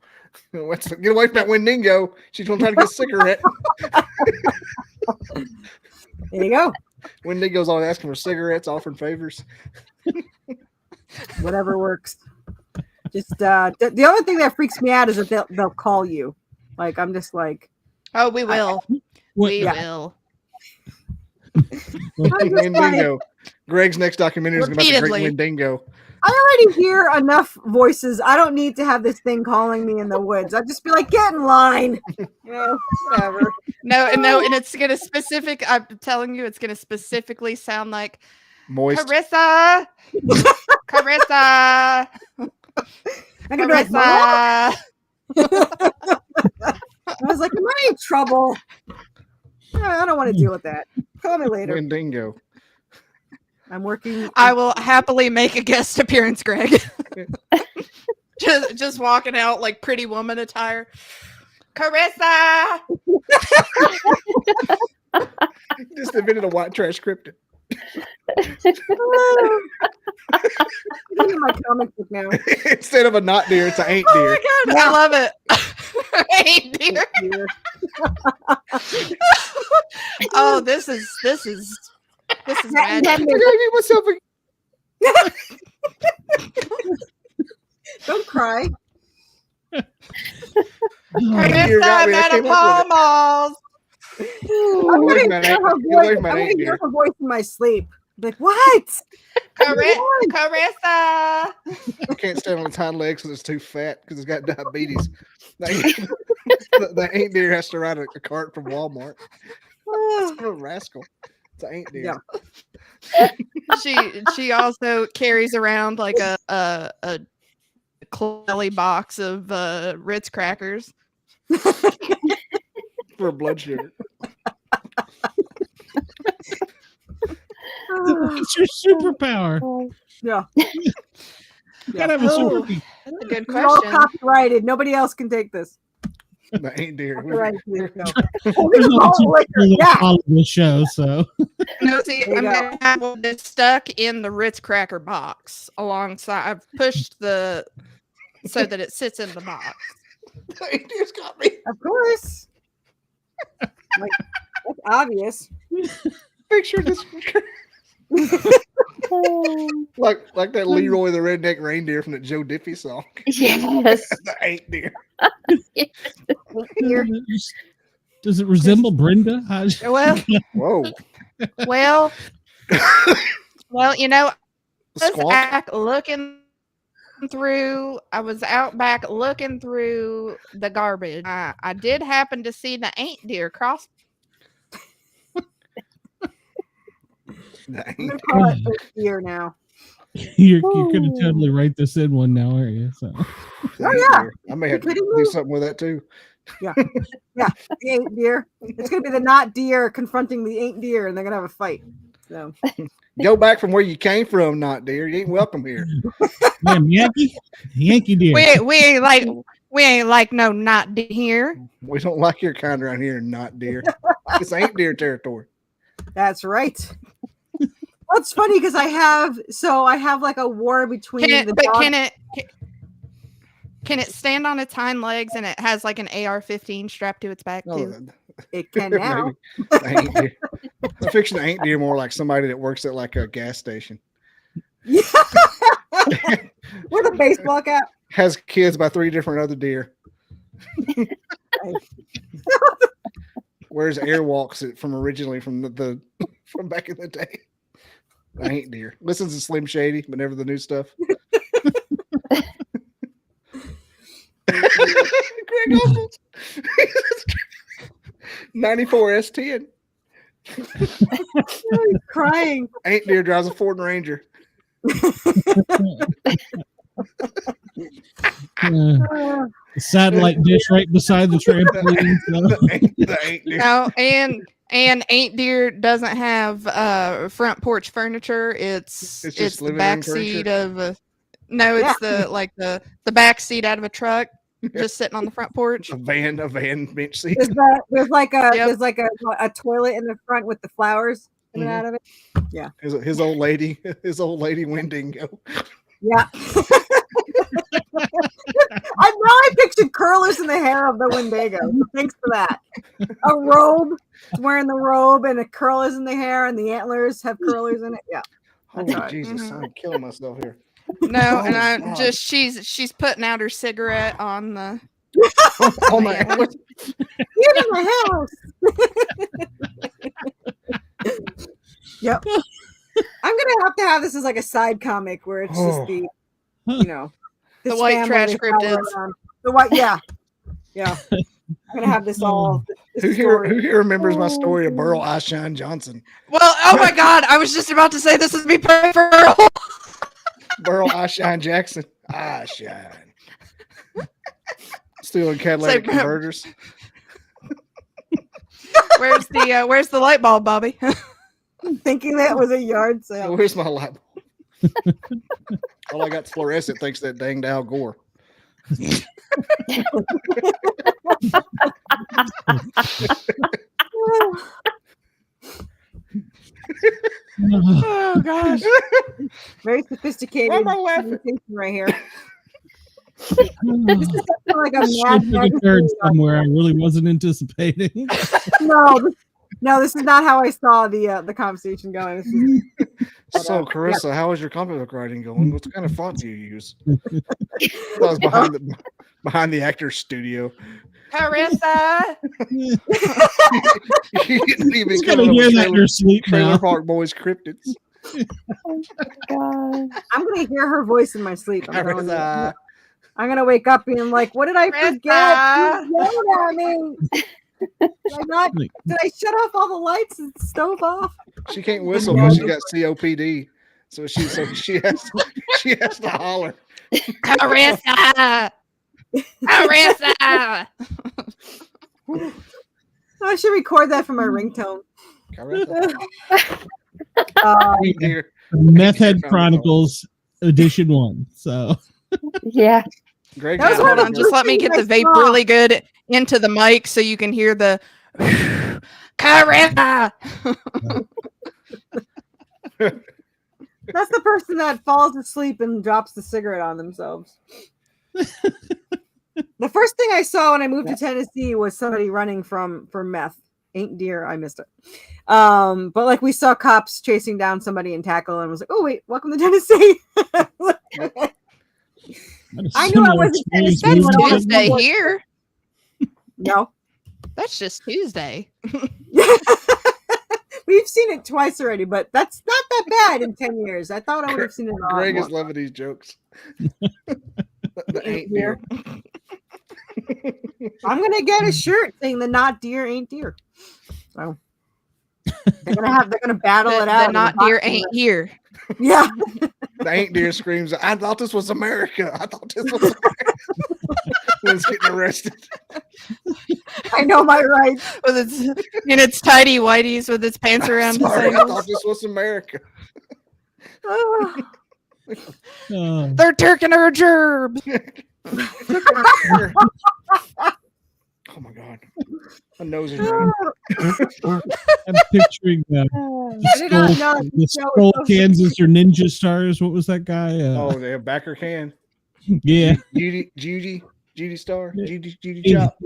Get away from that Wendigo. She's going to try to get a cigarette. There you go. Wendigo's always asking for cigarettes, offering favors. Whatever works. Just the only thing that freaks me out is that they'll call you. Like I'm just like, oh, we will. We will. Wendigo. Greg's next documentary is about the Great Wendigo. I already hear enough voices. I don't need to have this thing calling me in the woods. I'd just be like, get in line. Whatever. No, and it's gonna I'm telling you, it's gonna specifically sound like moist. Corissa. Corissa. Corissa. I was like, am I in trouble? I don't want to deal with that. Call me later. Wendigo. I'm working. I will happily make a guest appearance, Greg. just walking out like Pretty Woman attire. Corissa. Just invented a white trash cryptid. Look at my comic book now. Instead of a not deer, it's an ain't Oh deer. my god, I love it. Ain't deer. Oh, this is magic. I gave myself Don't cry. Deer got me. I came up Palmos. I'm Where's gonna my hear ain't- her where's voice. my I'm gonna ain't hear deer? her voice in my sleep. Like, what? Carissa. I can't stand on its hind legs because it's too fat because it's got diabetes. The ain't deer has to ride a cart from Walmart. It's a rascal. It's an ain't deer. Yeah. She also carries around like a Clelly box of Ritz crackers. For blood sugar. It's your superpower. Yeah. You gotta have a Oh. superpower. That's a good It's all question. copyrighted. Nobody else can take this. The ain't deer. Copyrighted for this show. There's lots of liquor. people that Yeah. follow the show, so No, see, There you I'm go. gonna have one that's stuck in the Ritz cracker box alongside. I've pushed the so that it sits in the box. The ain't deer's got me. Of course. Like, that's obvious. Picture this. like that Leroy the Redneck Reindeer from the Joe Diffie song. Yes. The ain't deer. does it resemble Brenda? How's- Well, Whoa. well, you know, I was Squonk. I was out back looking through the garbage. I did happen to see the ain't deer cross. The I'm ain't gonna call it this year now. you're gonna totally write this in one now, aren't you? So The Oh, ain't yeah. deer. I may have to Kidding do me? something with that too. The ain't deer. It's gonna be the not deer confronting the ain't deer, and they're gonna have a fight. So Go back from where you came from, not deer. You ain't welcome here. damn, Yankee deer. We ain't like no not deer here. We don't like your kind around here, not deer. This ain't deer territory. that's right. Well, it's funny because I have like a war between the dog. Can it stand on its hind legs and it has like an AR-15 strapped to its back too? It can now. Maybe. The ain't deer. I'm fixing the ain't deer more like somebody that works at like a gas station. Yeah. With a baseball cap. Has kids by 3 different other deer. Where's Airwalks it from originally from the from back in the day? The ain't deer. Listens to Slim Shady, but never the new stuff. Greg Uncles. 94 S10. He's crying. Ain't deer drives a Ford Ranger. Satellite dish right beside the trampoline. So. The ain't deer. No, and ain't deer doesn't have front porch furniture. It's just the living back room seat furniture? of a no. It's the back seat out of a truck, just sitting on the front porch. A van bench seat. There's like a Yep. there's like a toilet in the front with the flowers coming Mhm. out of it. His old lady Wendigo. Yeah. I pictured curlers in the hair of the Wendigo. So thanks for that. A robe. It's wearing the robe and a curlers in the hair, and the antlers have curlers in it. Yeah. Holy right. Jesus, Mhm. I'm killing myself here. No, Oh, and I God. just she's putting out her cigarette on the. Oh my Yeah. God. Get in my house. Yep. I'm gonna have this as like a side comic where it's just the, The this white family trash they follow cryptids. around. The white, yeah. I'm gonna have this all. This Who story. here remembers my story of Burl Eyeshine Johnson? Well, oh my God! I was just about to say this would be perfect for Earl. Burl Eyeshine Jackson. Eyeshine. Stealing catalytic Say- converters. Where's the light bulb, Bobby? Thinking that was a yard sale. Where's my light bulb? All I got's fluorescent thanks to that danged Al Gore. Very sophisticated Why am I laughing? communication right here. Oh, This is something like a shit mad took a magazine. turn somewhere I really wasn't anticipating. No, this is not how I saw the conversation going. This is, So, Corissa, how is your comic book writing going? What kind of font do you use? That was behind the actor's studio. Carissa. You didn't even You're come gonna up hear with that in your sleep Trailer now. Park Boys Cryptids. God. I'm gonna hear her voice in my sleep. I'm telling you. Carissa. I'm gonna wake up being like, "What did I forget? Carissa. You yelled at me. Did I shut off all the lights and stove off?" She can't whistle because she got COPD. So she has to holler. Carissa. Carissa. I should record that for my ringtone. Carissa. Um, Dear. Meth Head Chronicles Edition 1. So Yeah. Greg, That was Hold one of on, the just let me first get the things I vape saw. really good into the mic so you can hear the Carissa. That's the person that falls asleep and drops the cigarette on themselves. The first thing I saw when I moved to Tennessee was somebody running from meth. Ain't deer, I missed it. But like we saw cops chasing down somebody in tackle and was like, "Oh wait, welcome to Tennessee." I knew I wasn't Experience Tennessee That's when I was Tuesday born. here. No. That's just Tuesday. We've seen it twice already, but that's not that bad in 10 years. I thought I would have seen it all. Greg more. is loving these jokes. The ain't Deer. deer. I'm gonna get a shirt saying the not deer ain't deer. So they're gonna battle it out. The in not the deer boxing ain't ring. here. Yeah. The ain't deer screams, I thought this was America. I thought this was America. When it's getting arrested. I know my rights. With its in its tidy whities with its pants around its Sorry, I ankles. thought this was America. Oh, They're turking her gerbs. Oh my god. My nose is running. I'm picturing I did not know the this show Skull, was so- Kansas or Ninja Stars. What was that guy? Oh, they have backer can. Yeah. Judy Star. Judy Yeah. Chop.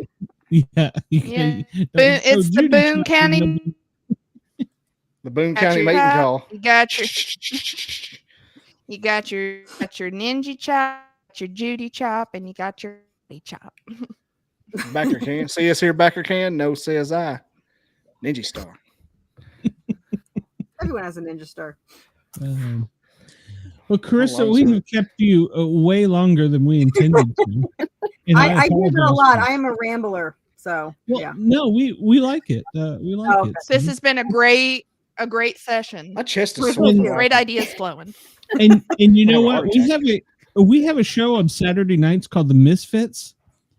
Yeah. Yeah. It's the Boone County. The Boone Got County your mating chop, call. You got your ninja chop, your Judy chop, and you got your chop. Backer can. See us here, backer can? No, says I. Ninja Star. Everyone has a ninja star. Well, Carissa, Oh, I'm we sorry. have kept you way longer than we intended to. And I do that a apologize lot. for I am a rambler. So Well, yeah. no, we like it. We like Oh, it. okay. This has been a great session. My chest is Thank sore. you. Great ideas flowing. and you know Have a what? heart We have a show on Saturday nights called The Misfits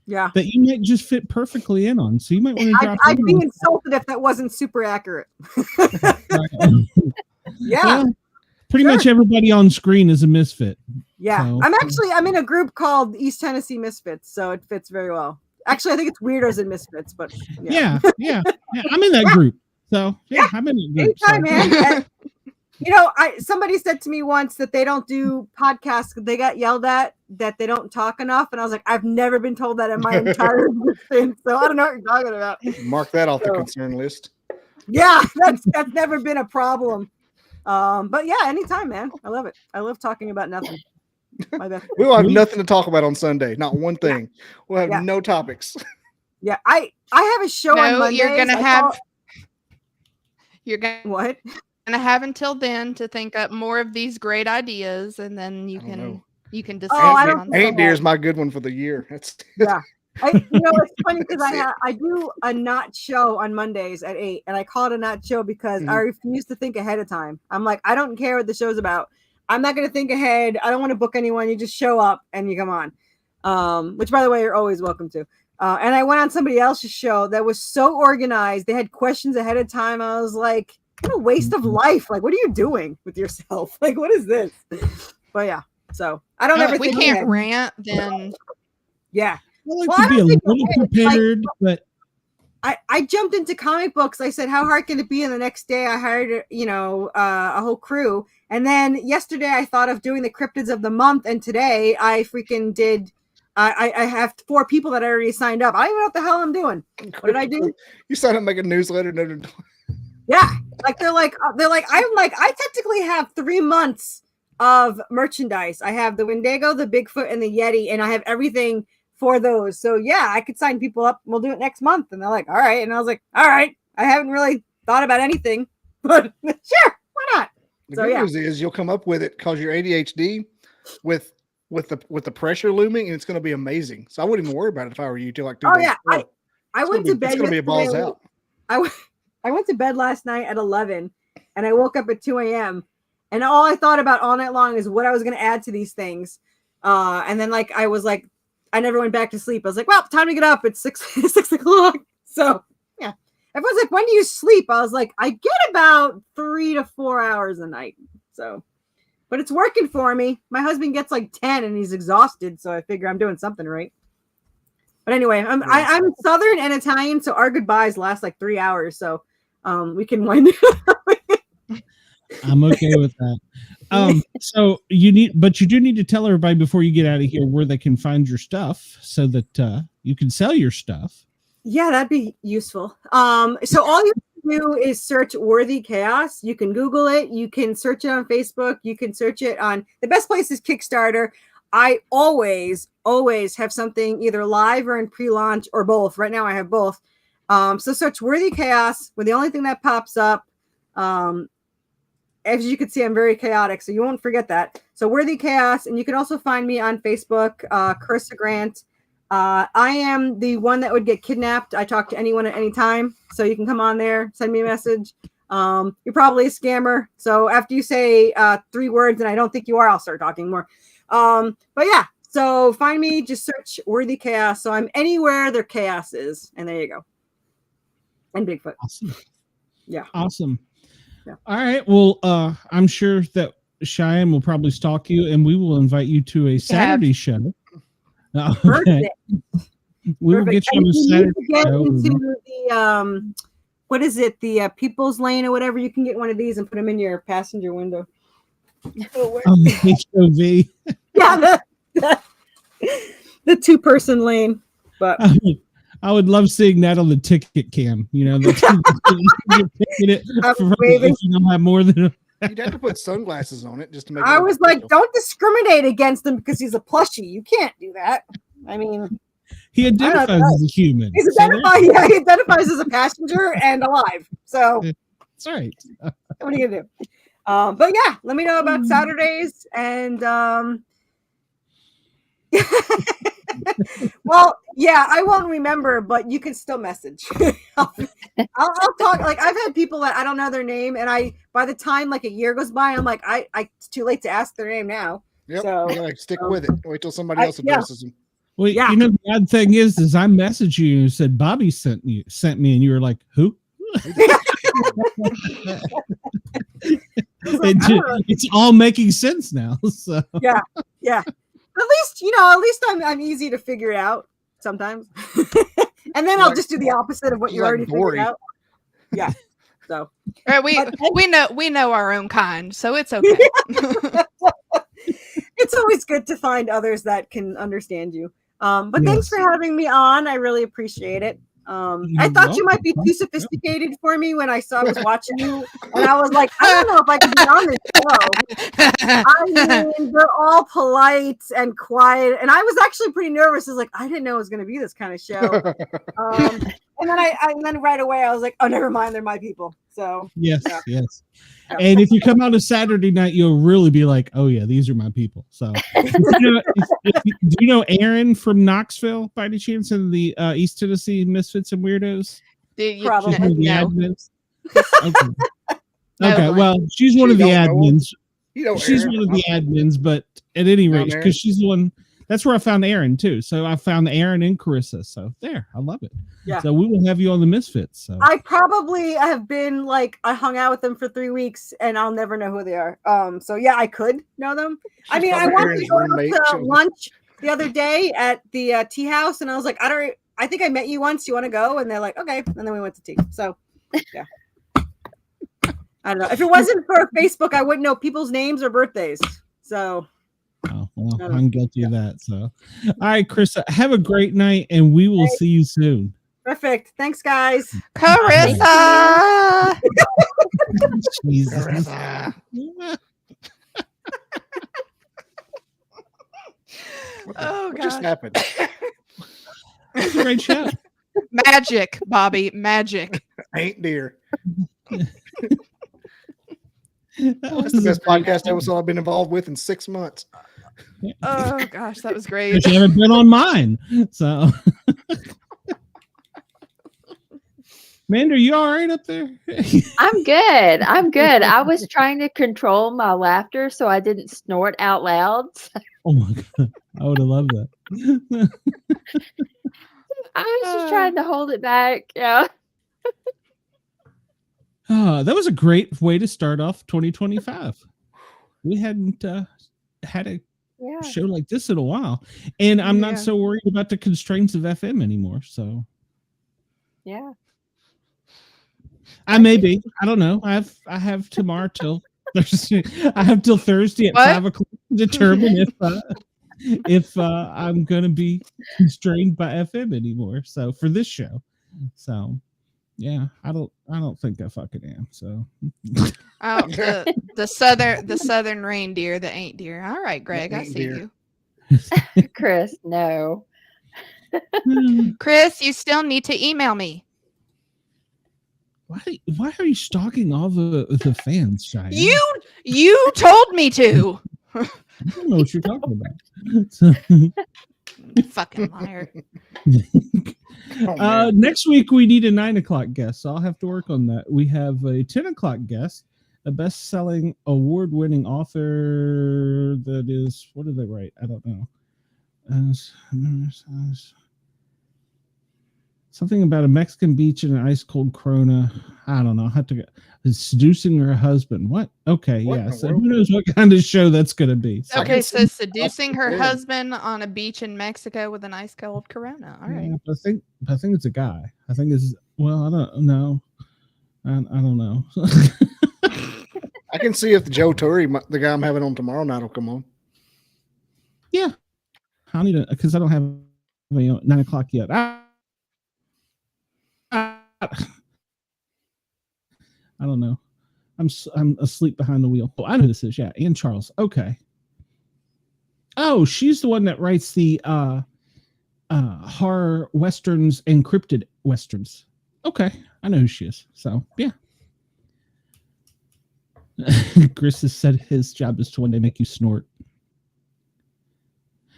Yeah. that you might just fit perfectly in on. So you might want to drop. I'd in be on- insulted if that wasn't super accurate. Yeah. Well, pretty Sure. much everybody on screen is a misfit. Yeah. So- I'm in a group called East Tennessee Misfits, so it fits very well. Actually, I think it's Weirdos and Misfits, but Yeah, yeah. I'm in that group. So yeah, I'm in that group. anytime, so. man. Somebody said to me once that they don't do podcasts. They got yelled at that they don't talk enough, and I was like, I've never been told that in my entire existence. So I don't know what you're talking about. Mark that off the concern list. Yeah, that's never been a problem. But yeah, anytime, man. I love it. I love talking about nothing. My best. We will have nothing to talk about on Sunday. Not one thing. We'll have Yeah. no topics. Yeah, I have a show on No, Mondays. you're gonna I have call- you're gonna what? have until then to think up more of these great ideas, and then you I don't can know. decide. I on don't something. Ain't deer is my good one for the year. That's Yeah. It's funny because That's I do a not show on Mondays at 8, and I call it a not show because I refuse to think ahead of time. I'm like, I don't care what the show's about. I'm not going to think ahead. I don't want to book anyone. You just show up and you come on. Which, by the way, you're always welcome to. And I went on somebody else's show that was so organized. They had questions ahead of time. I was like, what a waste of life. Like, what are you doing with yourself? Like, what is this? But yeah, so I don't ever If we think can't ahead. rant, then Yeah. I like Well, to I be a don't think little ahead. Like, prepared, but I jumped into comic books. I said, how hard can it be? And the next day I hired, a whole crew. And then yesterday I thought of doing the cryptids of the month. And today I freaking did. I have 4 people that I already signed up. I don't even know what the hell I'm doing. What did I do? You signed up, make a newsletter. Yeah. They're like, I technically have 3 months of merchandise. I have the Wendigo, the Bigfoot, and the Yeti, and I have everything for those. So yeah, I could sign people up. We'll do it next month. And they're like, all right. And I was like, all right. I haven't really thought about anything, but sure, why not? The good news is you'll come up with it because you're ADHD with the pressure looming, and it's going to be amazing. So I wouldn't even worry about it if I were you. Till like 2 days. Yeah, I went to bed. It's going to be a balls out. I went to bed last night at 11, and I woke up at 2 a.m. And all I thought about all night long is what I was going to add to these things. And then I was like, I never went back to sleep. I was like, well, time to get up. It's 6 o'clock. So yeah. Everyone's like, when do you sleep? I was like, I get about 3 to 4 hours a night. So, but it's working for me. My husband gets like 10 and he's exhausted. So I figure I'm doing something right. But anyway, I'm Southern and Italian. So our goodbyes last like 3 hours. So we can wind it. I'm okay with that. So you do need to tell everybody before you get out of here where they can find your stuff so that you can sell your stuff. Yeah, that'd be useful. So all you can do is search Worthy Chaos. You can Google it. You can search it on Facebook. You can search it on the best place is Kickstarter. I always have something either live or in pre-launch or both. Right now I have both. So search Worthy Chaos with the only thing that pops up. As you can see, I'm very chaotic, so you won't forget that. So Worthy Chaos, and you can also find me on Facebook, Corissa Grant. I am the one that would get kidnapped. I talk to anyone at any time, so you can come on there, send me a message. You're probably a scammer, so after you say 3 words, and I don't think you are, I'll start talking more. But yeah, so find me, just search Worthy Chaos. So I'm anywhere there chaos is, and there you go. And Bigfoot. Awesome. Yeah. Awesome. Yeah. All right. Well, I'm sure that Cheyenne will probably stalk you, and we will invite you to a Saturday show. Okay. We will get you on a Saturday show. Into the what is it? The People's Lane or whatever. You can get one of these and put them in your passenger window. HOV. Yeah, the 2-person lane. But I would love seeing that on the ticket cam. You know, if you don't have more than. You'd have to put sunglasses on it just to make. I was like, don't discriminate against him because he's a plushie. You can't do that. I mean, he identifies as a human. He identifies as a passenger and alive. So that's right. What are you gonna do? But yeah, let me know about Saturdays and. Well, yeah, I won't remember, but you can still message. I'll talk. Like I've had people that I don't know their name, and by the time like a year goes by, I'm like, it's too late to ask their name now. Yep. So stick with it. Wait till somebody else addresses them. Well, yeah. You know, the odd thing is I messaged you and said Bobby sent me, and you were like, who? It's all making sense now. So. Yeah. At least I'm easy to figure it out sometimes. And then I'll just do the opposite of what you already figured out. Yeah. So we know our own kind, so it's okay. It's always good to find others that can understand you. But thanks for having me on. I really appreciate it. I thought you might be too sophisticated for me when I was watching you, and I was like, I don't know if I can be on this show. I mean, they're all polite and quiet, and I was actually pretty nervous. I was like, I didn't know it was going to be this kind of show. And then right away I was like, oh, never mind, they're my people. So yes. And if you come out a Saturday night, you'll really be like, oh yeah, these are my people. So do you know Aaron from Knoxville by any chance in the East Tennessee Misfits and Weirdos? Probably no. Okay. Well, she's one of the admins. She's Aaron, one of the admins, but at any rate, because she's the one. That's where I found Aaron too. So I found Aaron and Corissa. So there, I love it. Yeah. So we will have you on the Misfits. So I probably have been I hung out with them for 3 weeks and I'll never know who they are. So yeah, I could know them. I wanted to go to lunch the other day at the tea house, and I was like, I think I met you once. You want to go? And they're like, okay. And then we went to tea. So, yeah. I don't know. If it wasn't for Facebook, I wouldn't know people's names or birthdays. So. Oh, well, I'm guilty of that. So, all right, Chris, have a great night, and we will see you soon. Perfect. Thanks, guys. Corissa. Jesus. Corissa. What just happened? That was a great show. Magic, Bobby. Magic. Ain't dear. That That's was the a best great podcast show. episode I've been involved with in 6 months. Oh gosh, that was great. Because you haven't been on mine. So, Amanda, you all right up there? I'm good. I'm good. I was trying to control my laughter so I didn't snort out loud. Oh my God. I would have loved that. I was just trying to hold it back. Yeah. That was a great way to start off 2025. We hadn't had a Yeah. show like this in a while, and I'm Yeah. not so worried about the constraints of FM anymore. So Yeah. I may be. I don't know. I have tomorrow till Thursday. I have till Thursday at What? 5 o'clock to determine if I'm gonna be constrained by FM anymore. So for this show, so yeah, I don't think I fucking am. So Oh, the southern reindeer that ain't deer. All right, Greg, I ain't see deer. you. Chris, no. Chris, you still need to email me. Why are you stalking all the fans, Cheyenne? You told me to. I don't know what you're talking about. So, Fucking liar. Oh, man. next week we need a 9 o'clock guest, so I'll have to work on that. We have a 10 o'clock guest, a best-selling, award-winning author that is, what did they write? I don't know. Something about a Mexican beach and an ice-cold Corona. I don't know. I have to get seducing her husband. What? Okay, What in yeah. the So world? who knows what kind of show that's going to be? So, Okay, so can see seducing her Yeah. husband on a beach in Mexico with an ice cold Corona. All right. yeah, but I think it's a guy. I think it's, well, I don't know. I don't know. I can see if the Joe Turry, the guy I'm having on tomorrow night, will come on. Yeah, I need to, because I don't have 9 o'clock yet. I don't know. I'm asleep behind the wheel. Oh, I know who this is. Yeah, Ann Charles. Okay. Oh, she's the one that writes the horror westerns and cryptid westerns. Okay, I know who she is. So yeah. Chris has said his job is to one day make you snort.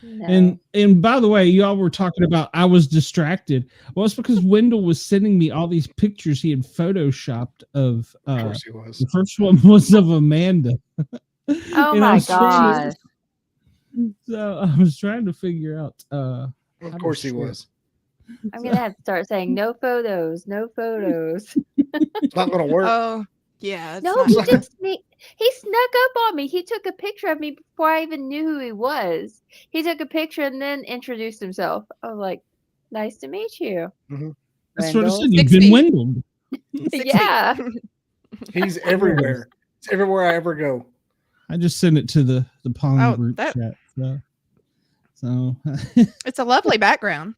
No. And by the way, y'all were talking about I was distracted. Well, it's because Wendell was sending me all these pictures he had photoshopped of. Of course he was. The first one was of Amanda. Oh And I my was trying gosh. So I was trying to figure out. Of course he was. I'm gonna have to start saying no photos, no photos. It's not going to work. Oh, yeah. It's No, not he gonna- just he snuck up on me. He took a picture of me before I even knew who he was. He took a picture and then introduced himself. I was like, "Nice to meet you." That's what I Wendell. said. You've 6 been feet. Wendelled. 6 feet. Yeah. He's everywhere. It's everywhere I ever go. I just sent it to the Palm Oh, group that- chat. So It's a lovely background.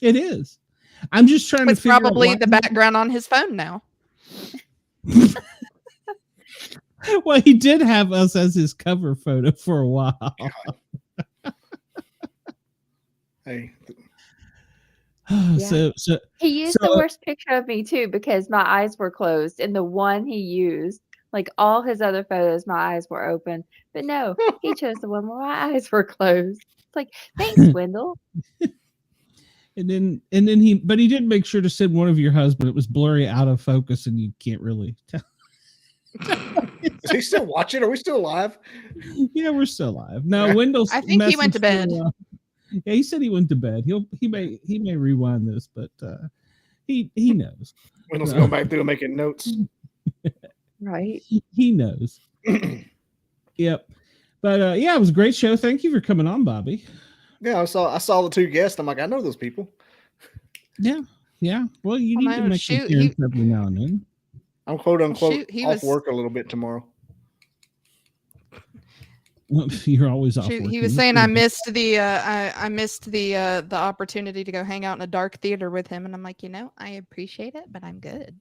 it is. I'm just trying to It's figure out probably why- the background on his phone now. Well, he did have us as his cover photo for a while. Hey, So He used So- the worst picture of me too because my eyes were closed. And the one he used, like all his other photos, my eyes were open. But no, he chose the one where my eyes were closed. It's like, thanks, Wendell. and then he did make sure to send one of your husband. It was blurry, out of focus, and you can't really tell. is he still watching? Are we still live? Yeah, we're still alive. No, Wendell. I think he went to bed. Yeah, he said he went to bed. He may rewind this, but he knows. Wendell's going back through and making notes. Right. He knows. Yep. But yeah, it was a great show. Thank you for coming on, Bobby. Yeah, I saw the two guests. I'm like, I know those people. Yeah. Well, you need to no, make shoot, an appearance every now and then. I'm quote unquote shoot, he off was- work a little bit tomorrow. Well, you're always off. Shoot, he working. was saying I missed the opportunity to go hang out in a dark theater with him, and I'm like, I appreciate it, but I'm good.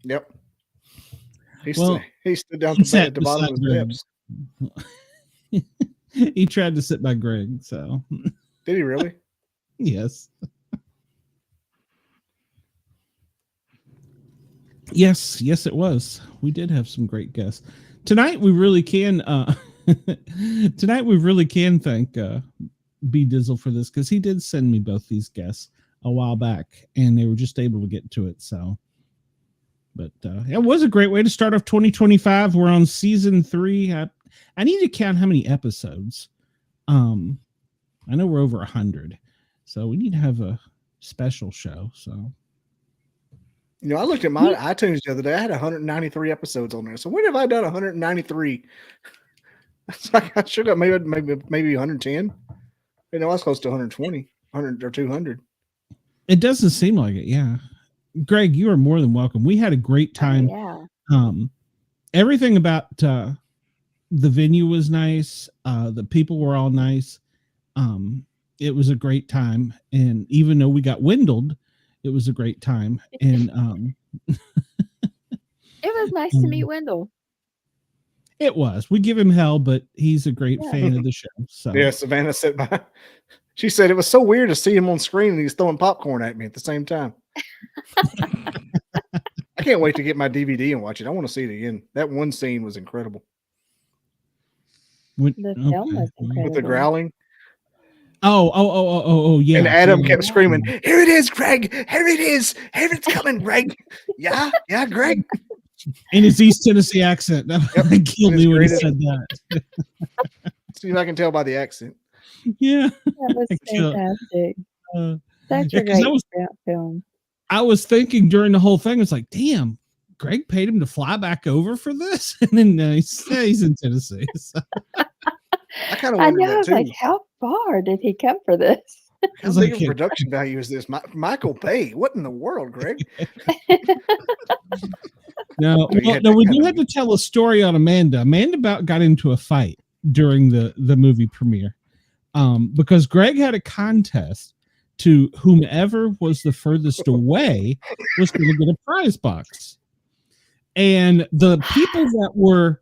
Yep. He stood down he the bed sat at the bottom of beside the Greg. steps. He tried to sit by Greg, so Did he really? yes. Yes, it was. We did have some great guests. Tonight we really can thank B Dizzle for this, because he did send me both these guests a while back and they were just able to get to it. So but it was a great way to start off 2025. We're on season 3. I need to count how many episodes. I know we're over 100, so we need to have a special show. So I looked at my iTunes the other day. I had 193 episodes on there. So when have I done 193? It's like I should have maybe 110. I was close to 120, 100 or 200. it doesn't seem like it. Yeah, Greg, you are more than welcome. We had a great time. Yeah. Everything about the venue was nice. The people were all nice. It was a great time, and even though we got windled, it was a great time. And It was nice to meet Wendell. it was. We give him hell, but he's a great Yeah. fan of the show. So Yeah, Savannah said by. She said it was so weird to see him on screen and he's throwing popcorn at me at the same time. I can't wait to get my DVD and watch it. I want to see it again. That one scene was incredible. The film was With the incredible. growling. Oh, yeah. And Adam Yeah. kept screaming, "Here it is, Greg! Here it is! Here it's coming, Greg! Yeah, Greg!" In his East Tennessee accent. That killed me when he said that. See if I can tell by the accent. Yeah. That was fantastic. Such a yeah, 'cause great film. I was thinking during the whole thing, it's like, damn, Greg paid him to fly back over for this, and then he's in Tennessee. So. I kind of I wondered know. I that was too. like, how far did he come for this? How big of a production value is this? Michael Bay. What in the world, Greg? No, we do have to tell a story on Amanda. Amanda about got into a fight during the movie premiere, because Greg had a contest to whomever was the furthest away was going to get a prize box, and the people that were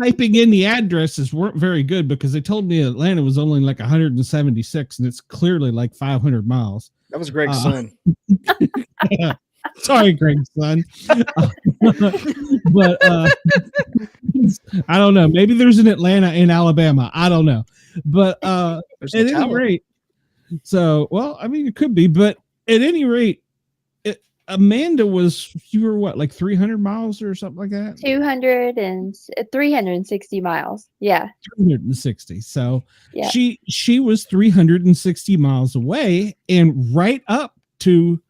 typing in the addresses weren't very good, because they told me Atlanta was only like 176 and it's clearly like 500 miles. That was Greg's son. Sorry, Greg's son. But I don't know. Maybe there's an Atlanta in Alabama. I don't know. But at any rate, so, well, I mean, it could be, but at any rate, Amanda you were what, like 300 miles or something like that? 360 miles. Yeah. 360. So Yeah. she was 360 miles away, and right up to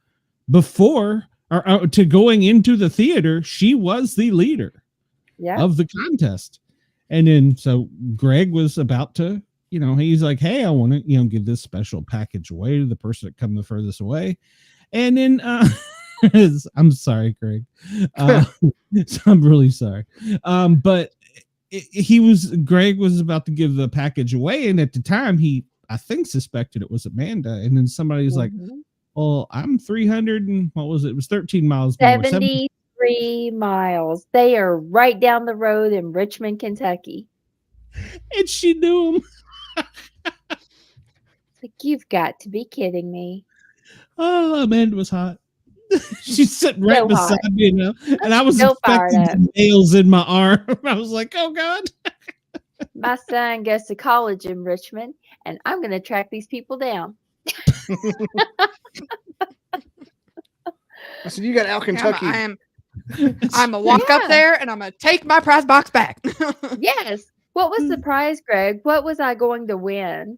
before or to going into the theater, she was the leader of the contest. And then so Greg was about to, he's like, hey, I want to, give this special package away to the person that come the furthest away. And then I'm sorry, Greg. I'm really sorry. But Greg was about to give the package away, and at the time he, I think, suspected it was Amanda. And then somebody's like, well, I'm 300 and what was it? It was 13 miles. 73 miles. They are right down the road in Richmond, Kentucky. And she knew him. It's like, you've got to be kidding me. Oh, Amanda was hot. She's sitting right beside me, and I was So expecting some nails in my arm. I was like, oh God. My son goes to college in Richmond, and I'm going to track these people down. I said, you got Al Kentucky. I'm gonna walk up there and I'm gonna take my prize box back. Yes. What was the prize, Greg? What was I going to win?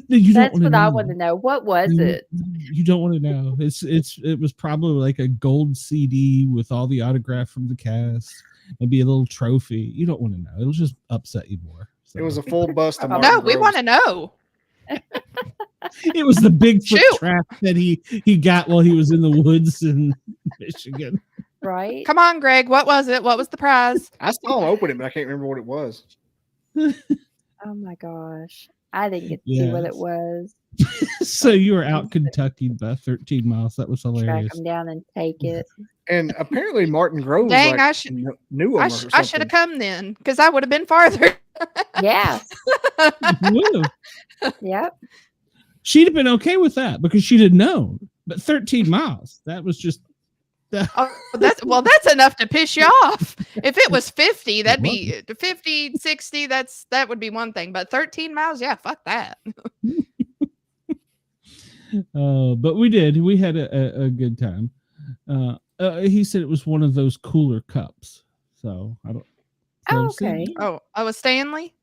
That's what I want to know. What was it? You don't want to know. It was probably like a gold CD with all the autograph from the cast. Maybe a little trophy. You don't want to know. It'll just upset you more. So. It was a full bust of No, we want to know. It was the Bigfoot Shoot. trap that he got while he was in the woods in Michigan. Right? Come on, Greg. What was it? What was the prize? I saw him open it, but I can't remember what it was. Oh my gosh. I didn't get to see what it Yes. was. So you were out Kentucky by 13 miles. That was Track hilarious. them down and take it. And apparently Martin Groves Dang, like, I should- knew him I or should something. have come then, because I would have been farther. Yeah. Woo. Yep. She'd have been okay with that because she'd have known. But 13 miles, that was just Oh, that's enough to piss you off. If it was 50, that'd be 50, 60. That would be one thing. But 13 miles, yeah, fuck that. but we did. We had a good time. He said it was one of those cooler cups. So I don't. Oh, so okay. Oh, a Stanley?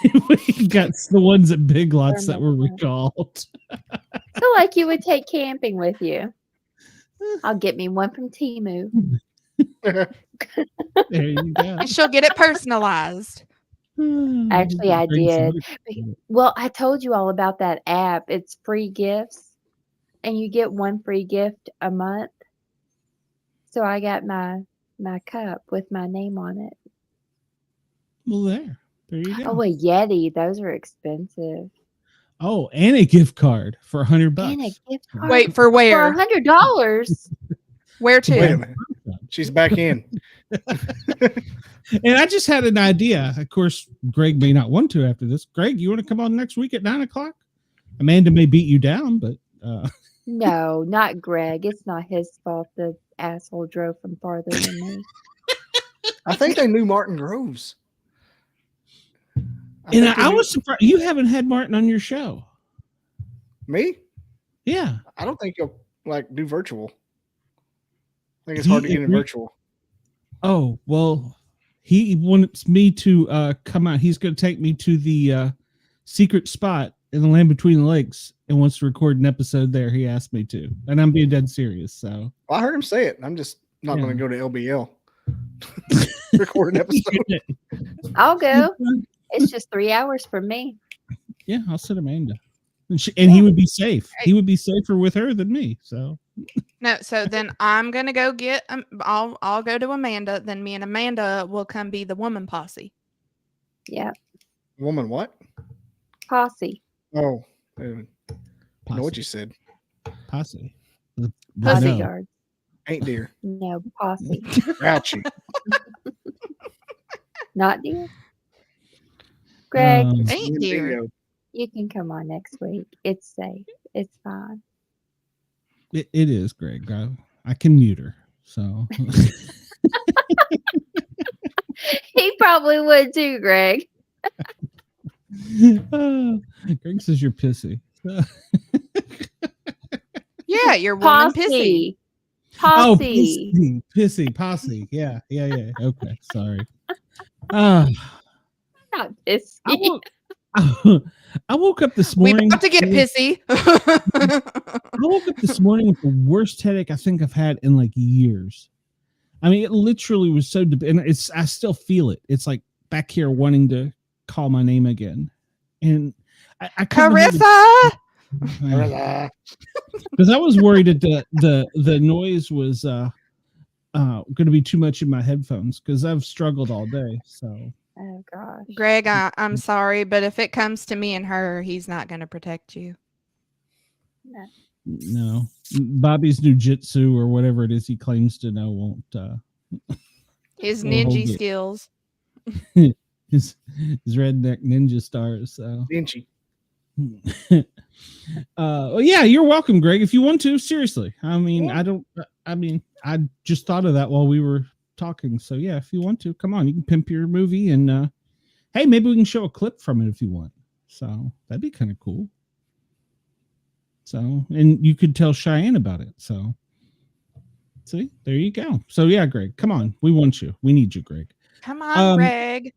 We got the ones at Big Lots that were recalled. So like you would take camping with you. I'll get me one from Temu. There you go. And she'll get it personalized. Actually, I Bring some did. other- Well, I told you all about that app. It's free gifts, and you get one free gift a month. So I got my cup with my name on it. Well, there you go. Oh, a Yeti. Those are expensive. Oh, and a gift card for $100. And a gift card Wait, for for where? $100. Where Wait a to? minute. She's back in. And I just had an idea. Of course, Greg may not want to after this. Greg, you want to come on next week at 9:00? Amanda may beat you down, but No, not Greg. It's not his fault. The asshole drove from farther than me. I think they knew Martin Groves. and think they I knew- was surprised you haven't had Martin on your show. me. Yeah. I don't think he'll like do virtual. I think it's hard to get in virtual. Oh, well, he wants me to come out. He's going to take me to the secret spot in the land between the lakes and wants to record an episode there. He asked me to, and I'm being dead serious. So Well, I heard him say it. I'm just not Yeah. going to go to LBL. Record an episode. I'll go. It's just 3 hours for me. Yeah, I'll send Amanda, and he would be safe. He would be safer with her than me. So No, so then I'm gonna go get. I'll go to Amanda. Then me and Amanda will come be the woman posse. Yeah. Woman, what? Posse. Oh, I didn't know what you said. posse. Posse No. guard. Ain't dear. No, posse. Grouchy. Not dear. Greg, Ain't dear. Bingo. you can come on next week. It's safe. It's fine. It is, Greg. I can mute her. So He probably would too, Greg. Greg says you're pissy. Yeah, you're woman pissy. Oh, Posse. pissy, posse. Yeah. Okay, sorry. Not pissy. I woke up this We morning. about to get pissy. I woke up this morning with the worst headache I think I've had in like years. I mean, it literally was so, and I still feel it. It's like back here wanting to call my name again, and I Carissa. because I was worried that the noise was going to be too much in my headphones because I've struggled all day. So Oh gosh. Greg, I'm sorry, but if it comes to me and her, he's not going to protect you. no, Bobby's jujitsu or whatever it is he claims to know won't. His We'll hold ninja it. skills. His redneck ninja stars. So. Dingy. Well, yeah, you're welcome, Greg. If you want to, seriously. I mean, Yeah. I just thought of that while we were talking. So yeah, if you want to, come on, you can pimp your movie and hey, maybe we can show a clip from it if you want. So that'd be kind of cool. So, and you could tell Cheyenne about it. So see, there you go. So yeah, Greg, come on. We want you. We need you, Greg. Come on, Um, Greg.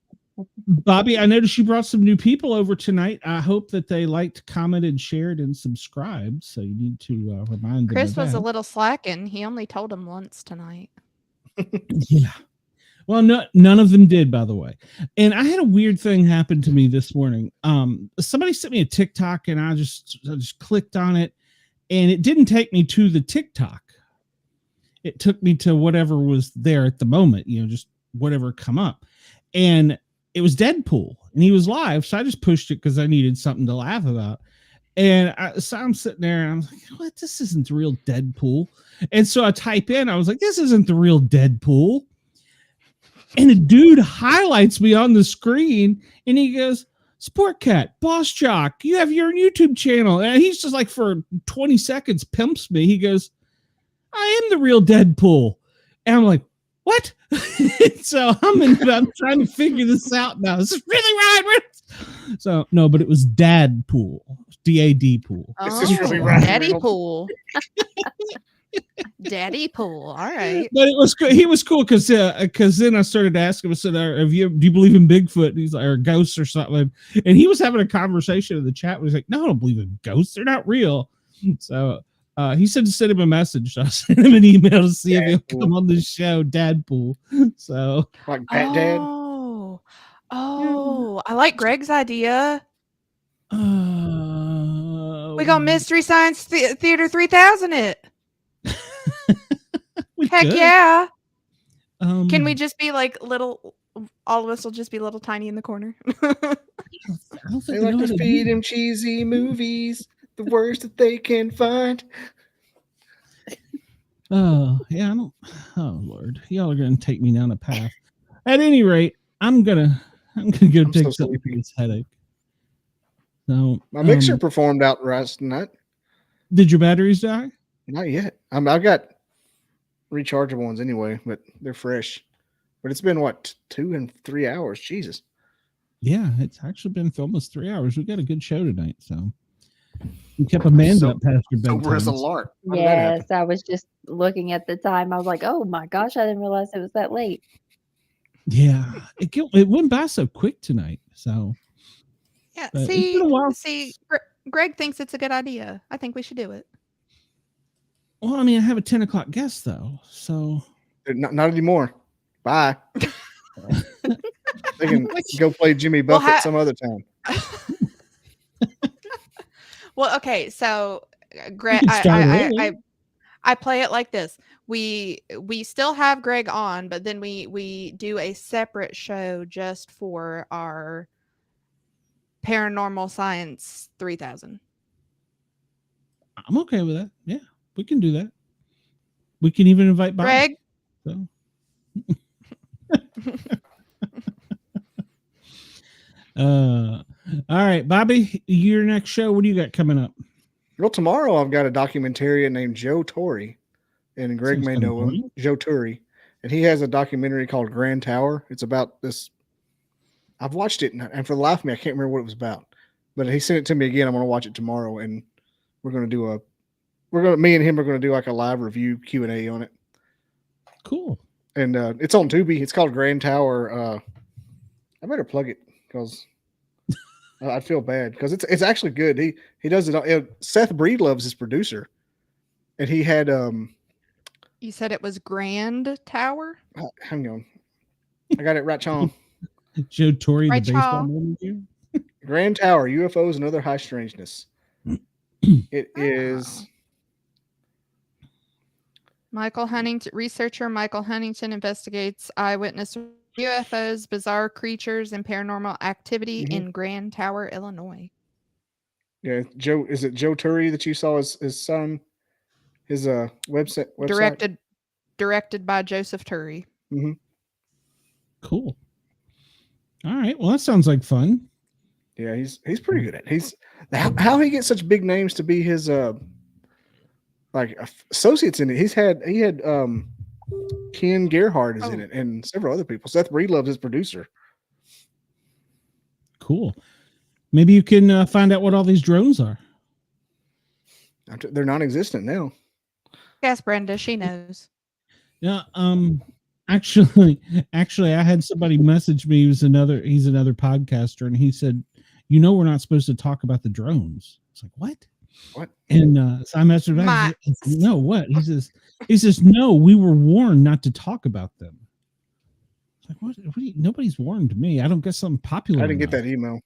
Bobby, I noticed you brought some new people over tonight. I hope that they liked, commented, shared, and subscribed. So you need to remind them. Chris of was a that. little slacking. He only told him once tonight. Yeah. Well, no, none of them did, by the way. And I had a weird thing happen to me this morning. Somebody sent me a TikTok, and I just clicked on it, and it didn't take me to the TikTok. It took me to whatever was there at the moment, just whatever come up. And it was Deadpool, and he was live. So I just pushed it because I needed something to laugh about. And so I'm sitting there, and I'm like, what? This isn't the real Deadpool. And so I type in, I was like, this isn't the real Deadpool. And a dude highlights me on the screen, and he goes, Sport Cat, Boss Jock, you have your YouTube channel. And he's just like, for 20 seconds, pimps me. He goes, I am the real Deadpool. And I'm like, what? So I'm trying to figure this out now. This is really right. So, no, but it was Dadpool. D-A-D pool. Oh, This is really right. Daddy Pool. Daddy Pool. All right. But it was he was cool because then I started asking him, I said, do you believe in Bigfoot? And he's like, or ghosts or something. And he was having a conversation in the chat. He's like, no, I don't believe in ghosts. They're not real. So he said to send him a message. So I sent him an email to see if he'll come on the show, Dadpool. So Like Pat Dad. Oh, I like Greg's idea. We got Mystery Science Theater 3000 it. Heck could. yeah. Can we just be like little, all of us will just be little tiny in the corner? I don't think They like to feed him cheesy movies, the worst that they can find. Oh, yeah. Oh, Lord. Y'all are going to take me down a path. At any rate, I'm gonna go take something for this headache. So My mixer performed out last night. Did your batteries die? Not yet. I've got rechargeable ones anyway, but they're fresh. But it's been 2 and 3 hours. Jesus. Yeah, it's actually been for almost 3 hours. We got a good show tonight, so you kept Amanda up past your bedtime. Sober as a lark. Yes, I was just looking at the time. I was like, oh my gosh, I didn't realize it was that late. Yeah, it went by so quick tonight. So Yeah. it's been a while. Greg thinks it's a good idea. I think we should do it. Well, I mean, I have a 10 o'clock guest though, so Not anymore. Bye. They can go play Jimmy Buffett some other time. Well, okay, so Greg, I play it like this. We still have Greg on, but then we do a separate show just for our Paranormal Science 3000. I'm okay with that. Yeah, we can do that. We can even invite Bob. Greg. So. All right, Bobby, your next show. What do you got coming up? Well, tomorrow I've got a documentarian named Joe Torre, and Greg may know him, Joe Torre, and he has a documentary called Grand Tower. It's about this. I've watched it, and for the life of me, I can't remember what it was about. But he sent it to me again. I'm going to watch it tomorrow, and me and him are going to do like a live review Q&A on it. Cool. And it's on Tubi. It's called Grand Tower. I better plug it because I feel bad because it's actually good. He does it. Seth Breedlove's his producer, and he had You said it was Grand Tower? Hang on, I got it right, Chong. Joe Torre, right, the baseball manager. Grand Tower, UFOs and Other High Strangeness. It is researcher Michael Huntington investigates eyewitness UFOs, bizarre creatures, and paranormal activity in Grand Tower, Illinois. Yeah, Joe. Is it Joe Torre that you saw his son? His website. Directed by Joseph Torre. Mm-hmm. Cool. All right. Well, that sounds like fun. Yeah, he's pretty good at it. How he gets such big names to be his like associates in it. He had Ken Gerhard is in it and several other people. Seth Breedlove's his producer. Cool. Maybe you can find out what all these drones are. They're non-existent now. Yes, Brenda, she knows. Yeah. Actually, I had somebody message me. He's another podcaster, and he said, we're not supposed to talk about the drones. It's like, what? What? And so I messaged him back. No, what? He says, no, we were warned not to talk about them. What nobody's warned me. I don't guess something popular. I didn't get that email.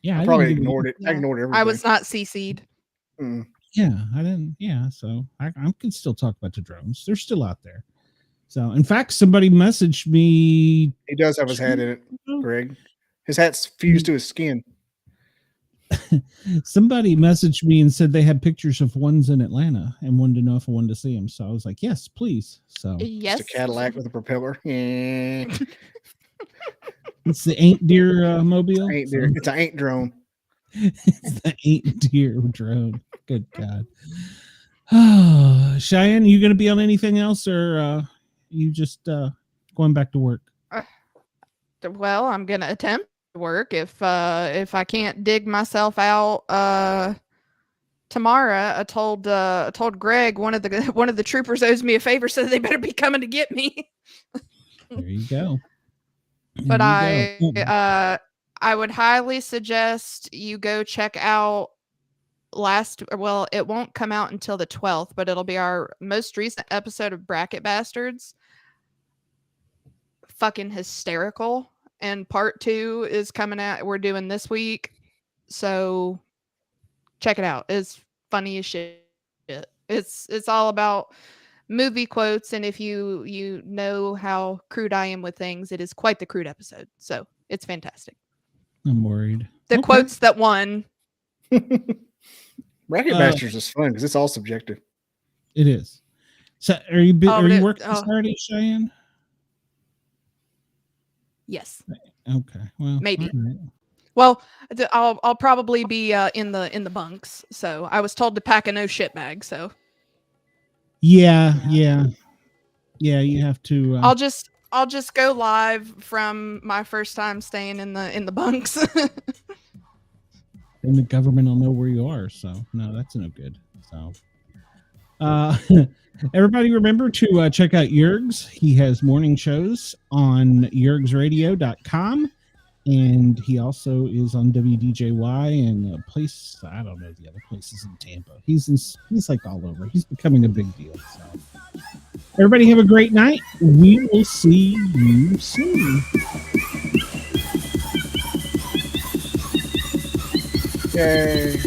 Yeah, I probably didn't get ignored it. I Yeah. ignored everything. I was not CC'd. Mm. Yeah, I didn't. Yeah, so I can still talk about the drones. They're still out there. So, in fact, somebody messaged me. He does have his hat in it, Greg. His hat's fused to his skin. Somebody messaged me and said they had pictures of ones in Atlanta and wanted to know if I wanted to see them. So I was like, yes, please. So Yes. Just a Cadillac with a propeller. Yeah. it's the Ain't Deer mobile. Ain't there. It's an ain't drone. It's the Ain't Deer drone. Good God. Cheyenne, you going to be on anything else, or you just going back to work? Well, I'm gonna attempt to work if I can't dig myself out tomorrow. I told Greg one of the troopers owes me a favor, so they better be coming to get me. There you go. But There you go. I would highly suggest you go check out it won't come out until the 12th, but it'll be our most recent episode of Bracket Bastards. Fucking hysterical. And part 2 is coming out. We're doing this week. So check it out. It's funny as shit. It's all about movie quotes, and if you know how crude I am with things, it is quite the crude episode. So it's fantastic. I'm worried. The Okay. quotes that won. Bracket Masters is fun because it's all subjective. It is. So are you Oh, are you it- working oh. Saturday, Cheyenne? Yes. Okay. Well, Maybe. all right. Well, I'll probably be in the bunks. So I was told to pack a no shit bag. So Yeah. You have to. I'll just go live from my first time staying in the bunks. Then the government will know where you are. So no, that's no good. So, everybody remember to check out Yergs. He has morning shows on yergsradio.com. And he also is on WDJY and a place, I don't know the other places in Tampa. He's like all over. He's becoming a big deal. So everybody have a great night. We will see you soon. Yay.